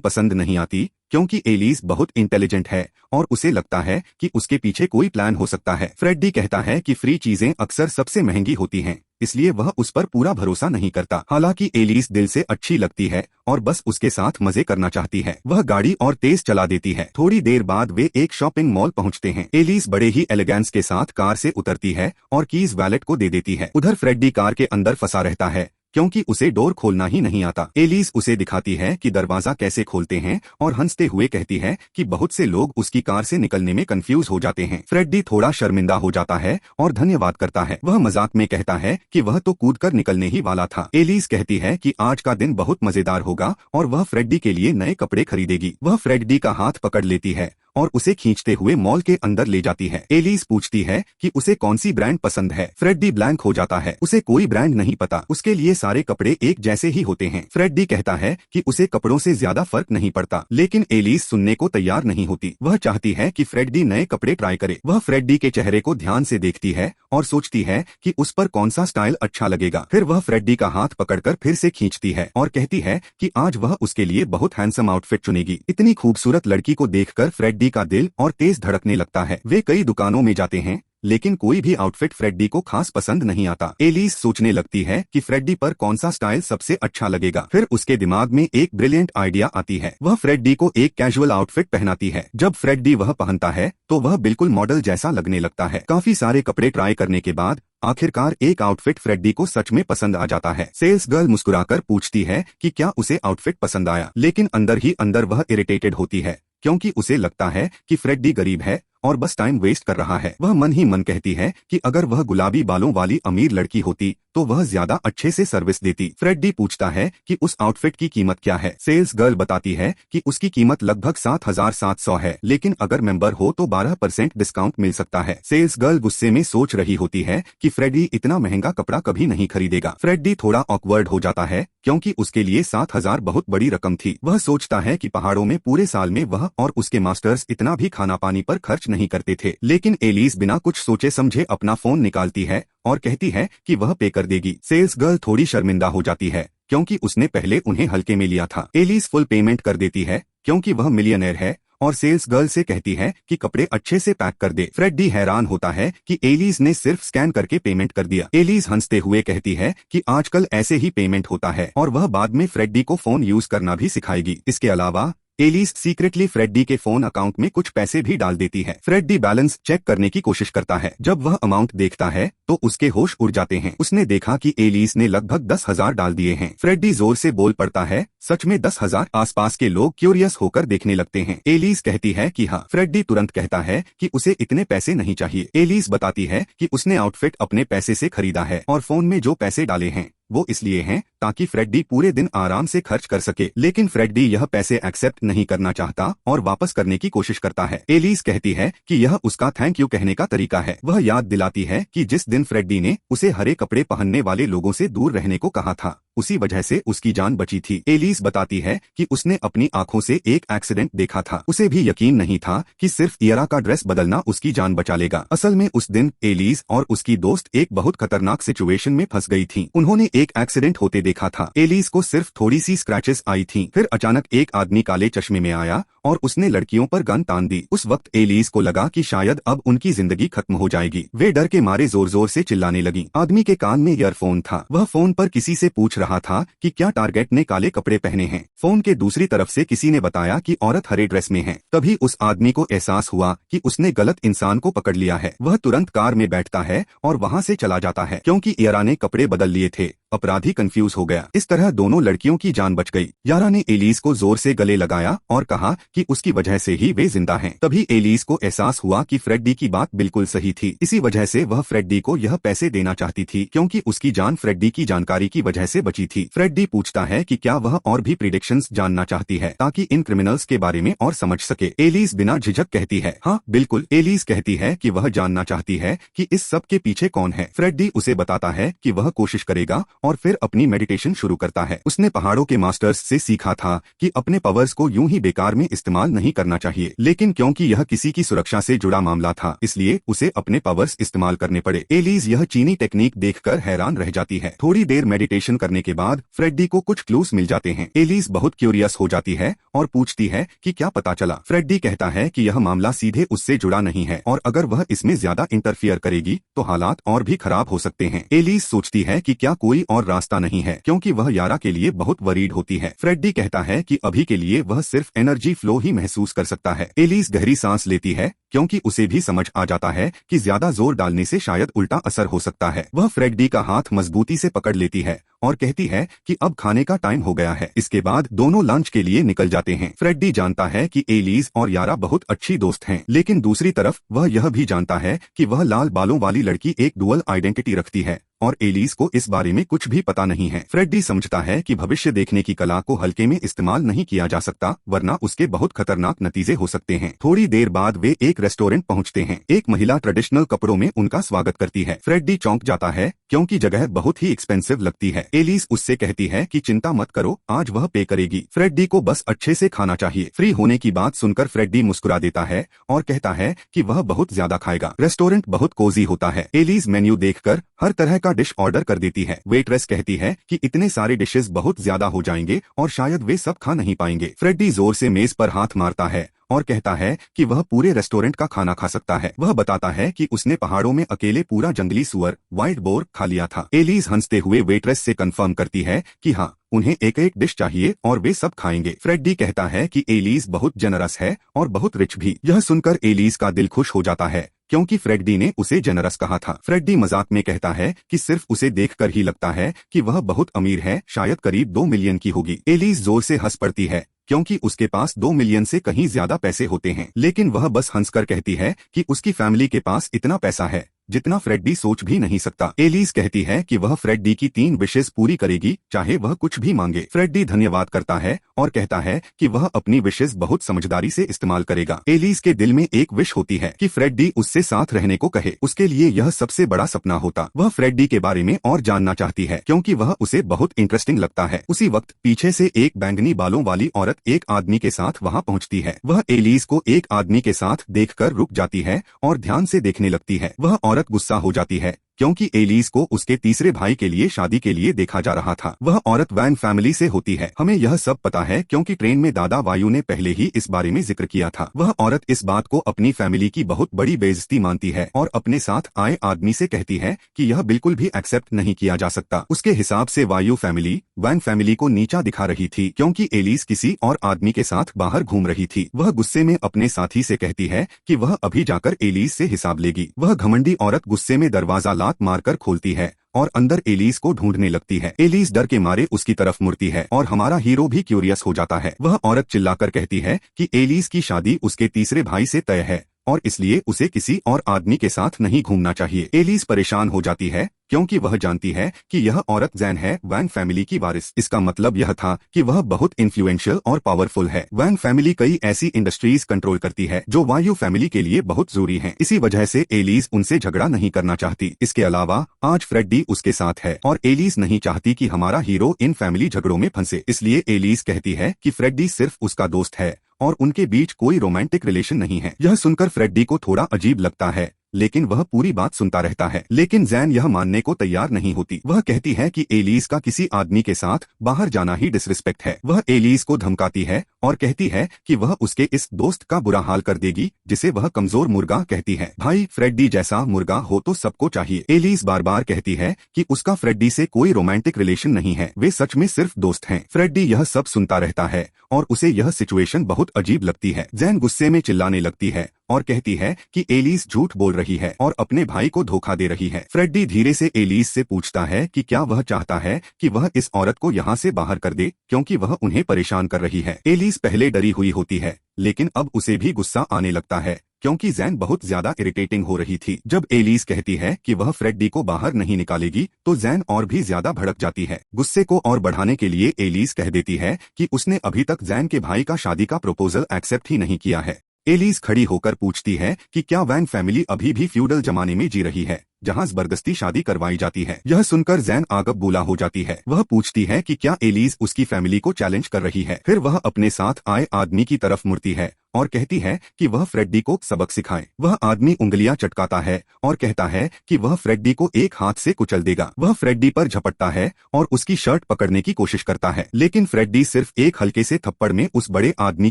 पसंद नहीं आती क्योंकि एलिस बहुत इंटेलिजेंट है और उसे लगता है कि उसके पीछे कोई प्लान हो सकता है। फ्रेडी कहता है कि फ्री चीजें अक्सर सबसे महंगी होती हैं, इसलिए वह उस पर पूरा भरोसा नहीं करता। हालांकि एलिस दिल से अच्छी लगती है और बस उसके साथ मजे करना चाहती है। वह गाड़ी और तेज चला देती है। थोड़ी देर बाद वे एक शॉपिंग मॉल पहुंचते हैं। एलिस बड़े ही एलिगेंस के साथ कार से उतरती है और कीज वैलेट को दे देती है। उधर फ्रेडी कार के अंदर फंसा रहता है क्योंकि उसे डोर खोलना ही नहीं आता। एलिस उसे दिखाती है कि दरवाजा कैसे खोलते हैं और हंसते हुए कहती है कि बहुत से लोग उसकी कार से निकलने में कंफ्यूज हो जाते हैं। फ्रेडी थोड़ा शर्मिंदा हो जाता है और धन्यवाद करता है। वह मजाक में कहता है कि वह तो कूदकर निकलने ही वाला था। एलिस कहती है कि आज का दिन बहुत मजेदार होगा और वह फ्रेडी के लिए नए कपड़े खरीदेगी। वह फ्रेडी का हाथ पकड़ लेती है और उसे खींचते हुए मॉल के अंदर ले जाती है। एलिस पूछती है कि उसे कौन सी ब्रांड पसंद है। फ्रेडी ब्लैंक हो जाता है। उसे कोई ब्रांड नहीं पता, उसके लिए सारे कपड़े एक जैसे ही होते हैं। फ्रेडी कहता है कि उसे कपड़ों से ज्यादा फर्क नहीं पड़ता, लेकिन एलिस सुनने को तैयार नहीं होती। वह चाहती है कि फ्रेडी नए कपड़े ट्राई करे। वह फ्रेडी के चेहरे को ध्यान से देखती है और सोचती है कि उस पर कौन सा स्टाइल अच्छा लगेगा। फिर वह फ्रेडी का हाथ पकड़कर फिर से खींचती है और कहती है कि आज वह उसके लिए बहुत हैंडसम आउटफिट चुनेगी। इतनी खूबसूरत लड़की को देखकर फ्रेडी का दिल और तेज धड़कने लगता है। वे कई दुकानों में जाते हैं, लेकिन कोई भी आउटफिट फ्रेडी को खास पसंद नहीं आता। एलिस सोचने लगती है कि फ्रेडी पर कौन सा स्टाइल सबसे अच्छा लगेगा। फिर उसके दिमाग में एक ब्रिलियंट आइडिया आती है। वह फ्रेडी को एक कैजुअल आउटफिट पहनाती है। जब फ्रेडी वह पहनता है तो वह बिल्कुल मॉडल जैसा लगने लगता है। काफी सारे कपड़े ट्राई करने के बाद आखिरकार एक आउटफिट फ्रेडी को सच में पसंद आ जाता है। सेल्स गर्ल मुस्कुराकर पूछती है कि क्या उसे आउटफिट पसंद आया, लेकिन अंदर ही अंदर वह इरिटेटेड होती है क्योंकि उसे लगता है कि फ्रेडी गरीब है और बस टाइम वेस्ट कर रहा है। वह मन ही मन कहती है कि अगर वह गुलाबी बालों वाली अमीर लड़की होती तो वह ज्यादा अच्छे से सर्विस देती। फ्रेडी पूछता है कि उस आउटफिट की कीमत क्या है। सेल्स गर्ल बताती है कि उसकी कीमत लगभग 7,700 है, लेकिन अगर मेंबर हो तो 12% डिस्काउंट मिल सकता है। सेल्स गर्ल गुस्से में सोच रही होती है कि फ्रेडी इतना महंगा कपड़ा कभी नहीं खरीदेगा। फ्रेडी थोड़ा ऑकवर्ड हो जाता है क्योंकि उसके लिए 7,000 बहुत बड़ी रकम थी। वह सोचता है कि पहाड़ों में पूरे साल में वह और उसके मास्टर्स इतना भी खाना पानी पर खर्च नहीं करते थे। लेकिन एलिस बिना कुछ सोचे समझे अपना फोन निकालती है और कहती है कि वह पे कर देगी। सेल्स गर्ल थोड़ी शर्मिंदा हो जाती है क्योंकि उसने पहले उन्हें हल्के में लिया था। एलिस फुल पेमेंट कर देती है क्योंकि वह मिलियनेयर है और सेल्स गर्ल से कहती है कि कपड़े अच्छे से पैक कर दे। फ्रेडी हैरान होता है कि एलिस ने सिर्फ स्कैन करके पेमेंट कर दिया। एलिस हंसते हुए कहती है कि आजकल ऐसे ही पेमेंट होता है और वह बाद में फ्रेडी को फोन यूज करना भी सिखाएगी। इसके अलावा एलिस सीक्रेटली फ्रेडी के फोन अकाउंट में कुछ पैसे भी डाल देती है। फ्रेडी बैलेंस चेक करने की कोशिश करता है। जब वह अमाउंट देखता है तो उसके होश उड़ जाते हैं। उसने देखा कि एलिस ने लगभग 10,000 डाल दिए हैं। फ्रेडी जोर से बोल पड़ता है, सच में 10,000? आसपास के लोग क्यूरियस होकर देखने लगते हैं। एलिस कहती है कि हाँ। फ्रेडी तुरंत कहता है कि उसे इतने पैसे नहीं चाहिए। एलिस बताती है कि उसने आउटफिट अपने पैसे से खरीदा है और फोन में जो पैसे डाले हैं वो इसलिए हैं ताकि फ्रेडी पूरे दिन आराम से खर्च कर सके। लेकिन फ्रेडी यह पैसे एक्सेप्ट नहीं करना चाहता और वापस करने की कोशिश करता है। एलिस कहती है कि यह उसका थैंक यू कहने का तरीका है। वह याद दिलाती है कि जिस दिन फ्रेडी ने उसे हरे कपड़े पहनने वाले लोगों से दूर रहने को कहा था, उसी वजह से उसकी जान बची थी। एलिस बताती है कि उसने अपनी आंखों से एक एक्सीडेंट देखा था। उसे भी यकीन नहीं था कि सिर्फ इयरा का ड्रेस बदलना उसकी जान बचा लेगा। असल में उस दिन एलिस और उसकी दोस्त एक बहुत खतरनाक सिचुएशन में फंस गई थी। उन्होंने एक एक्सीडेंट होते देखा था। एलिस को सिर्फ थोड़ी सी स्क्रैचेस आई थी। फिर अचानक एक आदमी काले चश्मे में आया और उसने लड़कियों पर गन तान दी। उस वक्त एलिस को लगा कि शायद अब उनकी जिंदगी खत्म हो जाएगी। वे डर के मारे जोर जोर से चिल्लाने लगी। आदमी के कान में ईयरफोन था। वह फोन पर किसी से पूछ रहा था कि क्या टारगेट ने काले कपड़े पहने हैं। फोन के दूसरी तरफ से किसी ने बताया कि औरत हरे ड्रेस में है। तभी उस आदमी को एहसास हुआ कि उसने गलत इंसान को पकड़ लिया है। वह तुरंत कार में बैठता है और वहाँ से चला जाता है। क्योंकि इयरा ने कपड़े बदल लिए थे, अपराधी कंफ्यूज हो गया। इस तरह दोनों लड़कियों की जान बच गई। यारा ने एलिस को जोर से गले लगाया और कहा कि उसकी वजह से ही वे जिंदा हैं। तभी एलिस को एहसास हुआ कि फ्रेडी की बात बिल्कुल सही थी। इसी वजह से वह फ्रेडी को यह पैसे देना चाहती थी क्योंकि उसकी जान फ्रेडी की जानकारी की वजह से बची थी। फ्रेडी पूछता है कि क्या वह और भी प्रिडिक्शंस जानना चाहती है ताकि इन क्रिमिनल्स के बारे में और समझ सके। एलिस बिना झिझक कहती है, हाँ बिल्कुल। एलिस कहती है कि वह जानना चाहती है कि इस सब के पीछे कौन है। फ्रेडी उसे बताता है कि वह कोशिश करेगा और फिर अपनी मेडिटेशन शुरू करता है। उसने पहाड़ों के मास्टर्स से सीखा था कि अपने पावर्स को यूं ही बेकार में इस्तेमाल नहीं करना चाहिए। लेकिन क्योंकि यह किसी की सुरक्षा से जुड़ा मामला था, इसलिए उसे अपने पावर्स इस्तेमाल करने पड़े। एलिस यह चीनी टेक्निक देखकर हैरान रह जाती है। थोड़ी देर मेडिटेशन करने के बाद फ्रेडी को कुछ क्लूज मिल जाते हैं। एलिस बहुत क्यूरियस हो जाती है और पूछती है कि क्या पता चला। फ्रेडी कहता है कि यह मामला सीधे उससे जुड़ा नहीं है और अगर वह इसमें ज्यादा इंटरफियर करेगी तो हालात और भी खराब हो सकते हैं। एलिस सोचती है कि क्या कोई और रास्ता नहीं है क्योंकि वह यारा के लिए बहुत वरीड होती है। फ्रेडी कहता है कि अभी के लिए वह सिर्फ एनर्जी फ्लो ही महसूस कर सकता है। एलिस गहरी सांस लेती है क्योंकि उसे भी समझ आ जाता है कि ज्यादा जोर डालने से शायद उल्टा असर हो सकता है। वह फ्रेडी का हाथ मजबूती से पकड़ लेती है और कहती है कि अब खाने का टाइम हो गया है। इसके बाद दोनों लंच के लिए निकल जाते हैं। फ्रेडी जानता है कि एलिस और यारा बहुत अच्छी दोस्त हैं, लेकिन दूसरी तरफ वह यह भी जानता है कि वह लाल बालों वाली लड़की एक डुअल आइडेंटिटी रखती है और एलिस को इस बारे में कुछ भी पता नहीं है। फ्रेडी समझता है कि भविष्य देखने की कला को हल्के में इस्तेमाल नहीं किया जा सकता, वरना उसके बहुत खतरनाक नतीजे हो सकते हैं। थोड़ी देर बाद वे एक रेस्टोरेंट पहुंचते हैं। एक महिला ट्रेडिशनल कपड़ों में उनका स्वागत करती है। फ्रेडी चौंक जाता है क्योंकि जगह बहुत ही एक्सपेंसिव लगती है। एलिस उससे कहती है कि चिंता मत करो, आज वह पे करेगी। फ्रेडी को बस अच्छे से खाना चाहिए। फ्री होने की बात सुनकर फ्रेडी मुस्कुरा देता है और कहता है कि वह बहुत ज्यादा खाएगा। रेस्टोरेंट बहुत कोजी होता है। एलिस मेन्यू देखकर हर तरह का डिश ऑर्डर कर देती है। वेट्रेस कहती है कि इतने सारे डिशेस बहुत ज्यादा हो जाएंगे और शायद वे सब खा नहीं पाएंगे। फ्रेडी जोर से मेज पर हाथ मारता है और कहता है कि वह पूरे रेस्टोरेंट का खाना खा सकता है। वह बताता है कि उसने पहाड़ों में अकेले पूरा जंगली सुअर वाइल्ड बोर खा लिया था। एलिस हंसते हुए वेट्रेस से कंफर्म करती है कि हाँ, उन्हें एक एक डिश चाहिए और वे सब खाएंगे। फ्रेडी कहता है कि एलिस बहुत जनरस है और बहुत रिच भी। यह सुनकर एलिस का दिल खुश हो जाता है क्योंकि फ्रेडी ने उसे जनरस कहा था। फ्रेडी मजाक में कहता है कि सिर्फ उसे देखकर ही लगता है कि वह बहुत अमीर है, शायद करीब 2 मिलियन की होगी। एलिस जोर से हंस पड़ती है क्योंकि उसके पास 2 मिलियन से कहीं ज्यादा पैसे होते हैं, लेकिन वह बस हंसकर कहती है कि उसकी फैमिली के पास इतना पैसा है जितना फ्रेडी सोच भी नहीं सकता। एलिस कहती है कि वह फ्रेडी की 3 विशेस पूरी करेगी, चाहे वह कुछ भी मांगे। फ्रेडी धन्यवाद करता है और कहता है कि वह अपनी विशेस बहुत समझदारी से इस्तेमाल करेगा। एलिस के दिल में एक विश होती है कि फ्रेडी उससे साथ रहने को कहे। उसके लिए यह सबसे बड़ा सपना होता। वह फ्रेडी के बारे में और जानना चाहती है क्योंकि वह उसे बहुत इंटरेस्टिंग लगता है। उसी वक्त पीछे से एक बैंगनी बालों वाली औरत एक आदमी के साथ वहाँ पहुँचती है। वह एलिस को एक आदमी के साथ देखकर रुक जाती है और ध्यान से देखने लगती है। वह औरत गुस्सा हो जाती है क्योंकि एलिस को उसके तीसरे भाई के लिए शादी के लिए देखा जा रहा था। वह औरत वैन फैमिली से होती है। हमें यह सब पता है क्योंकि ट्रेन में दादा वायु ने पहले ही इस बारे में जिक्र किया था। वह औरत इस बात को अपनी फैमिली की बहुत बड़ी बेइज्जती मानती है और अपने साथ आए आदमी से कहती है कि यह बिल्कुल भी एक्सेप्ट नहीं किया जा सकता। उसके हिसाब से वायु फैमिली वैन फैमिली को नीचा दिखा रही थी क्योंकि एलिस किसी और आदमी के साथ बाहर घूम रही थी। वह गुस्से में अपने साथी से कहती है कि वह अभी जाकर एलिस से हिसाब लेगी। वह घमंडी औरत गुस्से में दरवाजा लात मारकर खोलती है और अंदर एलिस को ढूंढने लगती है। एलिस डर के मारे उसकी तरफ मुड़ती है और हमारा हीरो भी क्यूरियस हो जाता है। वह औरत चिल्लाकर कहती है कि एलिस की शादी उसके तीसरे भाई से तय है और इसलिए उसे किसी और आदमी के साथ नहीं घूमना चाहिए। एलिस परेशान हो जाती है क्योंकि वह जानती है कि यह औरत जैन है, वैन फैमिली की वारिस। इसका मतलब यह था कि वह बहुत इन्फ्लुएंशियल और पावरफुल है। वैन फैमिली कई ऐसी इंडस्ट्रीज कंट्रोल करती है जो वायु फैमिली के लिए बहुत जरूरी हैं। इसी वजह से एलिस उनसे झगड़ा नहीं करना चाहती। इसके अलावा आज फ्रेडी उसके साथ है और एलिस नहीं चाहती कि हमारा हीरो इन फैमिली झगड़ों में फंसे। इसलिए एलिस कहती है कि फ्रेडी सिर्फ उसका दोस्त है और उनके बीच कोई रोमांटिक रिलेशन नहीं है। यह सुनकर फ्रेडी को थोड़ा अजीब लगता है, लेकिन वह पूरी बात सुनता रहता है। लेकिन जैन यह मानने को तैयार नहीं होती। वह कहती है कि एलिस का किसी आदमी के साथ बाहर जाना ही डिसरिस्पेक्ट है। वह एलिस को धमकाती है और कहती है कि वह उसके इस दोस्त का बुरा हाल कर देगी जिसे वह कमजोर मुर्गा कहती है। भाई फ्रेडी जैसा मुर्गा हो तो सबको चाहिए। एलिस बार बार कहती है कि उसका फ्रेडी से कोई रोमांटिक रिलेशन नहीं है, वे सच में सिर्फ दोस्त हैं। फ्रेडी यह सब सुनता रहता है और उसे यह सिचुएशन बहुत अजीब लगती है। जैन गुस्से में चिल्लाने लगती है और कहती है कि एलिस झूठ बोल रही है और अपने भाई को धोखा दे रही है। फ्रेडी धीरे से एलिस से पूछता है कि क्या वह चाहता है कि वह इस औरत को यहाँ से बाहर कर दे क्योंकि वह उन्हें परेशान कर रही है। एलिस पहले डरी हुई होती है लेकिन अब उसे भी गुस्सा आने लगता है क्योंकि जैन बहुत ज्यादा इरिटेटिंग हो रही थी। जब एलिस कहती है कि वह फ्रेडी को बाहर नहीं निकालेगी तो जैन और भी ज्यादा भड़क जाती है। गुस्से को और बढ़ाने के लिए एलिस कह देती है कि उसने अभी तक जैन के भाई का शादी का प्रपोजल एक्सेप्ट ही नहीं किया है। एलिस खड़ी होकर पूछती है कि क्या वैन फैमिली अभी भी फ्यूडल जमाने में जी रही है जहां जबरदस्ती शादी करवाई जाती है। यह सुनकर जैन आगब बूला हो जाती है। वह पूछती है कि क्या एलिस उसकी फैमिली को चैलेंज कर रही है। फिर वह अपने साथ आए आदमी की तरफ मुड़ती है और कहती है कि वह फ्रेडी को सबक सिखाए। वह आदमी उंगलियां चटकाता है और कहता है कि वह फ्रेडी को एक हाथ से कुचल देगा। वह फ्रेडी पर झपटता है और उसकी शर्ट पकड़ने की कोशिश करता है, लेकिन फ्रेडी सिर्फ एक हल्के से थप्पड़ में उस बड़े आदमी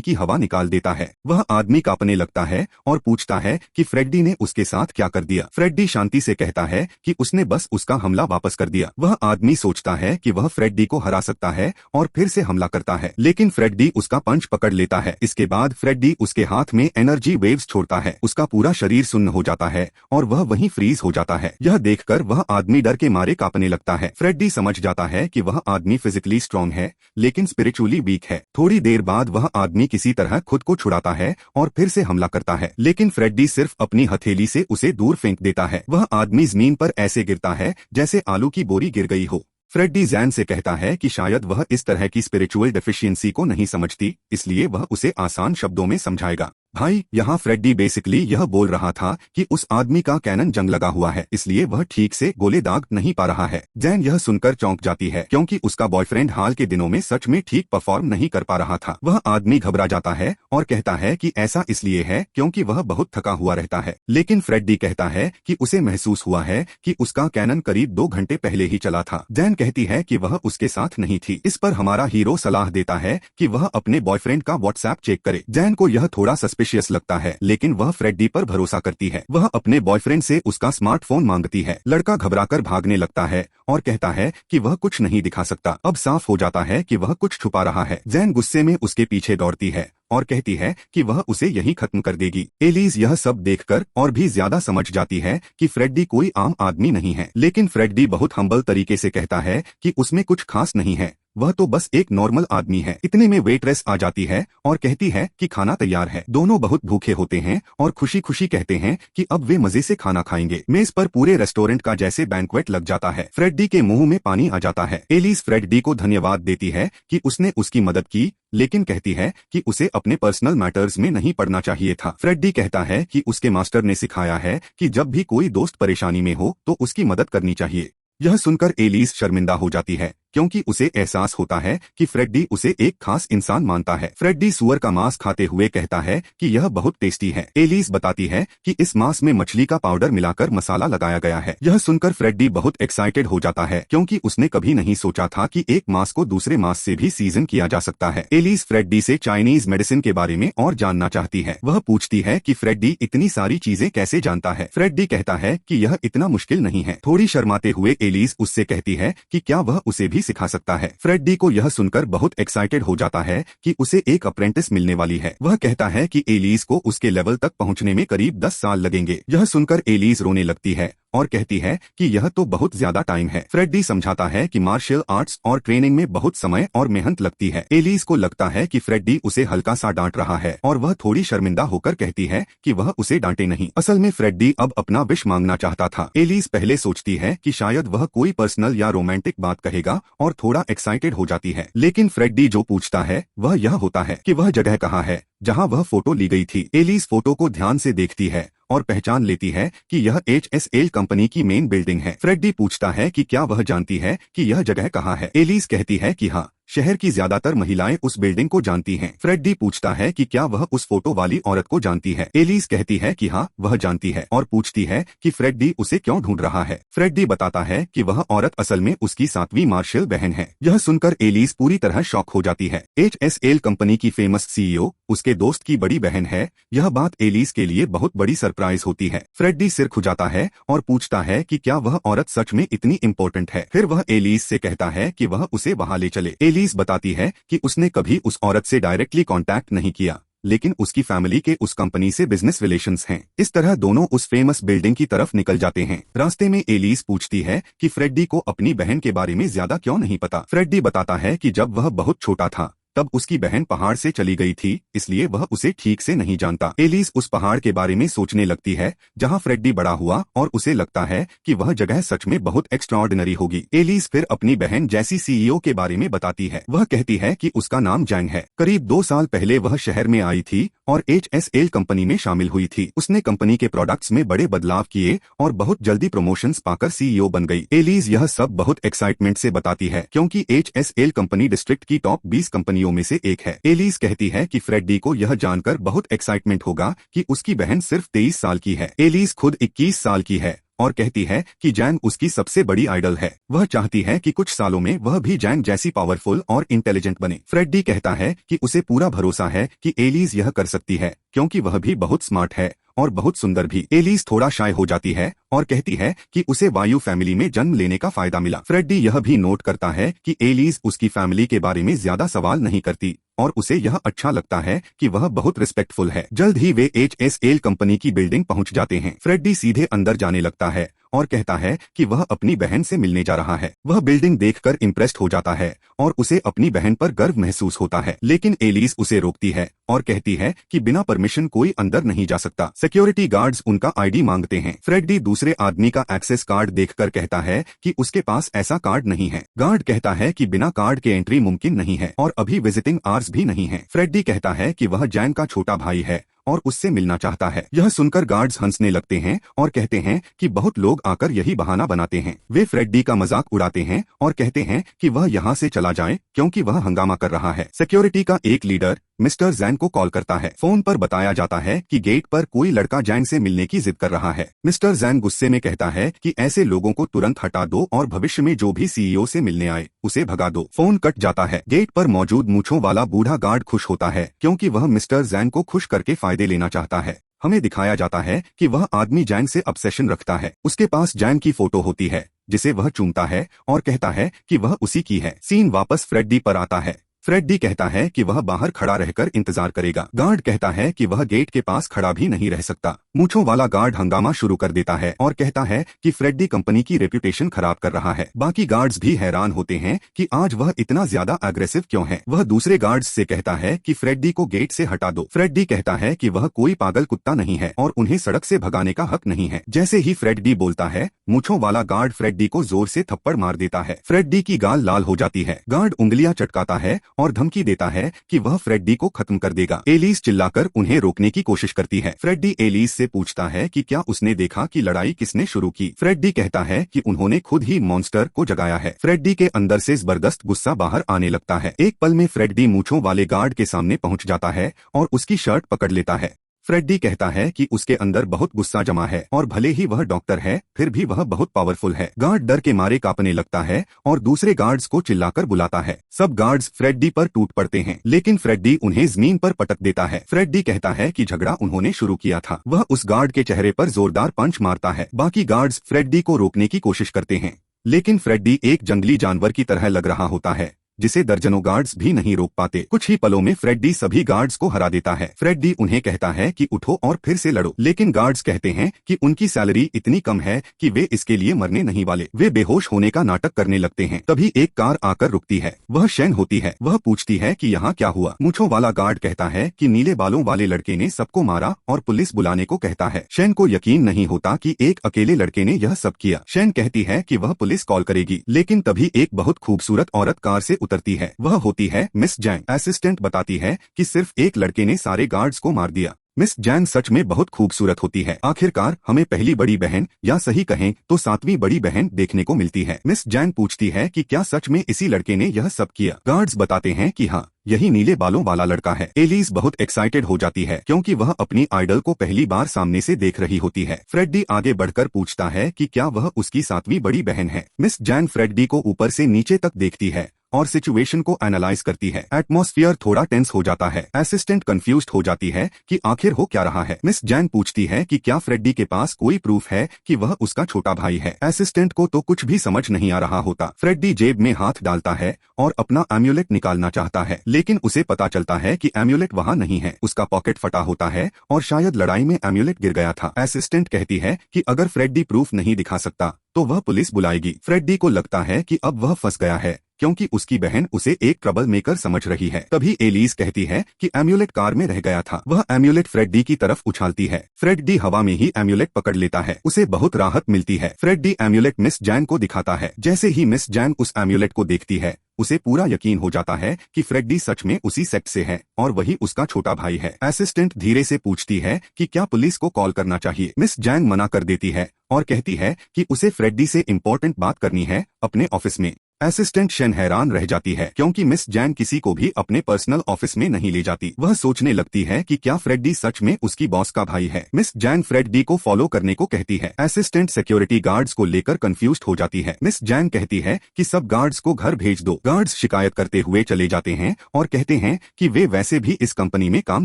की हवा निकाल देता है। वह आदमी कांपने लगता है और पूछता है कि फ्रेडी ने उसके साथ क्या कर दिया। फ्रेडी शांति से कहता है कि उसने बस उसका हमला वापस कर दिया। वह आदमी सोचता है कि वह फ्रेडी को हरा सकता है और फिर से हमला करता है, लेकिन फ्रेडी उसका पंच पकड़ लेता है। इसके बाद फ्रेडी उसके हाथ में एनर्जी वेव्स छोड़ता है। उसका पूरा शरीर सुन्न हो जाता है और वह वहीं फ्रीज हो जाता है। यह देखकर वह आदमी डर के मारे कांपने लगता है। फ्रेडी समझ जाता है कि वह आदमी फिजिकली स्ट्रांग है लेकिन स्पिरिचुअली वीक है। थोड़ी देर बाद वह आदमी किसी तरह खुद को छुड़ाता है और फिर से हमला करता है, लेकिन फ्रेडी सिर्फ अपनी हथेली से उसे दूर फेंक देता है। वह आदमी जमीन पर ऐसे गिरता है जैसे आलू की बोरी गिर गई हो। फ्रेडी जैन से कहता है कि शायद वह इस तरह की स्पिरिचुअल डेफिशिएंसी को नहीं समझती, इसलिए वह उसे आसान शब्दों में समझाएगा। भाई यहाँ फ्रेडी बेसिकली यह बोल रहा था कि उस आदमी का कैनन जंग लगा हुआ है, इसलिए वह ठीक से गोले दाग नहीं पा रहा है। जैन यह सुनकर चौंक जाती है क्योंकि उसका बॉयफ्रेंड हाल के दिनों में सच में ठीक परफॉर्म नहीं कर पा रहा था। वह आदमी घबरा जाता है और कहता है कि ऐसा इसलिए है क्योंकि वह बहुत थका हुआ रहता है, लेकिन फ्रेडी कहता है कि उसे महसूस हुआ है कि उसका कैनन करीब 2 घंटे पहले ही चला था। जैन कहती है कि वह उसके साथ नहीं थी। इस पर हमारा हीरो सलाह देता है कि वह अपने बॉयफ्रेंड का व्हाट्सएप चेक करे। जैन को यह थोड़ा सस्पिशियस लगता है, लेकिन वह फ्रेडी पर भरोसा करती है। वह अपने बॉयफ्रेंड से उसका स्मार्टफोन मांगती है। लड़का घबराकर भागने लगता है और कहता है कि वह कुछ नहीं दिखा सकता। अब साफ हो जाता है कि वह कुछ छुपा रहा है। जैन गुस्से में उसके पीछे दौड़ती है और कहती है कि वह उसे यहीं खत्म कर देगी। एलिस यह सब देखकर और भी ज्यादा समझ जाती है कि फ्रेडी कोई आम आदमी नहीं है, लेकिन फ्रेडी बहुत हम्बल तरीके से कहता है कि उसमें कुछ खास नहीं है, वह तो बस एक नॉर्मल आदमी है। इतने में वेट्रेस आ जाती है और कहती है कि खाना तैयार है। दोनों बहुत भूखे होते हैं और खुशी खुशी कहते हैं कि अब वे मजे से खाना खाएंगे। मेज पर पूरे रेस्टोरेंट का जैसे बैंक्वेट लग जाता है। फ्रेडी के मुंह में पानी आ जाता है। एलिस फ्रेडी को धन्यवाद देती है कि उसने उसकी मदद की, लेकिन कहती है कि उसे अपने पर्सनल मैटर्स में नहीं पड़ना चाहिए था। फ्रेडी कहता है कि उसके मास्टर ने सिखाया है कि जब भी कोई दोस्त परेशानी में हो तो उसकी मदद करनी चाहिए। यह सुनकर एलिस शर्मिंदा हो जाती है क्योंकि उसे एहसास होता है कि फ्रेडी उसे एक खास इंसान मानता है। फ्रेडी सुअर का मांस खाते हुए कहता है कि यह बहुत टेस्टी है। एलिस बताती है कि इस मांस में मछली का पाउडर मिलाकर मसाला लगाया गया है। यह सुनकर फ्रेडी बहुत एक्साइटेड हो जाता है क्योंकि उसने कभी नहीं सोचा था कि एक मांस को दूसरे मांस से भी सीजन किया जा सकता है। एलिस फ्रेडी से चाइनीज मेडिसिन के बारे में और जानना चाहती है। वह पूछती है कि फ्रेडी इतनी सारी चीजें कैसे जानता है। फ्रेडी कहता है कि यह इतना मुश्किल नहीं है। थोड़ी शर्माते हुए एलिस उससे कहती है कि क्या वह उसे भी सिखा सकता है। फ्रेडी को यह सुनकर बहुत एक्साइटेड हो जाता है कि उसे एक अप्रेंटिस मिलने वाली है। वह कहता है कि एलिस को उसके लेवल तक पहुंचने में करीब 10 साल लगेंगे। यह सुनकर एलिस रोने लगती है और कहती है कि यह तो बहुत ज्यादा टाइम है। फ्रेडी समझाता है कि मार्शल आर्ट्स और ट्रेनिंग में बहुत समय और मेहनत लगती है। एलिस को लगता है कि फ्रेडी उसे हल्का सा डांट रहा है और वह थोड़ी शर्मिंदा होकर कहती है कि वह उसे डांटे नहीं। असल में फ्रेडी अब अपना विश मांगना चाहता था। एलिस पहले सोचती है कि शायद वह कोई पर्सनल या रोमांटिक बात कहेगा और थोड़ा एक्साइटेड हो जाती है, लेकिन फ्रेडी जो पूछता है वह यह होता है कि वह जगह कहाँ है जहाँ वह फोटो ली गई थी। एलिस फोटो को ध्यान से देखती है और पहचान लेती है कि यह HSL कंपनी की मेन बिल्डिंग है। फ्रेडी पूछता है कि क्या वह जानती है कि यह जगह कहाँ है। एलिस कहती है कि हाँ, शहर की ज्यादातर महिलाएं उस बिल्डिंग को जानती हैं। फ्रेडी पूछता है कि क्या वह उस फोटो वाली औरत को जानती है। एलिस कहती है कि हाँ, वह जानती है और पूछती है कि फ्रेडी उसे क्यों ढूंढ रहा है। फ्रेडी बताता है कि वह औरत असल में उसकी 7वीं मार्शल बहन है। यह सुनकर एलिस पूरी तरह शॉक हो जाती है। HSL कंपनी की फेमस CEO उसके दोस्त की बड़ी बहन है। यह बात एलिस के लिए बहुत बड़ी सरप्राइज होती है। फ्रेडी सिर खुजाता है और पूछता है कि क्या वह औरत सच में इतनी इम्पोर्टेंट है। फिर वह एलिस से कहता है कि वह उसे वहां ले चले। एलिस बताती है कि उसने कभी उस औरत से डायरेक्टली कांटेक्ट नहीं किया, लेकिन उसकी फैमिली के उस कंपनी से बिजनेस रिलेशंस हैं। इस तरह दोनों उस फेमस बिल्डिंग की तरफ निकल जाते हैं। रास्ते में एलिस पूछती है कि फ्रेडी को अपनी बहन के बारे में ज्यादा क्यों नहीं पता। फ्रेडी बताता है कि जब वह बहुत छोटा था तब उसकी बहन पहाड़ से चली गई थी, इसलिए वह उसे ठीक से नहीं जानता। एलिस उस पहाड़ के बारे में सोचने लगती है जहां फ्रेडी बड़ा हुआ और उसे लगता है कि वह जगह सच में बहुत एक्स्ट्राऑर्डिनरी होगी। एलिस फिर अपनी बहन जैसी CEO के बारे में बताती है। वह कहती है कि उसका नाम जैंग है। करीब 2 साल पहले वह शहर में आई थी और HSL कंपनी में शामिल हुई थी। उसने कंपनी के प्रोडक्ट्स में बड़े बदलाव किए और बहुत जल्दी प्रमोशंस पाकर CEO बन गई। एलिस यह सब बहुत एक्साइटमेंट से बताती है क्योंकि HSL कंपनी डिस्ट्रिक्ट की टॉप 20 कंपनियों में से एक है। एलिस कहती है कि फ्रेडी को यह जानकर बहुत एक्साइटमेंट होगा कि उसकी बहन सिर्फ 23 साल की है। एलिस खुद 21 साल की है और कहती है कि जैंग उसकी सबसे बड़ी आइडल है। वह चाहती है कि कुछ सालों में वह भी जैंग जैसी पावरफुल और इंटेलिजेंट बने। फ्रेडी कहता है कि उसे पूरा भरोसा है कि एलिस यह कर सकती है क्योंकि वह भी बहुत स्मार्ट है और बहुत सुंदर भी। एलिस थोड़ा शाय हो जाती है और कहती है कि उसे वायु फैमिली में जन्म लेने का फायदा मिला। फ्रेडी यह भी नोट करता है कि एलिस उसकी फैमिली के बारे में ज्यादा सवाल नहीं करती और उसे यह अच्छा लगता है कि वह बहुत रिस्पेक्टफुल है। जल्द ही वे HSL कंपनी की बिल्डिंग पहुंच जाते हैं। फ्रेडी सीधे अंदर जाने लगता है और कहता है कि वह अपनी बहन से मिलने जा रहा है। वह बिल्डिंग देखकर इम्प्रेस्ड हो जाता है और उसे अपनी बहन पर गर्व महसूस होता है, लेकिन एलिस उसे रोकती है और कहती है कि बिना परमिशन कोई अंदर नहीं जा सकता। सिक्योरिटी गार्ड्स उनका ID मांगते हैं। फ्रेडी दूसरे आदमी का एक्सेस कार्ड देखकर कहता है कि उसके पास ऐसा कार्ड नहीं है। गार्ड कहता है कि बिना कार्ड के एंट्री मुमकिन नहीं है और अभी विजिटिंग आवर्स भी नहीं है। फ्रेडी कहता है कि वह जैंग का छोटा भाई है और उससे मिलना चाहता है। यह सुनकर गार्ड्स हंसने लगते हैं और कहते हैं कि बहुत लोग आकर यही बहाना बनाते हैं। वे फ्रेडी का मजाक उड़ाते हैं और कहते हैं कि वह यहाँ से चला जाए क्योंकि वह हंगामा कर रहा है। सिक्योरिटी का एक लीडर मिस्टर जैंग को कॉल करता है। फोन पर बताया जाता है कि गेट पर कोई लड़का जैंग से मिलने की जिद कर रहा है। मिस्टर जैंग गुस्से में कहता है कि ऐसे लोगों को तुरंत हटा दो और भविष्य में जो भी CEO से मिलने आए उसे भगा दो। फोन कट जाता है। गेट पर मौजूद मूंछों वाला बूढ़ा गार्ड खुश होता है क्योंकि वह मिस्टर जैंग को खुश करके फायदे लेना चाहता है। हमें दिखाया जाता है कि वह आदमी जैंग से ऑब्सेशन रखता है। उसके पास जैंग की फोटो होती है जिसे वह चूमता है और कहता है कि वह उसी की है। सीन वापस फ्रेडी पर आता है। फ्रेडी कहता है कि वह बाहर खड़ा रहकर इंतजार करेगा। गार्ड कहता है कि वह गेट के पास खड़ा भी नहीं रह सकता। मूंछों वाला गार्ड हंगामा शुरू कर देता है और कहता है कि फ्रेडी कंपनी की रेप्यूटेशन खराब कर रहा है। बाकी गार्ड्स भी हैरान होते हैं कि आज वह इतना ज्यादा अग्रेसिव क्यों है। वह दूसरे गार्ड्स से कहता है कि फ्रेडी को गेट से हटा दो। फ्रेडी कहता है कि वह कोई पागल कुत्ता नहीं है और उन्हें सड़क से भगाने का हक नहीं है। जैसे ही फ्रेडी बोलता है, मूंछों वाला गार्ड फ्रेडी को जोर से थप्पड़ मार देता है। फ्रेडी की गाल लाल हो जाती है। गार्ड उंगलियां चटकाता है और धमकी देता है कि वह फ्रेडी को खत्म कर देगा। एलिस चिल्लाकर उन्हें रोकने की कोशिश करती है। फ्रेडी एलिस से पूछता है कि क्या उसने देखा कि लड़ाई किसने शुरू की। फ्रेडी कहता है कि उन्होंने खुद ही मॉन्स्टर को जगाया है। फ्रेडी के अंदर से जबरदस्त गुस्सा बाहर आने लगता है। एक पल में फ्रेडी मूंछों वाले गार्ड के सामने पहुंच जाता है और उसकी शर्ट पकड़ लेता है। फ्रेडी कहता है कि उसके अंदर बहुत गुस्सा जमा है और भले ही वह डॉक्टर है फिर भी वह बहुत पावरफुल है। गार्ड डर के मारे कांपने लगता है और दूसरे गार्ड्स को चिल्लाकर बुलाता है। सब गार्ड्स फ्रेडी पर टूट पड़ते हैं लेकिन फ्रेडी उन्हें जमीन पर पटक देता है। फ्रेडी कहता है कि झगड़ा उन्होंने शुरू किया था। वह उस गार्ड के चेहरे पर जोरदार पंच मारता है। बाकी गार्ड्स फ्रेडी को रोकने की कोशिश करते हैं लेकिन फ्रेडी एक जंगली जानवर की तरह लग रहा होता है जिसे दर्जनों गार्ड्स भी नहीं रोक पाते। कुछ ही पलों में फ्रेडी सभी गार्ड्स को हरा देता है। फ्रेडी उन्हें कहता है कि उठो और फिर से लड़ो लेकिन गार्ड्स कहते हैं कि उनकी सैलरी इतनी कम है कि वे इसके लिए मरने नहीं वाले। वे बेहोश होने का नाटक करने लगते हैं। तभी एक कार आकर रुकती है। वह शैन होती है। वह पूछती है कि यहाँ क्या हुआ। मूंछों वाला गार्ड कहता है कि नीले बालों वाले लड़के ने सबको मारा और पुलिस बुलाने को कहता है। शैन को यकीन नहीं होता कि एक अकेले लड़के ने यह सब किया। शैन कहती है कि वह पुलिस कॉल करेगी लेकिन तभी एक बहुत खूबसूरत औरत कार से उतरती है। वह होती है मिस जैंग। असिस्टेंट बताती है कि सिर्फ एक लड़के ने सारे गार्ड्स को मार दिया। मिस जैंग सच में बहुत खूबसूरत होती है। आखिरकार हमें पहली बड़ी बहन या सही कहें तो सातवीं बड़ी बहन देखने को मिलती है। मिस जैंग पूछती है कि क्या सच में इसी लड़के ने यह सब किया। गार्ड्स बताते हैं कि हाँ, यही नीले बालों वाला लड़का है। एलिस बहुत एक्साइटेड हो जाती है क्योंकि वह अपनी आइडल को पहली बार सामने से देख रही होती है। फ्रेडी आगे बढ़कर पूछता है कि क्या वह उसकी सातवीं बड़ी बहन है। मिस जैंग फ्रेडी को ऊपर से नीचे तक देखती है और सिचुएशन को एनालाइज करती है। एटमॉस्फेयर थोड़ा टेंस हो जाता है। असिस्टेंट कंफ्यूज्ड हो जाती है कि आखिर हो क्या रहा है। मिस जैंग पूछती है कि क्या फ्रेडी के पास कोई प्रूफ है कि वह उसका छोटा भाई है। असिस्टेंट को तो कुछ भी समझ नहीं आ रहा होता। फ्रेडी जेब में हाथ डालता है और अपना एम्यूलेट निकालना चाहता है लेकिन उसे पता चलता है कि एम्यूलेट वहाँ नहीं है। उसका पॉकेट फटा होता है और शायद लड़ाई में एम्यूलेट गिर गया था। असिस्टेंट कहती है कि अगर फ्रेडी प्रूफ नहीं दिखा सकता तो वह पुलिस बुलाएगी। फ्रेडी को लगता है कि अब वह फंस गया है क्योंकि उसकी बहन उसे एक ट्रबल मेकर समझ रही है। तभी एलिस कहती है कि एम्यूलेट कार में रह गया था। वह एम्यूलेट फ्रेडी की तरफ उछालती है। फ्रेडी हवा में ही एम्यूलेट पकड़ लेता है। उसे बहुत राहत मिलती है। फ्रेडी एम्यूलेट मिस जैंग को दिखाता है। जैसे ही मिस जैंग उस एम्यूलेट को देखती है उसे पूरा यकीन हो जाता है कि फ्रेडी सच में उसी सेक्ट से है और वही उसका छोटा भाई है। असिस्टेंट धीरे से पूछती है कि क्या पुलिस को कॉल करना चाहिए। मिस जैंग मना कर देती है और कहती है कि उसे फ्रेडी से इम्पोर्टेंट बात करनी है अपने ऑफिस में। असिस्टेंट शेन हैरान रह जाती है क्योंकि मिस जैंग किसी को भी अपने पर्सनल ऑफिस में नहीं ले जाती। वह सोचने लगती है कि क्या फ्रेडी सच में उसकी बॉस का भाई है। मिस जैंग फ्रेडी को फॉलो करने को कहती है। असिस्टेंट सिक्योरिटी गार्ड्स को लेकर कंफ्यूज्ड हो जाती है। मिस जैंग कहती है कि सब गार्ड्स को घर भेज दो। गार्ड्स शिकायत करते हुए चले जाते हैं और कहते हैं कि वे वैसे भी इस कंपनी में काम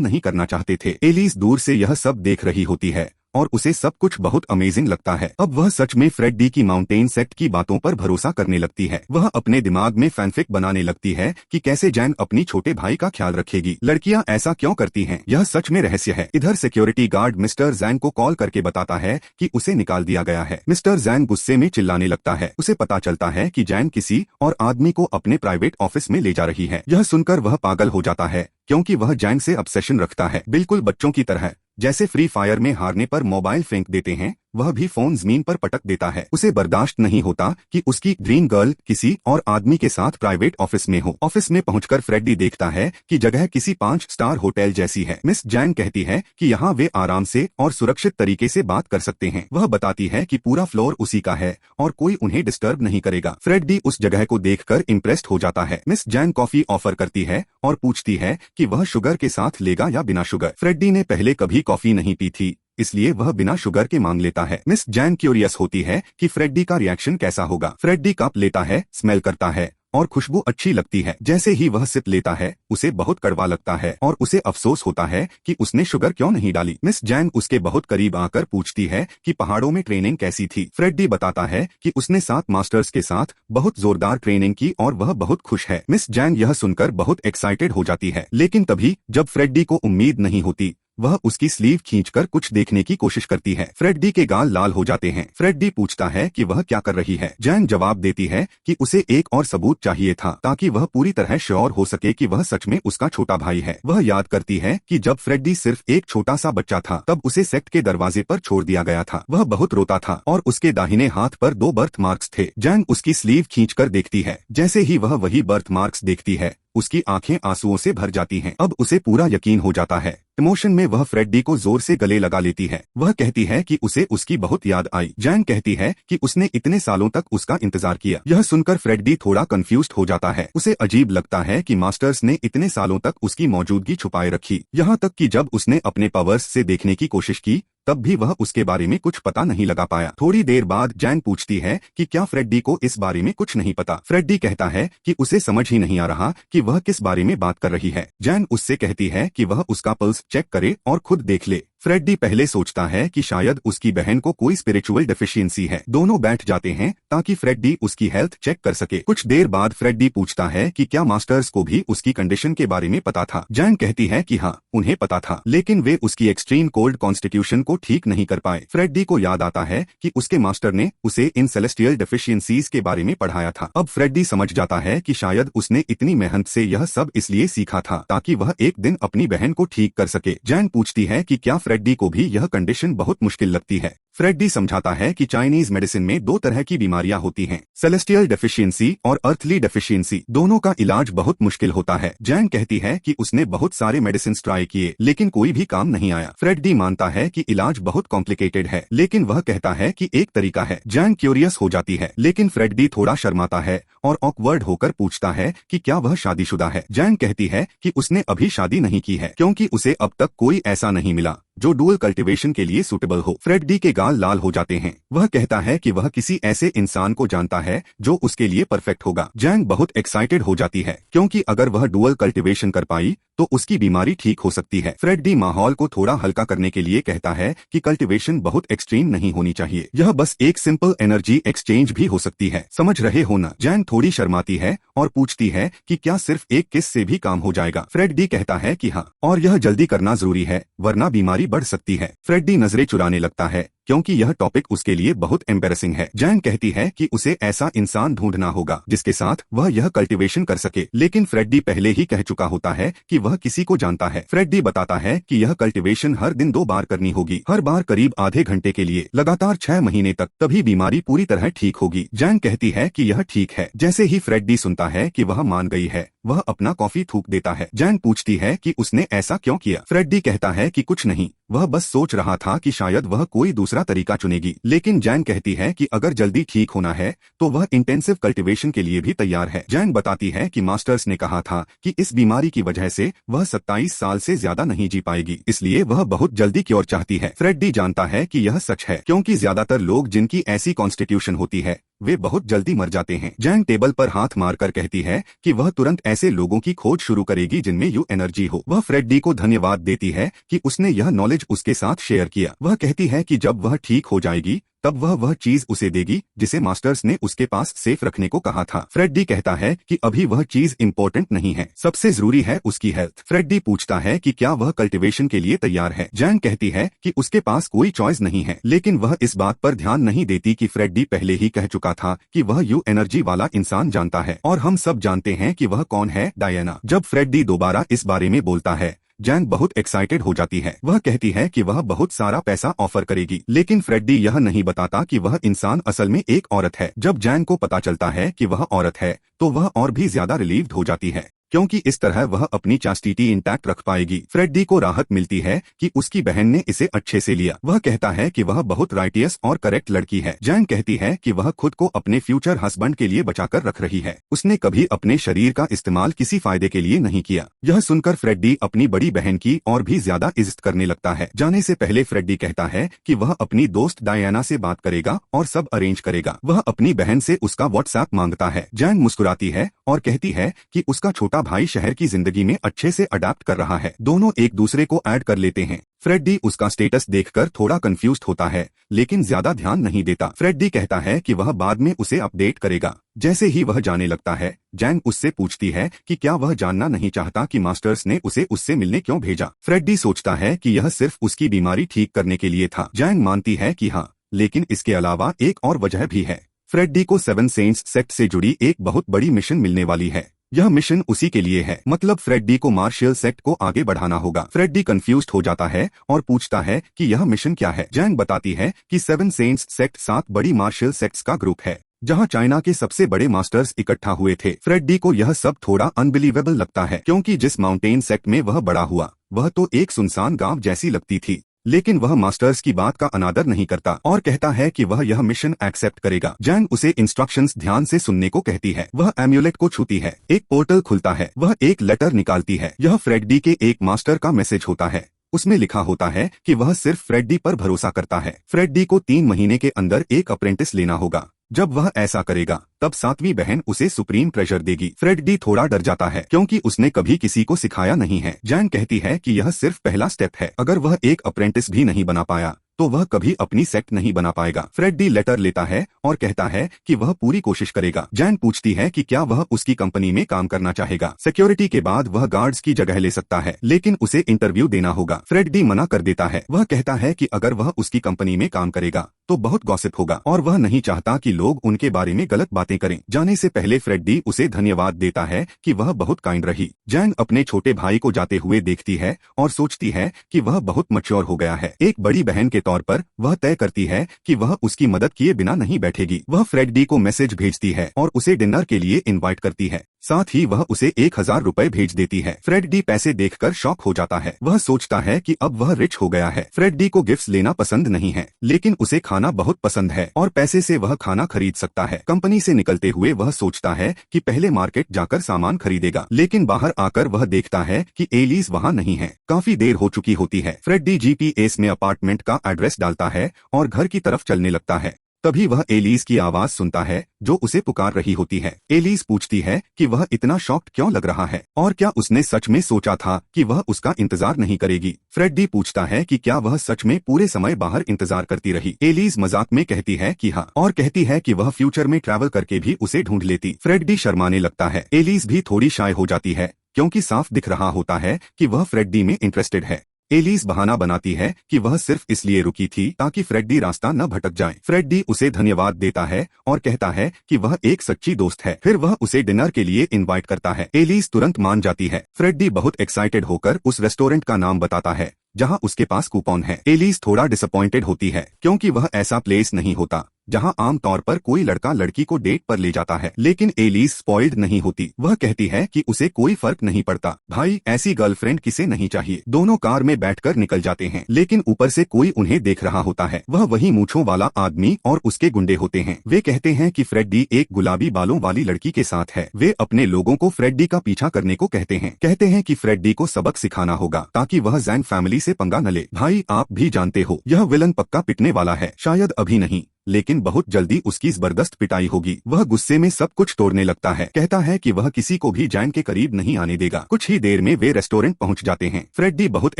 नहीं करना चाहते थे। एलिस दूर से यह सब देख रही होती है और उसे सब कुछ बहुत अमेजिंग लगता है। अब वह सच में फ्रेडी की माउंटेन सेक्ट की बातों पर भरोसा करने लगती है। वह अपने दिमाग में फैनफिक बनाने लगती है कि कैसे जैन अपनी छोटे भाई का ख्याल रखेगी। लड़कियां ऐसा क्यों करती हैं? यह सच में रहस्य है। इधर सिक्योरिटी गार्ड मिस्टर जैन को कॉल करके बताता है कि उसे निकाल दिया गया है। मिस्टर जैन गुस्से में चिल्लाने लगता है। उसे पता चलता है कि जैन किसी और आदमी को अपने प्राइवेट ऑफिस में ले जा रही है। यह सुनकर वह पागल हो जाता है क्योंकि वह जैन से ऑब्सेशन रखता है, बिल्कुल बच्चों की तरह। जैसे फ्री फायर में हारने पर मोबाइल फेंक देते हैं, वह भी फोन जमीन पर पटक देता है। उसे बर्दाश्त नहीं होता कि उसकी ड्रीम गर्ल किसी और आदमी के साथ प्राइवेट ऑफिस में हो। ऑफिस में पहुंचकर फ्रेडी देखता है कि जगह किसी 5 स्टार होटल जैसी है। मिस जैन कहती है कि यहाँ वे आराम से और सुरक्षित तरीके से बात कर सकते हैं। वह बताती है कि पूरा फ्लोर उसी का है और कोई उन्हें डिस्टर्ब नहीं करेगा। फ्रेडी उस जगह को देखकर इम्प्रेस्ड हो जाता है। मिस जैन कॉफी ऑफर करती है और पूछती है कि वह शुगर के साथ लेगा या बिना शुगर। फ्रेडी ने पहले कभी कॉफी नहीं पी थी, इसलिए वह बिना शुगर के मांग लेता है। मिस जैन क्यूरियस होती है कि फ्रेडी का रिएक्शन कैसा होगा। फ्रेडी कप लेता है, स्मेल करता है और खुशबू अच्छी लगती है। जैसे ही वह सिप लेता है उसे बहुत कड़वा लगता है और उसे अफसोस होता है कि उसने शुगर क्यों नहीं डाली। मिस जैन उसके बहुत करीब आकर पूछती है कि पहाड़ों में ट्रेनिंग कैसी थी। फ्रेडी बताता है कि उसने 7 मास्टर्स के साथ बहुत जोरदार ट्रेनिंग की और वह बहुत खुश है। मिस जैन यह सुनकर बहुत एक्साइटेड हो जाती है, लेकिन तभी जब फ्रेडी को उम्मीद नहीं होती, वह उसकी स्लीव खींचकर कुछ देखने की कोशिश करती है। फ्रेडी के गाल लाल हो जाते हैं। फ्रेडी पूछता है कि वह क्या कर रही है। जैन जवाब देती है कि उसे एक और सबूत चाहिए था ताकि वह पूरी तरह श्योर हो सके कि वह सच में उसका छोटा भाई है। वह याद करती है कि जब फ्रेडी सिर्फ एक छोटा सा बच्चा था तब उसे सेक्ट के दरवाजे पर छोड़ दिया गया था। वह बहुत रोता था और उसके दाहिने हाथ पर 2 बर्थ मार्क्स थे। जैन उसकी स्लीव खींचकर देखती है। जैसे ही वह वही बर्थ मार्क्स देखती है उसकी आंखें आंसुओं से भर जाती हैं। अब उसे पूरा यकीन हो जाता है। इमोशन में वह फ्रेडी को जोर से गले लगा लेती है। वह कहती है कि उसे उसकी बहुत याद आई। जैन कहती है कि उसने इतने सालों तक उसका इंतजार किया। यह सुनकर फ्रेडी थोड़ा कंफ्यूज्ड हो जाता है। उसे अजीब लगता है कि मास्टर्स ने इतने सालों तक उसकी मौजूदगी छुपाए रखी। यहाँ तक कि जब उसने अपने पावर्स से देखने की कोशिश की तब भी वह उसके बारे में कुछ पता नहीं लगा पाया। थोड़ी देर बाद जैन पूछती है कि क्या फ्रेडी को इस बारे में कुछ नहीं पता। फ्रेडी कहता है कि उसे समझ ही नहीं आ रहा कि वह किस बारे में बात कर रही है। जैन उससे कहती है कि वह उसका पल्स चेक करे और खुद देख ले। फ्रेडी पहले सोचता है कि शायद उसकी बहन को कोई स्पिरिचुअल डेफिशिएंसी है। दोनों बैठ जाते हैं ताकि फ्रेडी उसकी हेल्थ चेक कर सके। कुछ देर बाद फ्रेडी पूछता है कि क्या मास्टर्स को भी उसकी कंडीशन के बारे में पता था। जैन कहती है कि हाँ, उन्हें पता था, लेकिन वे उसकी एक्सट्रीम कोल्ड कॉन्स्टिट्यूशन को ठीक नहीं कर पाए। फ्रेडी को याद आता है कि उसके मास्टर ने उसे इन सेलेस्टियल डेफिशिएंसीज के बारे में पढ़ाया था। अब फ्रेडी समझ जाता है कि शायद उसने इतनी मेहनत से यह सब इसलिए सीखा था ताकि वह एक दिन अपनी बहन को ठीक कर सके। जैन पूछती है कि क्या फ्रेडी को भी यह कंडीशन बहुत मुश्किल लगती है। फ्रेडी समझाता है कि चाइनीज मेडिसिन में दो तरह की बीमारियां होती हैं, सेलेस्टियल डेफिशिएंसी और अर्थली डेफिशिएंसी। दोनों का इलाज बहुत मुश्किल होता है। जैन कहती है कि उसने बहुत सारे मेडिसिन ट्राई किए लेकिन कोई भी काम नहीं आया। फ्रेडी मानता है कि इलाज बहुत कॉम्प्लिकेटेड है, लेकिन वह कहता है कि एक तरीका है। जैन क्यूरियस हो जाती है, लेकिन फ्रेडी थोड़ा शर्माता है और ऑकवर्ड होकर पूछता है कि क्या वह शादीशुदा है। जैन कहती है कि उसने अभी शादी नहीं की है क्योंकि उसे अब तक कोई ऐसा नहीं मिला जो डुअल कल्टीवेशन के लिए सूटेबल हो। फ्रेडी के गाल लाल हो जाते हैं। वह कहता है कि वह किसी ऐसे इंसान को जानता है जो उसके लिए परफेक्ट होगा। जैन बहुत एक्साइटेड हो जाती है क्योंकि अगर वह डुअल कल्टीवेशन कर पाई तो उसकी बीमारी ठीक हो सकती है। फ्रेडी माहौल को थोड़ा हल्का करने के लिए कहता है कि कल्टीवेशन बहुत एक्सट्रीम नहीं होनी चाहिए, यह बस एक सिंपल एनर्जी एक्सचेंज भी हो सकती है। समझ रहे हो ना? जैन थोड़ी शर्माती है और पूछती है कि क्या सिर्फ एक किस से भी काम हो जाएगा। फ्रेडी कहता है कि हाँ, और यह जल्दी करना जरूरी है वरना बीमारी बढ़ सकती है। फ्रेडी नजरें चुराने लगता है क्योंकि यह टॉपिक उसके लिए बहुत एम्बैरेसिंग है। जैन कहती है कि उसे ऐसा इंसान ढूंढना होगा जिसके साथ वह यह कल्टीवेशन कर सके, लेकिन फ्रेडी पहले ही कह चुका होता है कि वह किसी को जानता है। फ्रेडी बताता है कि यह कल्टीवेशन हर दिन 2 बार करनी होगी, हर बार करीब आधे घंटे के लिए, लगातार 6 महीने तक, तभी बीमारी पूरी तरह ठीक होगी। जैन कहती है कि यह ठीक है। जैसे ही फ्रेडी सुनता है कि वह मान गई है, वह अपना कॉफी थूक देता है। जैन पूछती है कि उसने ऐसा क्यों किया। फ्रेडी कहता है कि कुछ नहीं, वह बस सोच रहा था कि शायद वह कोई दूसरा तरीका चुनेगी। लेकिन जैन कहती है कि अगर जल्दी ठीक होना है तो वह इंटेंसिव कल्टीवेशन के लिए भी तैयार है। जैन बताती है कि मास्टर्स ने कहा था कि इस बीमारी की वजह से वह 27 साल से ज्यादा नहीं जी पाएगी, इसलिए वह बहुत जल्दी क्योर चाहती है। फ्रेडी जानता है कि यह सच है क्योंकि ज्यादातर लोग जिनकी ऐसी कॉन्स्टिट्यूशन होती है वे बहुत जल्दी मर जाते हैं। जैन टेबल पर हाथ मारकर कहती है कि वह तुरंत ऐसे लोगों की खोज शुरू करेगी जिनमें यू एनर्जी हो। वह फ्रेडी को धन्यवाद देती है कि उसने यह नॉलेज उसके साथ शेयर किया। वह कहती है कि जब वह ठीक हो जाएगी तब वह चीज उसे देगी जिसे मास्टर्स ने उसके पास सेफ रखने को कहा था। फ्रेडी कहता है कि अभी वह चीज इम्पोर्टेंट नहीं है, सबसे जरूरी है उसकी हेल्थ। फ्रेडी पूछता है कि क्या वह कल्टीवेशन के लिए तैयार है। जैन कहती है कि उसके पास कोई चॉइस नहीं है, लेकिन वह इस बात पर ध्यान नहीं देती कि फ्रेडी पहले ही कह चुका था कि वह यू एनर्जी वाला इंसान जानता है और हम सब जानते हैं कि वह कौन है, डायना। जब फ्रेडी दोबारा इस बारे में बोलता है, जैन बहुत एक्साइटेड हो जाती है। वह कहती है कि वह बहुत सारा पैसा ऑफर करेगी, लेकिन फ्रेडी यह नहीं बताता कि वह इंसान असल में एक औरत है। जब जैन को पता चलता है कि वह औरत है तो वह और भी ज्यादा रिलीव्ड हो जाती है क्योंकि इस तरह वह अपनी चास्टिटी इंटैक्ट रख पाएगी। फ्रेडी को राहत मिलती है कि उसकी बहन ने इसे अच्छे से लिया। वह कहता है कि वह बहुत राइटियस और करेक्ट लड़की है। जैन कहती है कि वह खुद को अपने फ्यूचर हस्बैंड के लिए बचाकर रख रही है, उसने कभी अपने शरीर का इस्तेमाल किसी फायदे के लिए नहीं किया। यह सुनकर फ्रेडी अपनी बड़ी बहन की और भी ज्यादा इज्जत करने लगता है। जाने से पहले फ्रेडी कहता है कि वह अपनी दोस्त डायना से बात करेगा और सब अरेंज करेगा। वह अपनी बहन से उसका व्हाट्सएप मांगता है। जैन मुस्कुराती है और कहती है कि उसका छोटा भाई शहर की जिंदगी में अच्छे से अडैप्ट कर रहा है, दोनों एक दूसरे को ऐड कर लेते हैं। फ्रेडी उसका स्टेटस देखकर थोड़ा कंफ्यूज्ड होता है लेकिन ज्यादा ध्यान नहीं देता। फ्रेडी कहता है कि वह बाद में उसे अपडेट करेगा। जैसे ही वह जाने लगता है, जैन उससे पूछती है कि क्या वह जानना नहीं चाहता कि मास्टर्स ने उसे उससे मिलने क्यों भेजा। फ्रेडी सोचता है कि यह सिर्फ उसकी बीमारी ठीक करने के लिए था। जैन मानती है कि हाँ, लेकिन इसके अलावा एक और वजह भी है। फ्रेडी को 7 सेंट्स सेक्ट से जुड़ी एक बहुत बड़ी मिशन मिलने वाली है। यह मिशन उसी के लिए है, मतलब फ्रेडी को मार्शियल सेक्ट को आगे बढ़ाना होगा। फ्रेडी कंफ्यूज्ड हो जाता है और पूछता है कि यह मिशन क्या है। जैन बताती है कि 7 सेंट्स सेक्ट 7 बड़ी मार्शियल सेक्ट्स का ग्रुप है। जहां चाइना के सबसे बड़े मास्टर्स इकट्ठा हुए थे। फ्रेडी को यह सब थोड़ा अनबिलीवेबल लगता है, क्योंकि जिस माउंटेन सेक्ट में वह बड़ा हुआ वह तो एक सुनसान गांव जैसी लगती थी। लेकिन वह मास्टर्स की बात का अनादर नहीं करता और कहता है कि वह यह मिशन एक्सेप्ट करेगा। जैन उसे इंस्ट्रक्शंस ध्यान से सुनने को कहती है। वह एम्यूलेट को छूती है, एक पोर्टल खुलता है, वह एक लेटर निकालती है। यह फ्रेडी के एक मास्टर का मैसेज होता है। उसमें लिखा होता है कि वह सिर्फ फ्रेडी पर भरोसा करता है। फ्रेडी को 3 महीने के अंदर एक अप्रेंटिस लेना होगा। जब वह ऐसा करेगा तब 7वीं बहन उसे सुप्रीम ट्रेजर देगी। फ्रेडी थोड़ा डर जाता है, क्योंकि उसने कभी किसी को सिखाया नहीं है। जैन कहती है कि यह सिर्फ पहला स्टेप है, अगर वह एक अप्रेंटिस भी नहीं बना पाया तो वह कभी अपनी सेक्ट नहीं बना पाएगा। फ्रेडी लेटर लेता है और कहता है कि वह पूरी कोशिश करेगा। जैन पूछती है कि क्या वह उसकी कंपनी में काम करना चाहेगा। सिक्योरिटी के बाद वह गार्ड्स की जगह ले सकता है, लेकिन उसे इंटरव्यू देना होगा। फ्रेडी मना कर देता है। वह कहता है कि अगर वह उसकी कंपनी में काम करेगा तो बहुत गॉसिप होगा और वह नहीं चाहता कि लोग उनके बारे में गलत बातें करें। जाने से पहले फ्रेडी उसे धन्यवाद देता है कि वह बहुत काइंड रही। जैन अपने छोटे भाई को जाते हुए देखती है और सोचती है कि वह बहुत मैच्योर हो गया है। एक बड़ी बहन के तौर पर वह तय करती है कि वह उसकी मदद किए बिना नहीं बैठेगी। वह फ्रेडी को मैसेज भेजती है और उसे डिनर के लिए इनवाइट करती है। साथ ही वह उसे 1000 रुपए भेज देती है। फ्रेडी पैसे देखकर शॉक हो जाता है। वह सोचता है कि अब वह रिच हो गया है। फ्रेडी को गिफ्ट्स लेना पसंद नहीं है, लेकिन उसे खाना बहुत पसंद है और पैसे से वह खाना खरीद सकता है। कंपनी से निकलते हुए वह सोचता है कि पहले मार्केट जाकर सामान खरीदेगा, लेकिन बाहर आकर वह देखता है कि एलिस वहाँ नहीं है। काफी देर हो चुकी होती है। फ्रेडी जीपीएस में अपार्टमेंट का एड्रेस डालता है और घर की तरफ चलने लगता है। तभी वह एलिस की आवाज सुनता है जो उसे पुकार रही होती है। एलिस पूछती है कि वह इतना शॉक्ड क्यों लग रहा है और क्या उसने सच में सोचा था कि वह उसका इंतजार नहीं करेगी। फ्रेडी पूछता है कि क्या वह सच में पूरे समय बाहर इंतजार करती रही। एलिस मजाक में कहती है कि हाँ, और कहती है कि वह फ्यूचर में ट्रैवल करके भी उसे ढूंढ लेती। फ्रेडी शर्माने लगता है। एलिस भी थोड़ी शाय हो जाती है, क्योंकि साफ दिख रहा होता है कि वह फ्रेडी में इंटरेस्टेड है। एलिस बहाना बनाती है कि वह सिर्फ इसलिए रुकी थी ताकि फ्रेडी रास्ता न भटक जाए। फ्रेडी उसे धन्यवाद देता है और कहता है कि वह एक सच्ची दोस्त है। फिर वह उसे डिनर के लिए इनवाइट करता है। एलिस तुरंत मान जाती है। फ्रेडी बहुत एक्साइटेड होकर उस रेस्टोरेंट का नाम बताता है जहां उसके पास कूपन है। एलिस थोड़ा डिसअपॉइंटेड होती है, क्योंकि वह ऐसा प्लेस नहीं होता जहां आमतौर पर कोई लड़का लड़की को डेट पर ले जाता है। लेकिन एलिस स्पॉइल्ड नहीं होती। वह कहती है कि उसे कोई फर्क नहीं पड़ता। भाई, ऐसी गर्लफ्रेंड किसे नहीं चाहिए। दोनों कार में बैठकर निकल जाते हैं, लेकिन ऊपर से कोई उन्हें देख रहा होता है। वह वही मूंछों वाला आदमी और उसके गुंडे होते हैं। वे कहते हैं कि फ्रेडी एक गुलाबी बालों वाली लड़की के साथ है। वे अपने लोगों को फ्रेडी का पीछा करने को कहते हैं कि फ्रेडी को सबक सिखाना होगा ताकि वह जैन फैमिली से पंगा न ले। भाई, आप भी जानते हो यह विलन पक्का पिटने वाला है। शायद अभी नहीं, लेकिन बहुत जल्दी उसकी जबरदस्त पिटाई होगी। वह गुस्से में सब कुछ तोड़ने लगता है। कहता है कि वह किसी को भी जैन के करीब नहीं आने देगा। कुछ ही देर में वे रेस्टोरेंट पहुंच जाते हैं। फ्रेडी बहुत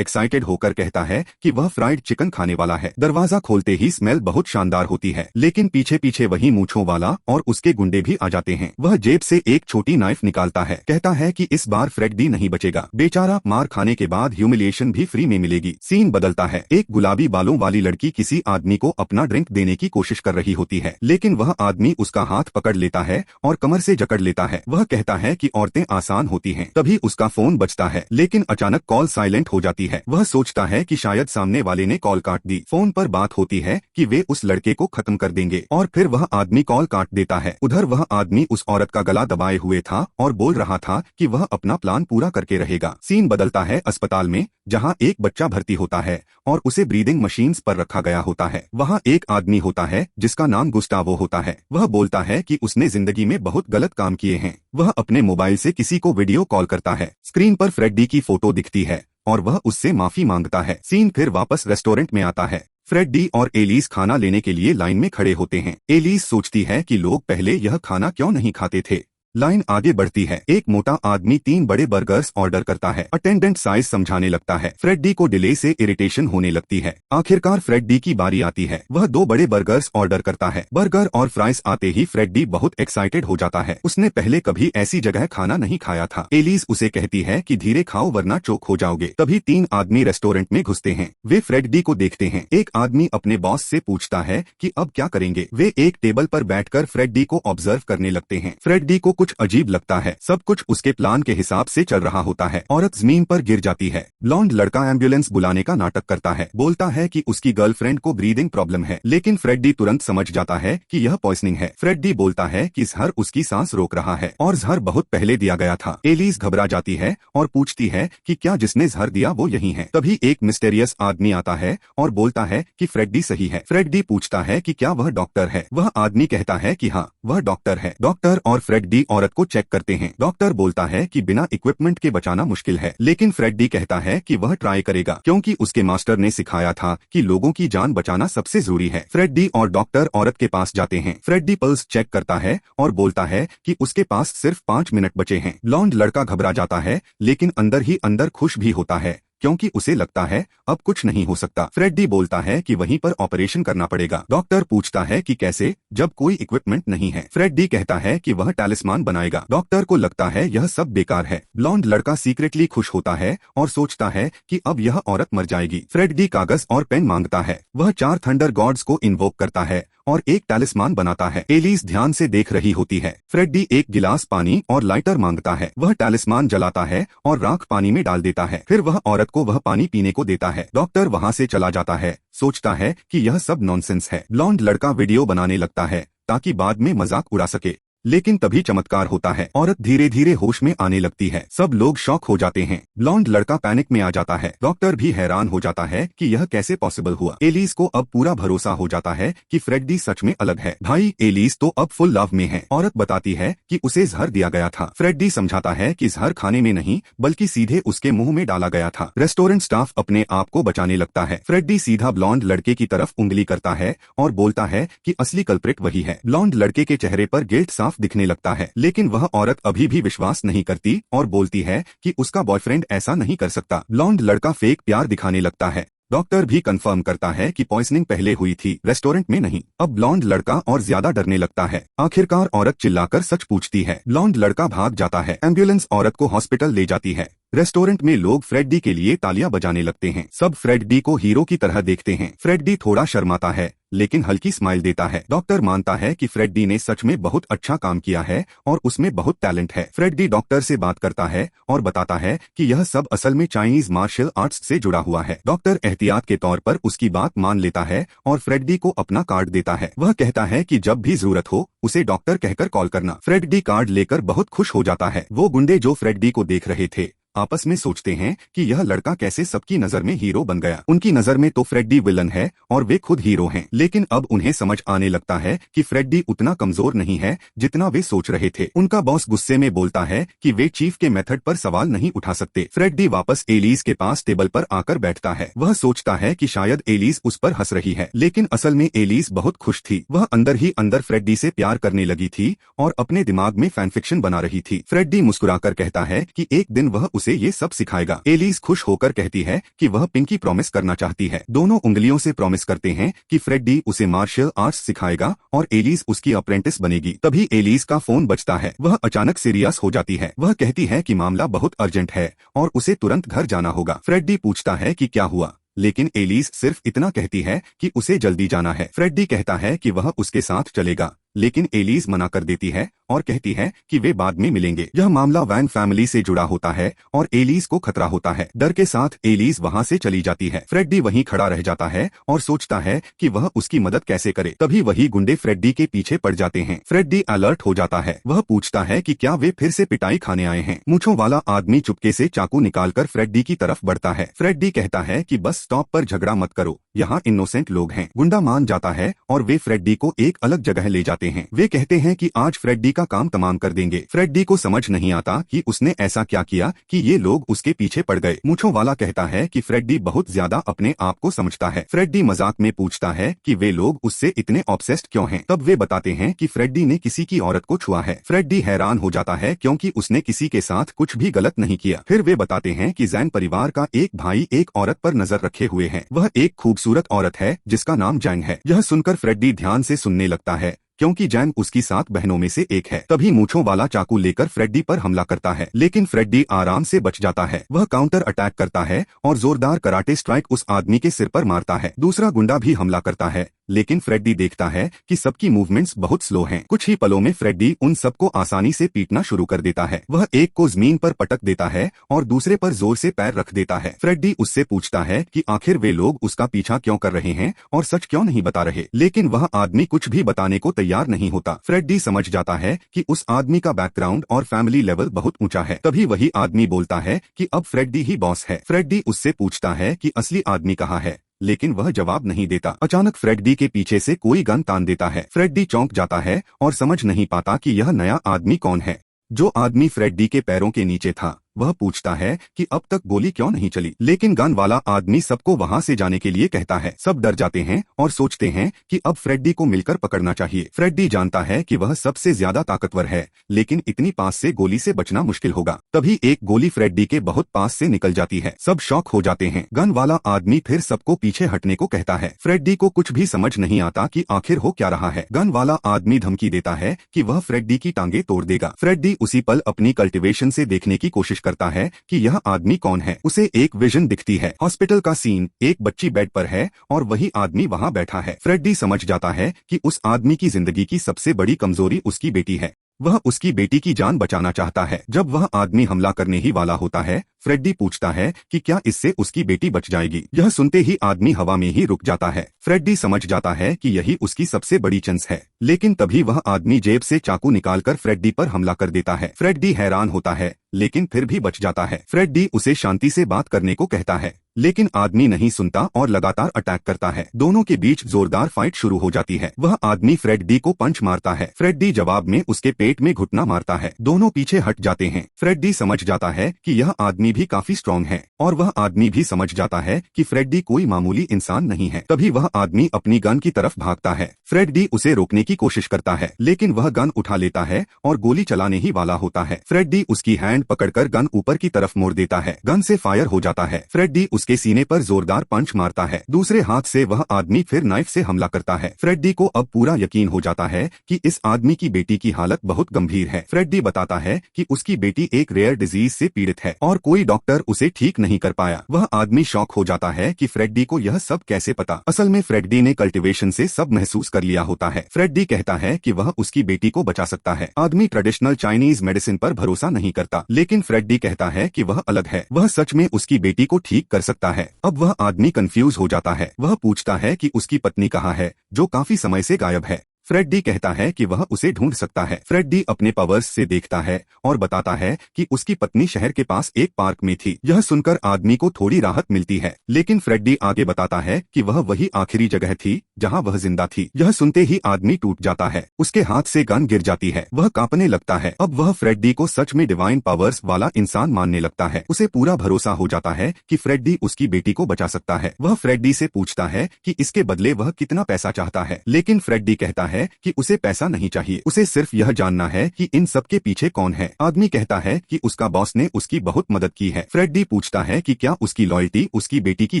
एक्साइटेड होकर कहता है कि वह फ्राइड चिकन खाने वाला है। दरवाजा खोलते ही स्मेल बहुत शानदार होती है, लेकिन पीछे पीछे वही मूंछों वाला और उसके गुंडे भी आ जाते हैं। वह जेब से एक छोटी नाइफ निकालता है। कहता है कि इस बार फ्रेडी नहीं बचेगा। बेचारा, मार खाने के बाद ह्यूमिलिएशन भी फ्री में मिलेगी। सीन बदलता है। एक गुलाबी बालों वाली लड़की किसी आदमी को अपना ड्रिंक देने की कोशिश कर रही होती है, लेकिन वह आदमी उसका हाथ पकड़ लेता है और कमर से जकड़ लेता है। वह कहता है कि औरतें आसान होती हैं। तभी उसका फोन बजता है, लेकिन अचानक कॉल साइलेंट हो जाती है। वह सोचता है कि शायद सामने वाले ने कॉल काट दी। फोन पर बात होती है कि वे उस लड़के को खत्म कर देंगे और फिर वह आदमी कॉल काट देता है। उधर वह आदमी उस औरत का गला दबाए हुए था और बोल रहा था कि वह अपना प्लान पूरा करके रहेगा। सीन बदलता है अस्पताल में, जहां एक बच्चा भर्ती होता है और उसे ब्रीदिंग मशीन्स पर रखा गया होता है। वहां एक आदमी होता है जिसका नाम गुस्तावो होता है। वह बोलता है कि उसने जिंदगी में बहुत गलत काम किए हैं। वह अपने मोबाइल से किसी को वीडियो कॉल करता है। स्क्रीन पर फ्रेडी की फोटो दिखती है और वह उससे माफी मांगता है। सीन फिर वापस रेस्टोरेंट में आता है। फ्रेडी और एलिस खाना लेने के लिए लाइन में खड़े होते हैं। एलिस सोचती है कि लोग पहले यह खाना क्यों नहीं खाते थे। लाइन आगे बढ़ती है। एक मोटा आदमी 3 बड़े बर्गर्स ऑर्डर करता है। अटेंडेंट साइज समझाने लगता है। फ्रेडी को डिले से इरिटेशन होने लगती है। आखिरकार फ्रेडी की बारी आती है। वह 2 बड़े बर्गर्स ऑर्डर करता है। बर्गर और फ्राइज आते ही फ्रेडी बहुत एक्साइटेड हो जाता है। उसने पहले कभी ऐसी जगह खाना नहीं खाया था। एलिस उसे कहती है कि धीरे खाओ वरना चोक हो जाओगे। तभी 3 आदमी रेस्टोरेंट में घुसते हैं। वे फ्रेडी को देखते हैं। एक आदमी अपने बॉस से पूछता है कि अब क्या करेंगे। वे एक टेबल पर बैठकर फ्रेडी को ऑब्जर्व करने लगते हैं। फ्रेडी को कुछ कुछ अजीब लगता है। सब कुछ उसके प्लान के हिसाब से चल रहा होता है। औरत जमीन पर गिर जाती है। ब्लॉन्ड लड़का एम्बुलेंस बुलाने का नाटक करता है। बोलता है कि उसकी गर्लफ्रेंड को ब्रीदिंग प्रॉब्लम है, लेकिन फ्रेडी तुरंत समझ जाता है कि यह पॉइजनिंग है। फ्रेडी बोलता है कि जहर उसकी सांस रोक रहा है और जहर बहुत पहले दिया गया था। एलिस घबरा जाती है और पूछती है कि क्या जिसने जहर दिया वो यही है। तभी एक मिस्टेरियस आदमी आता है और बोलता है कि फ्रेडी सही है। फ्रेडी पूछता है कि क्या वह डॉक्टर है। वह आदमी कहता है कि हाँ, वह डॉक्टर है। डॉक्टर और फ्रेडी औरत को चेक करते हैं। डॉक्टर बोलता है कि बिना इक्विपमेंट के बचाना मुश्किल है, लेकिन फ्रेडी कहता है कि वह ट्राई करेगा क्योंकि उसके मास्टर ने सिखाया था कि लोगों की जान बचाना सबसे जरूरी है। फ्रेडी और डॉक्टर औरत के पास जाते हैं। फ्रेडी पल्स चेक करता है और बोलता है कि उसके पास सिर्फ 5 मिनट बचे हैं। ब्लॉन्ड लड़का घबरा जाता है, लेकिन अंदर ही अंदर खुश भी होता है क्योंकि उसे लगता है अब कुछ नहीं हो सकता। फ्रेडी बोलता है कि वहीं पर ऑपरेशन करना पड़ेगा। डॉक्टर पूछता है कि कैसे, जब कोई इक्विपमेंट नहीं है। फ्रेडी कहता है कि वह टैलिस्मान बनाएगा। डॉक्टर को लगता है यह सब बेकार है। ब्लॉन्ड लड़का सीक्रेटली खुश होता है और सोचता है कि अब यह औरत मर जाएगी। फ्रेडी कागज और पेन मांगता है। वह 4 थंडर गॉड्स को इन्वोक करता है और एक टैलिस्मान बनाता है। एलिस ध्यान से देख रही होती है। फ्रेडी एक गिलास पानी और लाइटर मांगता है। वह टैलिस्मान जलाता है और राख पानी में डाल देता है। फिर वह औरत को वह पानी पीने को देता है। डॉक्टर वहाँ से चला जाता है। सोचता है कि यह सब नॉनसेंस है। ब्लॉन्ड लड़का वीडियो बनाने लगता है ताकि बाद में मजाक उड़ा सके, लेकिन तभी चमत्कार होता है। औरत धीरे धीरे होश में आने लगती है। सब लोग शॉक हो जाते हैं। ब्लॉन्ड लड़का पैनिक में आ जाता है। डॉक्टर भी हैरान हो जाता है कि यह कैसे पॉसिबल हुआ। एलिस को अब पूरा भरोसा हो जाता है कि फ्रेडी सच में अलग है। भाई एलिस तो अब फुल लव में है। औरत बताती है कि उसे जहर दिया गया था। फ्रेडी समझाता है कि जहर खाने में नहीं बल्कि सीधे उसके मुंह में डाला गया था। रेस्टोरेंट स्टाफ अपने आप को बचाने लगता है। फ्रेडी सीधा ब्लॉन्ड लड़के की तरफ उंगली करता है और बोलता है कि असली कल्प्रिट वही है। ब्लॉन्ड लड़के के चेहरे पर गिल्ट साफ दिखने लगता है, लेकिन वह औरत अभी भी विश्वास नहीं करती और बोलती है कि उसका बॉयफ्रेंड ऐसा नहीं कर सकता। ब्लॉन्ड लड़का फेक प्यार दिखाने लगता है। डॉक्टर भी कंफर्म करता है कि पॉइजनिंग पहले हुई थी, रेस्टोरेंट में नहीं। अब ब्लॉन्ड लड़का और ज्यादा डरने लगता है। आखिरकार औरत चिल्लाकर सच पूछती है। ब्लॉन्ड लड़का भाग जाता है। एम्बुलेंस औरत को हॉस्पिटल ले जाती है। रेस्टोरेंट में लोग फ्रेडी के लिए तालियां बजाने लगते हैं। सब फ्रेडी को हीरो की तरह देखते हैं। फ्रेडी थोड़ा शर्माता है, लेकिन हल्की स्माइल देता है। डॉक्टर मानता है कि फ्रेडी ने सच में बहुत अच्छा काम किया है और उसमें बहुत टैलेंट है। फ्रेडी डॉक्टर से बात करता है और बताता है कि यह सब असल में चाइनीज मार्शल आर्ट्स से जुड़ा हुआ है। डॉक्टर एहतियात के तौर पर उसकी बात मान लेता है और फ्रेडी को अपना कार्ड देता है। वह कहता है कि जब भी जरूरत हो उसे डॉक्टर कहकर कॉल करना। फ्रेडी कार्ड लेकर बहुत खुश हो जाता है। वो गुंडे जो फ्रेडी को देख रहे थे आपस में सोचते हैं कि यह लड़का कैसे सबकी नजर में हीरो बन गया। उनकी नजर में तो फ्रेडी विलन है और वे खुद हीरो हैं, लेकिन अब उन्हें समझ आने लगता है कि फ्रेडी उतना कमजोर नहीं है जितना वे सोच रहे थे। उनका बॉस गुस्से में बोलता है कि वे चीफ के मेथड पर सवाल नहीं उठा सकते। फ्रेडी वापस एलिस के पास टेबल पर आकर बैठता है। वह सोचता है कि शायद एलिस उस पर हंस रही है, लेकिन असल में एलिस बहुत खुश थी। वह अंदर ही अंदर फ्रेडी से प्यार करने लगी थी और अपने दिमाग में फैन फिक्शन बना रही थी। फ्रेडी मुस्कुराकर कहता है कि एक दिन वह उसे ये सब सिखाएगा। एलिस खुश होकर कहती है कि वह पिंकी प्रॉमिस करना चाहती है। दोनों उंगलियों से प्रॉमिस करते हैं कि फ्रेडी उसे मार्शल आर्ट्स सिखाएगा और एलिस उसकी अप्रेंटिस बनेगी। तभी एलिस का फोन बजता है। वह अचानक सीरियस हो जाती है। वह कहती है कि मामला बहुत अर्जेंट है और उसे तुरंत घर जाना होगा। फ्रेडी पूछता है कि क्या हुआ, लेकिन एलिस सिर्फ इतना कहती है कि उसे जल्दी जाना है। फ्रेडी कहता है कि वह उसके साथ चलेगा, लेकिन एलिस मना कर देती है और कहती है कि वे बाद में मिलेंगे। यह मामला वैन फैमिली से जुड़ा होता है और एलिस को खतरा होता है। डर के साथ एलिस वहां से चली जाती है। फ्रेडी वहीं खड़ा रह जाता है और सोचता है कि वह उसकी मदद कैसे करे। तभी वही गुंडे फ्रेडी के पीछे पड़ जाते हैं। फ्रेडी अलर्ट हो जाता है। वह पूछता है कि क्या वे फिर से पिटाई खाने आए हैं। मूंछों वाला आदमी चुपके से चाकू निकालकर फ्रेडी की तरफ बढ़ता है। फ्रेडी कहता है कि बस स्टॉप पर झगड़ा मत करो, यहाँ इनोसेंट लोग हैं। गुंडा मान जाता है और वे फ्रेडी को एक अलग जगह ले जाते हैं। वे कहते हैं कि आज फ्रेडी का काम तमाम कर देंगे। फ्रेडी को समझ नहीं आता कि उसने ऐसा क्या किया कि ये लोग उसके पीछे पड़ गए। मूंछों वाला कहता है कि फ्रेडी बहुत ज्यादा अपने आप को समझता है। फ्रेडी मजाक में पूछता है कि वे लोग उससे इतने ऑब्सेस्ड क्यों हैं। तब वे बताते हैं कि फ्रेडी ने किसी की औरत को छुआ है। फ्रेडी हैरान हो जाता है क्योंकि उसने किसी के साथ कुछ भी गलत नहीं किया। फिर वे बताते हैं कि जैन परिवार का एक भाई एक औरत पर नजर रखे हुए है। वह एक खूबसूरत औरत है जिसका नाम जैंग है। यह सुनकर फ्रेडी ध्यान से सुनने लगता है क्योंकि जैंग उसकी 7 बहनों में से एक है। तभी मूंछों वाला चाकू लेकर फ्रेडी पर हमला करता है, लेकिन फ्रेडी आराम से बच जाता है। वह काउंटर अटैक करता है और जोरदार कराटे स्ट्राइक उस आदमी के सिर पर मारता है। दूसरा गुंडा भी हमला करता है, लेकिन फ्रेडी देखता है कि सबकी मूवमेंट्स बहुत स्लो हैं। कुछ ही पलों में फ्रेडी उन सबको आसानी से पीटना शुरू कर देता है। वह एक को जमीन पर पटक देता है और दूसरे पर जोर से पैर रख देता है। फ्रेडी उससे पूछता है कि आखिर वे लोग उसका पीछा क्यों कर रहे हैं और सच क्यों नहीं बता रहे, लेकिन वह आदमी कुछ भी बताने को तैयार नहीं होता। फ्रेडी समझ जाता है कि उस आदमी का बैकग्राउंड और फैमिली लेवल बहुत ऊंचा है। तभी वही आदमी बोलता है कि अब फ्रेडी ही बॉस है। फ्रेडी उससे पूछता है कि असली आदमी कहाँ है, लेकिन वह जवाब नहीं देता। अचानक फ्रेडी के पीछे से कोई गन तान देता है। फ्रेडी चौंक जाता है और समझ नहीं पाता कि यह नया आदमी कौन है। जो आदमी फ्रेडी के पैरों के नीचे था वह पूछता है कि अब तक गोली क्यों नहीं चली, लेकिन गन वाला आदमी सबको वहां से जाने के लिए कहता है। सब डर जाते हैं और सोचते हैं कि अब फ्रेडी को मिलकर पकड़ना चाहिए। फ्रेडी जानता है कि वह सबसे ज्यादा ताकतवर है, लेकिन इतनी पास से गोली से बचना मुश्किल होगा। तभी एक गोली फ्रेडी के बहुत पास से निकल जाती है। सब शॉक हो जाते हैं। गन वाला आदमी फिर सबको पीछे हटने को कहता है। फ्रेडी को कुछ भी समझ नहीं आता कि आखिर हो क्या रहा है। गन वाला आदमी धमकी देता है कि वह फ्रेडी की टांगे तोड़ देगा। फ्रेडी उसी पल अपनी कल्टीवेशन से देखने की कोशिश करता है कि यह आदमी कौन है। उसे एक विजन दिखती है। हॉस्पिटल का सीन, एक बच्ची बेड पर है और वही आदमी वहां बैठा है। फ्रेडी समझ जाता है कि उस आदमी की जिंदगी की सबसे बड़ी कमजोरी उसकी बेटी है। वह उसकी बेटी की जान बचाना चाहता है। जब वह आदमी हमला करने ही वाला होता है, फ्रेडी पूछता है कि क्या इससे उसकी बेटी बच जाएगी। यह सुनते ही आदमी हवा में ही रुक जाता है। फ्रेडी समझ जाता है कि यही उसकी सबसे बड़ी चांस है, लेकिन तभी वह आदमी जेब से चाकू निकालकर फ्रेडी पर हमला कर देता है। फ्रेडी हैरान होता है, लेकिन फिर भी बच जाता है। फ्रेडी उसे शांति से बात करने को कहता है, लेकिन आदमी नहीं सुनता और लगातार अटैक करता है। दोनों के बीच जोरदार फाइट शुरू हो जाती है। वह आदमी फ्रेडी को पंच मारता है। फ्रेडी जवाब में उसके पेट में घुटना मारता है। दोनों पीछे हट जाते हैं। फ्रेडी समझ जाता है कि यह आदमी भी काफी स्ट्रॉन्ग है और वह आदमी भी समझ जाता है कि फ्रेडी कोई मामूली इंसान नहीं है। तभी वह आदमी अपनी गन की तरफ भागता है। फ्रेडी उसे रोकने की कोशिश करता है, लेकिन वह गन उठा लेता है और गोली चलाने ही वाला होता है। फ्रेडी उसकी हैंड पकड़कर गन ऊपर की तरफ मोड़ देता है। गन से फायर हो जाता है। फ्रेडी उसके सीने पर जोरदार पंच मारता है। दूसरे हाथ से वह आदमी फिर नाइफ से हमला करता है। फ्रेडी को अब पूरा यकीन हो जाता है कि इस आदमी की बेटी की हालत बहुत गंभीर है। फ्रेडी बताता है कि उसकी बेटी एक रेयर डिजीज से पीड़ित है और कोई डॉक्टर उसे ठीक नहीं कर पाया। वह आदमी शॉक हो जाता है कि फ्रेडी को यह सब कैसे पता। असल में फ्रेडी ने कल्टीवेशन से सब महसूस कर लिया होता है। फ्रेडी कहता है कि वह उसकी बेटी को बचा सकता है। आदमी ट्रेडिशनल चाइनीज मेडिसिन पर भरोसा नहीं करता, लेकिन फ्रेडी कहता है कि वह अलग है। वह सच में उसकी बेटी को ठीक कर सकता है। अब वह आदमी कंफ्यूज हो जाता है। वह पूछता है कि उसकी पत्नी कहाँ है, जो काफी समय से गायब है। फ्रेडी कहता है कि वह उसे ढूंढ सकता है। फ्रेडी अपने पावर्स से देखता है और बताता है कि उसकी पत्नी शहर के पास एक पार्क में थी। यह सुनकर आदमी को थोड़ी राहत मिलती है, लेकिन फ्रेडी आगे बताता है कि वह वही आखिरी जगह थी जहां वह जिंदा थी। यह सुनते ही आदमी टूट जाता है। उसके हाथ से गन गिर जाती है। वह कांपने लगता है। अब वह फ्रेडी को सच में डिवाइन पावर्स वाला इंसान मानने लगता है। उसे पूरा भरोसा हो जाता है कि फ्रेडी उसकी बेटी को बचा सकता है। वह फ्रेडी से पूछता है कि इसके बदले वह कितना पैसा चाहता है, लेकिन फ्रेडी कहता है कि उसे पैसा नहीं चाहिए। उसे सिर्फ यह जानना है कि इन सब के पीछे कौन है। आदमी कहता है कि उसका बॉस ने उसकी बहुत मदद की है। फ्रेडी पूछता है कि क्या उसकी लॉयल्टी उसकी बेटी की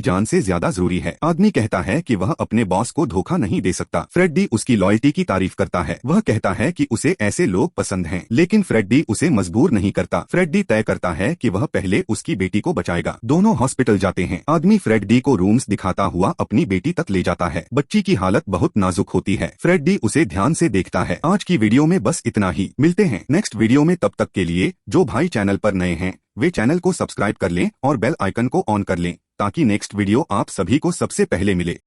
जान से ज्यादा जरूरी है। आदमी कहता है कि वह अपने बॉस को धोखा नहीं दे सकता। फ्रेडी उसकी लॉयल्टी की तारीफ करता है। वह कहता है कि उसे ऐसे लोग पसंद हैं, लेकिन फ्रेडी उसे मजबूर नहीं करता। फ्रेडी तय करता है कि वह पहले उसकी बेटी को बचाएगा। दोनों हॉस्पिटल जाते हैं। आदमी फ्रेडी को रूम्स दिखाता हुआ अपनी बेटी तक ले जाता है। बच्ची की हालत बहुत नाजुक होती है। फ्रेडी उसे ध्यान से देखता है। आज की वीडियो में बस इतना ही। मिलते हैं नेक्स्ट वीडियो में। तब तक के लिए जो भाई चैनल पर नए हैं वे चैनल को सब्सक्राइब कर लें और बेल आइकन को ऑन कर लें, ताकि नेक्स्ट वीडियो आप सभी को सबसे पहले मिले।